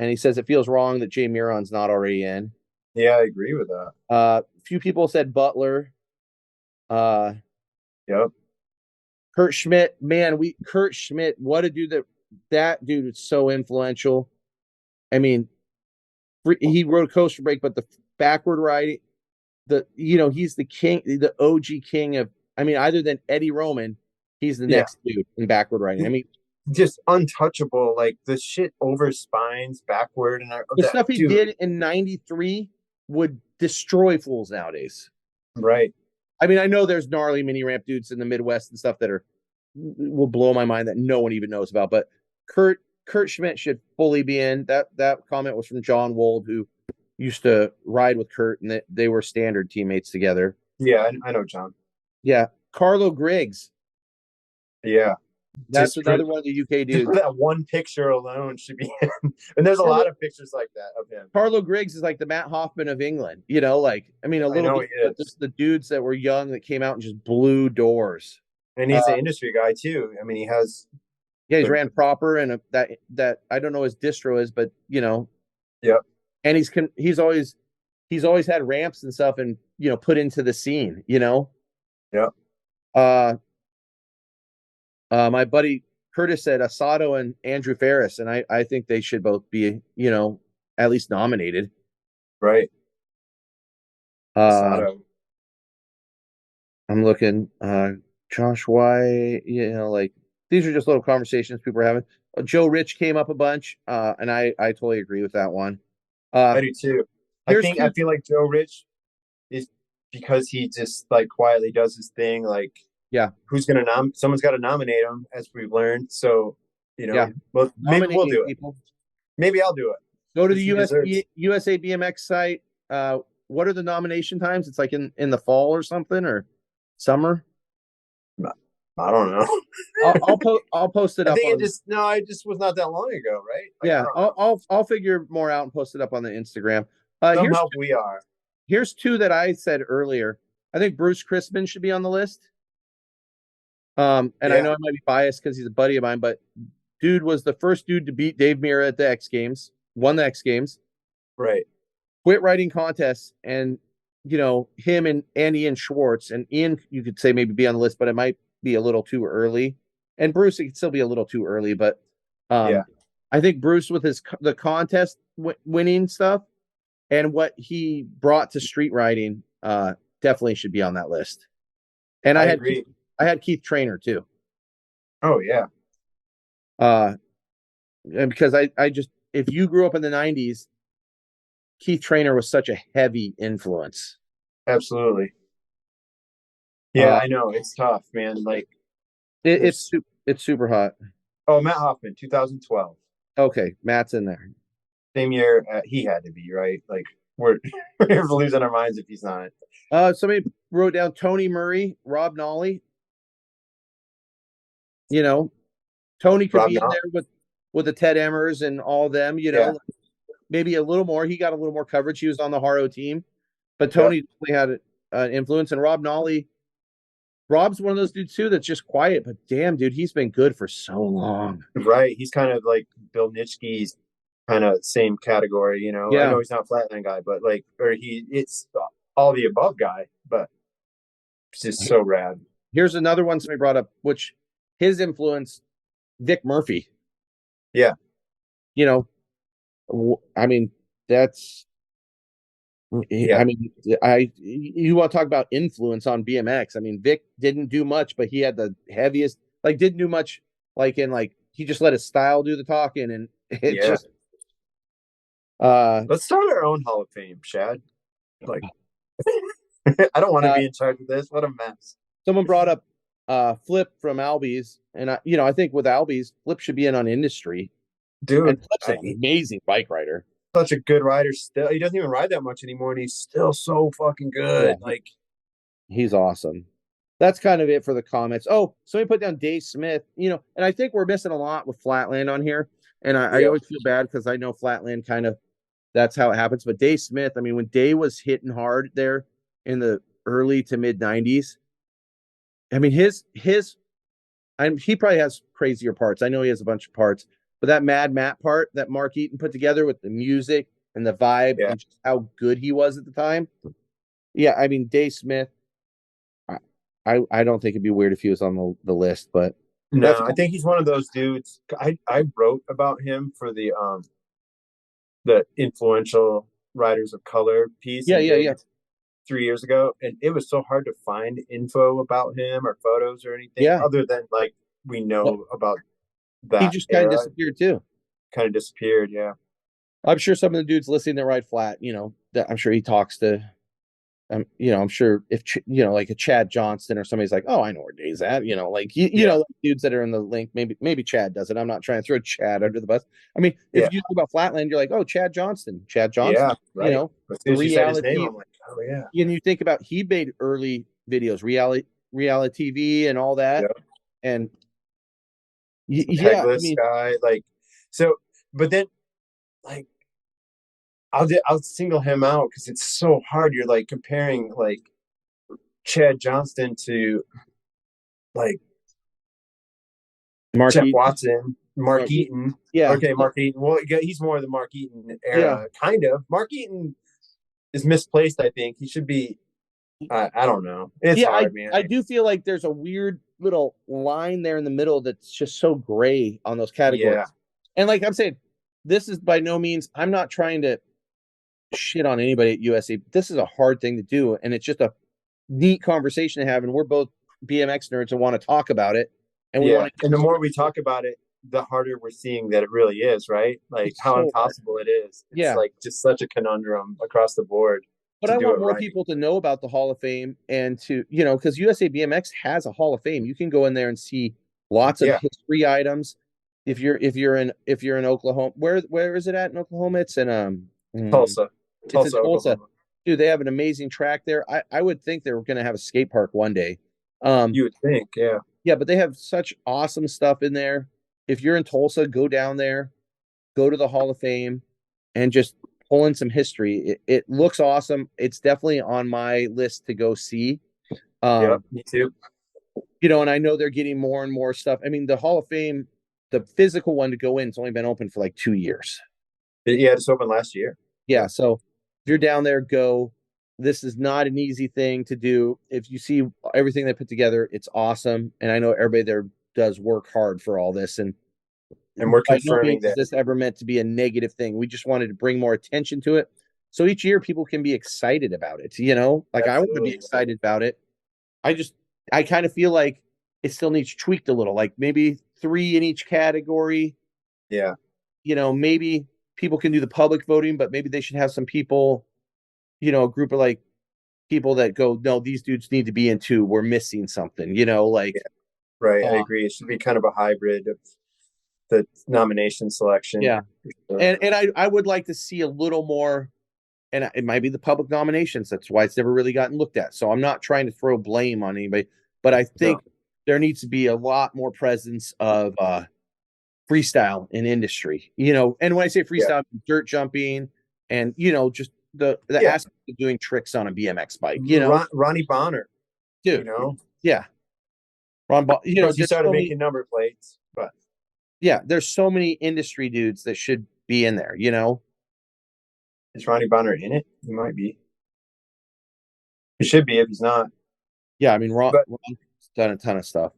he says it feels wrong that Jay Miron's not already in. Yeah, I agree with that. A few people said Butler. Yep. Kurt Schmidt, Kurt Schmidt, what a dude that dude is so influential. I mean, he rode Coaster Break, but the backward riding, he's the king, the OG king of, other than Eddie Roman, he's the next dude in backward riding. Just untouchable, like the shit over spines backward, and the stuff he did in '93 would destroy fools nowadays. Right. I know there's gnarly mini ramp dudes in the Midwest and stuff that will blow my mind that no one even knows about, but Kurt Kurt Schmidt should fully be in. That comment was from John Wold, who used to ride with Kurt, and they were standard teammates together. Yeah, I know John. Yeah, Carlo Griggs. Yeah, That's just for another one of the UK just for dudes. that one picture alone should be him. And there's a Carlo, lot of pictures like that of him. Carlo Griggs is like the Matt Hoffman of England. Like I mean, a I little know bit, he but is, just the dudes that were young that came out and just blew doors. and Uh, he's an industry guy too. I mean, he has yeah, he's the ran proper, and that I don't know his distro is, but yep, and he's always had ramps and stuff, and put into the scene. yep. Uh, my buddy Curtis said Asado and Andrew Ferris, and I think they should both be at least nominated. Right. Uh, Sato. I'm looking. Josh White, like these are just little conversations people are having. Joe Rich came up a bunch, and I totally agree with that one. I do too. Here's I two. feel like Joe Rich is because he just like quietly does his thing. Like, Yeah, who's gonna Someone's got to nominate him, as we've learned. So, yeah. well, maybe we'll Nominating do it. people. Maybe I'll do it Go to because the he deserves. USA BMX site. What are the nomination times? It's like in the fall or something or summer. I don't know. I'll post it I up think on. it just was not that long ago, right? Like, I Yeah, don't know. I'll figure more out and post it up on the Instagram. Uh, Some here's help we are. here's two that I said earlier. I think Bruce Crispin should be on the list. And I Yeah, know I might be biased because he's a buddy of mine, but dude was the first dude to beat Dave Mirra at the X Games, won the X Games, right. quit writing contests, and him and Ian Schwartz, and Ian you could say maybe be on the list, but it might be a little too early. And Bruce, it could still be a little too early, but Yeah, I think Bruce with the contest winning stuff and what he brought to street riding definitely should be on that list. And I agree. I had Keith Trainer too. Oh yeah, Uh, and because I just if you grew up in the '90s, Keith Trainer was such a heavy influence. absolutely. Yeah, Uh, I know it's tough, man. Like, it, there's it's super hot. Matt Hoffman, 2012, Okay, Matt's in there. same year. He had to be right. Like, we're we're losing our minds if he's not. Somebody wrote down Tony Murray, Rob Nolly. You know, Tony could Rob be in not. there with the Ted Emmers and all them. Yeah, Maybe a little more. He got a little more coverage. He was on the Haro team, but yep. Tony definitely had an influence. And Rob Nolly, Rob's one of those dudes too that's just quiet, but damn, dude, he's been good for so long. Right. He's kind of like Bill Nitschke's kind of same category. I Yeah. know he's not a flatland guy, but like, or it's all the above guy, but it's just so rad. Here's another one somebody brought up, which his influence, Vic Murphy. Yeah. You know, I mean, that's. Yeah. I mean, you want to talk about influence on BMX? I mean, Vic didn't do much, but he had the heaviest. Like, didn't do much. Like he just let his style do the talking, and it Yeah. just. Uh, Let's start our own Hall of Fame, Shad. Like, I don't want to be in charge of this. What a mess. someone brought up Flip from Albies, and I think with Albies, Flip should be in on industry. And Dude, Flip's an amazing bike rider. such a good rider still. He doesn't even ride that much anymore, and he's still so fucking good. Yeah, Like, he's awesome. That's kind of it for the comments. Oh, somebody put down Dave Smith, and I think we're missing a lot with Flatland on here. And I yeah, always feel bad because I know Flatland kind of that's how it happens. But Dave Smith, I mean, when Dave was hitting hard there in the early to mid 90s, I mean, he probably has crazier parts. I know he has a bunch of parts, but that Mad Matt part that Mark Eaton put together with the music and the vibe yeah. and just how good he was at the time. Yeah, I mean, Dave Smith, I don't think it'd be weird if he was on the list, but No, that's I cool. think he's one of those dudes. I wrote about him for the influential writers of color piece Yeah, I yeah, did yeah. 3 years ago, and it was so hard to find info about him or photos or anything Yeah. other than like we Well, know about he that just kind of era. disappeared too. Kind of disappeared. Yeah. I'm sure some of the dudes listening that ride flat, that I'm sure he talks to I'm sure if like a Chad Johnson or somebody's like, oh, I know where Dave's at. Like Yeah, like dudes that are in the link. Maybe Chad does it. I'm not trying to throw Chad under the bus. I mean, if yeah, you think about Flatland, you're like, oh, Chad Johnson. yeah. Right. As soon as you said his name, Reality. I'm like, oh yeah, And you think about he made early videos, reality TV, and all that, yeah. and yeah, I Pegless mean, guy, like so. But then, like, I'll single him out because it's so hard. You're like comparing like Chad Johnston to like Mark Jeff Eaton, Watson, Mark Mark Eaton. Eaton. Yeah, Okay, Mark Eaton. Well, yeah, he's more of the Mark Eaton yeah. era, kind of. Mark Eaton is misplaced. I think he should be. I don't know. It's Yeah, hard, man. I do feel like there's a weird little line there in the middle that's just so gray on those Yeah, categories. And like I'm saying, this is by no means, I'm not trying to shit on anybody at USA. This is a hard thing to do, and it's just a neat conversation to have. And we're both BMX nerds and want to talk about it, and we yeah. want to. And the more we talk about it, the harder we're seeing that it really is, right? Like It's how so hard. impossible it is. It's Yeah, like just such a conundrum across the board but to I do want it more right. people to know about the Hall of Fame and to, because USA BMX has a Hall of Fame. You can go in there and see lots of Yeah, history items. If you're in Oklahoma, where is it at in Oklahoma? It's in Tulsa, it's in Tulsa, Tulsa. Oklahoma. Dude, they have an amazing track there. I would think they were going to have a skate park one day. Um, You would think, yeah, yeah, but they have such awesome stuff in there. If you're in Tulsa, go down there, go to the Hall of Fame, and just pull in some history. It looks awesome. It's definitely on my list to go see. yeah, Um, me too. and I know they're getting more and more stuff. I mean, the Hall of Fame, the physical one to go in, it's only been open for like 2 years. Yeah, it's opened last year. Yeah, Yeah, so if you're down there, go. This is not an easy thing to do. If you see everything they put together, it's awesome. And I know everybody there does work hard for all this. And and we're by no confirming means is that. this ever meant to be a negative thing. We just wanted to bring more attention to it. So each year people can be excited about it, Like I want to be Absolutely. excited about it. I just I kind of feel like it still needs tweaked a little, like maybe 3 in each category. Yeah, Maybe people can do the public voting, but maybe they should have some people, a group of like people that go, no, these dudes need to be in too. We're missing something, yeah, right. I uh, agree. It should be kind of a hybrid of the nomination selection. yeah. For sure. And I would like to see a little more, and it might be the public nominations. That's why it's never really gotten looked at. So I'm not trying to throw blame on anybody, but I No, think there needs to be a lot more presence of freestyle in industry, and when I say yeah, freestyle, dirt jumping and, just the yeah. aspect of doing tricks on a BMX bike, Ronnie Bonner, you dude. know, Yeah. Ron Ball, of course, he there's started so many, making number plates, but yeah, there's so many industry dudes that should be in there. is Ronnie Bonner in it? He might be. He should be if he's not. Yeah, I mean, But Ron's done a ton of stuff.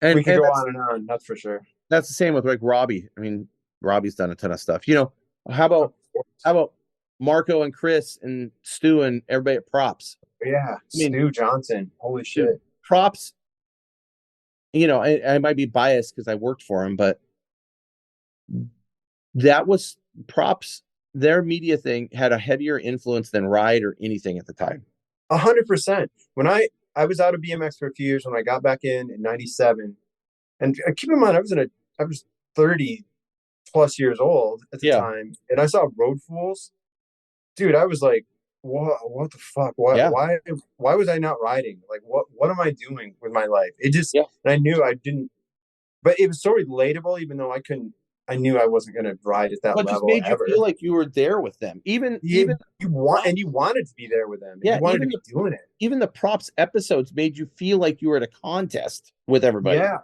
And we could and go that's on and on. That's for sure. that's the same with like Robbie. I mean, Robbie's done a ton of stuff. How Of about how course. about Marco and Chris and Stu and everybody at props? Yeah, I mean, Stu Johnson. Holy dude, shit. props, I might be biased because I worked for him, but that was props. Their media thing had a heavier influence than Ride or anything at the time. 100%. When I was out of BMX for a few years when I got back in '97, and keep in mind I was 30 plus years old at the Yeah, time, and I saw Road Fools. Dude, I was like, what the fuck? yeah, Why was I not riding? Like what am I doing with my life? It just, yeah. and I knew I didn't, but it was so relatable, even though I knew I wasn't gonna ride at that But just level made you ever. feel like you were there with them. Even You wanted to be there with them. yeah, You wanted to be doing it. even the props episodes made you feel like you were at a contest with everybody. Yeah,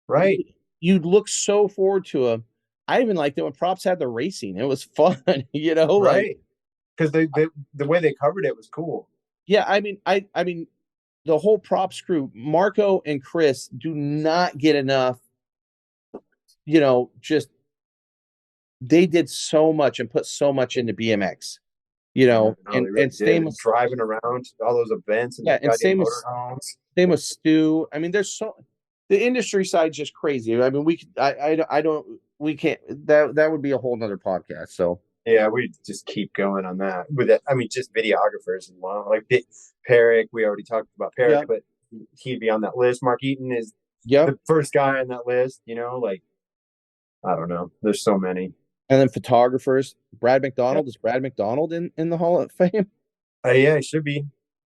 right, You look so forward to them. I even liked it when props had the racing. It was fun, like right. Because the way they covered it was cool. yeah, I mean the whole props crew, Marco and Chris do not get enough, just they did so much and put so much into BMX, Yeah, no, and they really same did. with Driving around to all those events and the yeah, and goddamn motorhomes. same with Stu. I mean, there's so the industry side's just crazy. I mean, we I don't we can't that would be a whole nother podcast. So Yeah, we just keep going on that with it. I mean, just videographers and like Perrick. We already talked about Perrick, Yeah. but he'd be on that list. Mark Eaton is Yep. the first guy on that list. Like I don't know. There's so many. And then photographers, Brad Yeah, McDonald. Is Brad McDonald in the Hall of Fame? yeah, it should be.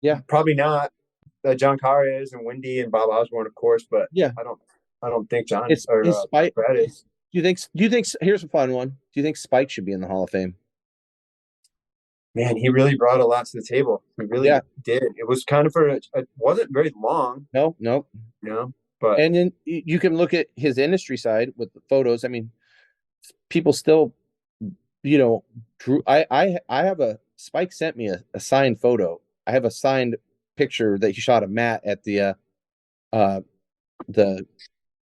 Yeah. Probably not. John Carr is, and Wendy and Bob Osborne, of course, but Yeah. I don't. I don't think John It's or is Spike. Brad is. Do you think here's a fun one. Do you think Spike should be in the Hall of Fame? Man, he really brought a lot to the table. He really Yeah. did. It was kind of for wasn't very long, No, no. you know, but And then you can look at his industry side with the photos. I mean, people still, drew. I have a Spike sent me a signed photo. I have a signed picture that he shot of Matt at uh the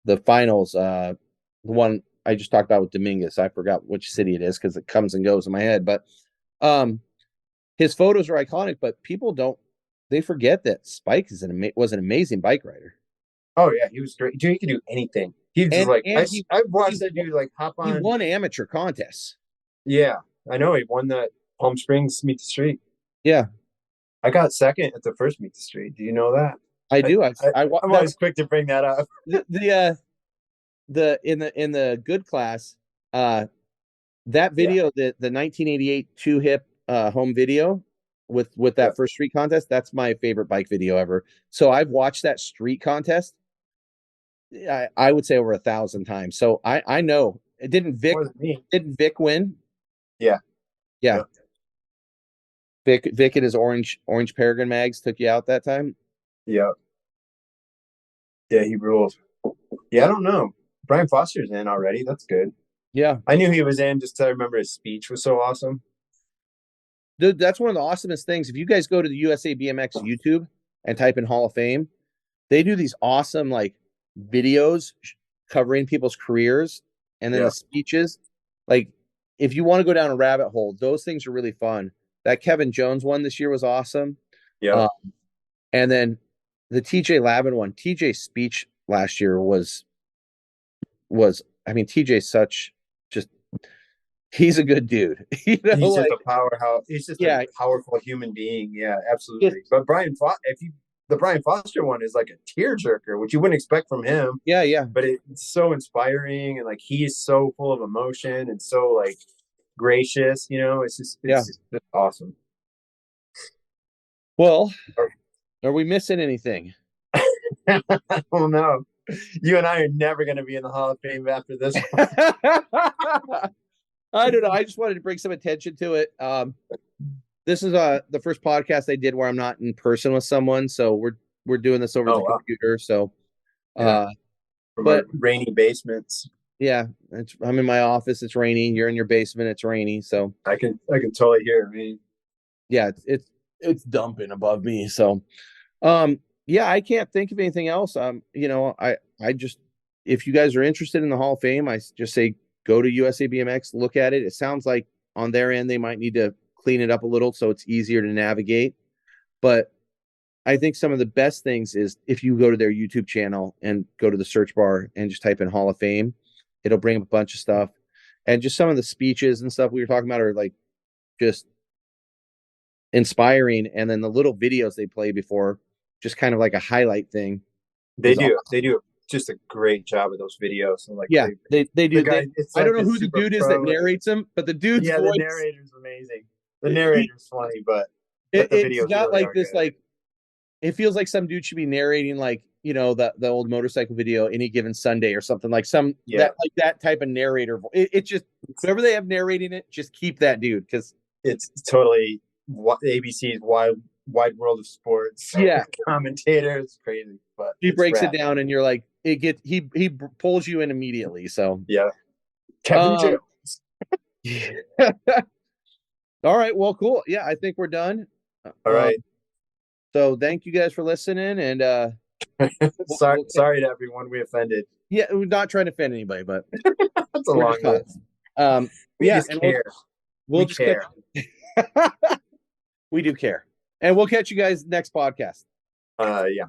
the finals. The one I just talked about with Dominguez. I forgot which city it is because it comes and goes in my head. But um, his photos are iconic. But people don't. They forget that Spike was an amazing bike rider. oh yeah, he was great. Dude, he could do anything. He was just And like and he I watched he, that dude like hop he on. won amateur contests. Yeah, I know he won that Palm Springs Meet the Street. Yeah, I got second at the first Meet the Street. Do you know that? I I, do. I'm That's always quick to bring that up. the in the good class. That Yeah, video, the 1988 two hip home video with yeah. that first street contest. That's my favorite bike video ever. So I've watched that street contest. I would say over 1,000 times. So I know it didn't More than me. Win? Yeah, Yeah, yeah, Vic and his orange Peregrine mags took you out that time. yeah, yeah. He rules. Yeah, I don't know. Brian Foster's in already. That's good. Yeah, I knew he was in just 'cause I remember his speech was so awesome. dude, that's one of the awesomest things. If you guys go to the USA BMX YouTube and type in Hall of Fame, they do these awesome like videos covering people's careers and then Yeah, the speeches. Like if you want to go down a rabbit hole, those things are really fun. That Kevin Jones one this year was awesome. yeah. Uh, and then the TJ Lavin one, TJ's speech last year was I mean TJ's such just he's a good dude. He's just Like a powerhouse. He's just a yeah, powerful human being. Yeah, just absolutely. But the Brian Foster one is like a tearjerker, which you wouldn't expect from him. yeah, yeah, But it's so inspiring, and like he's so full of emotion and so like gracious. yeah. It's just awesome. Well, are we missing anything? I don't know. You and I are never going to be in the Hall of Fame after this one. I don't know. I just wanted to bring some attention to it. This is the first podcast I did where I'm not in person with someone, so we're doing this over Oh the wow! computer. So, Yeah, from but our rainy basements, yeah, I'm in my office. It's rainy. You're in your basement. It's rainy. So I can totally hear. I mean, yeah, it's dumping above me. So, yeah, I can't think of anything else. I just if you guys are interested in the Hall of Fame, I just say go to USA BMX, look at it. It sounds like on their end they might need to clean it up a little so it's easier to navigate. But I think some of the best things is if you go to their YouTube channel and go to the search bar and just type in Hall of Fame, it'll bring up a bunch of stuff. And just some of the speeches and stuff we were talking about are like just inspiring. And then the little videos they play before, just kind of like a highlight thing. they do. They do just a great job of those videos. And like, Yeah, they do. the guy, it's I like don't know who the dude is that narrates them, but the dude's yeah, the voice. narrator's amazing. The narrator's funny, but the It's videos got really like are this good. like it feels like some dude should be narrating like the old motorcycle video any given Sunday or something like Yeah, that type of narrator. It just whoever they have narrating it, just keep that dude because it's totally ABC's wide world of sports. yeah, Commentator, it's crazy, but he it's breaks rad. it down and you're like he pulls you in immediately. So Yeah, Kevin Jones. All right, well, cool. Yeah, I think we're done. All right. So thank you guys for listening and Sorry to everyone we offended. yeah, we're not trying to offend anybody, but That's a we're long just list. We yeah, just and care. we'll We just care. we do care. And we'll catch you guys next podcast. Yeah.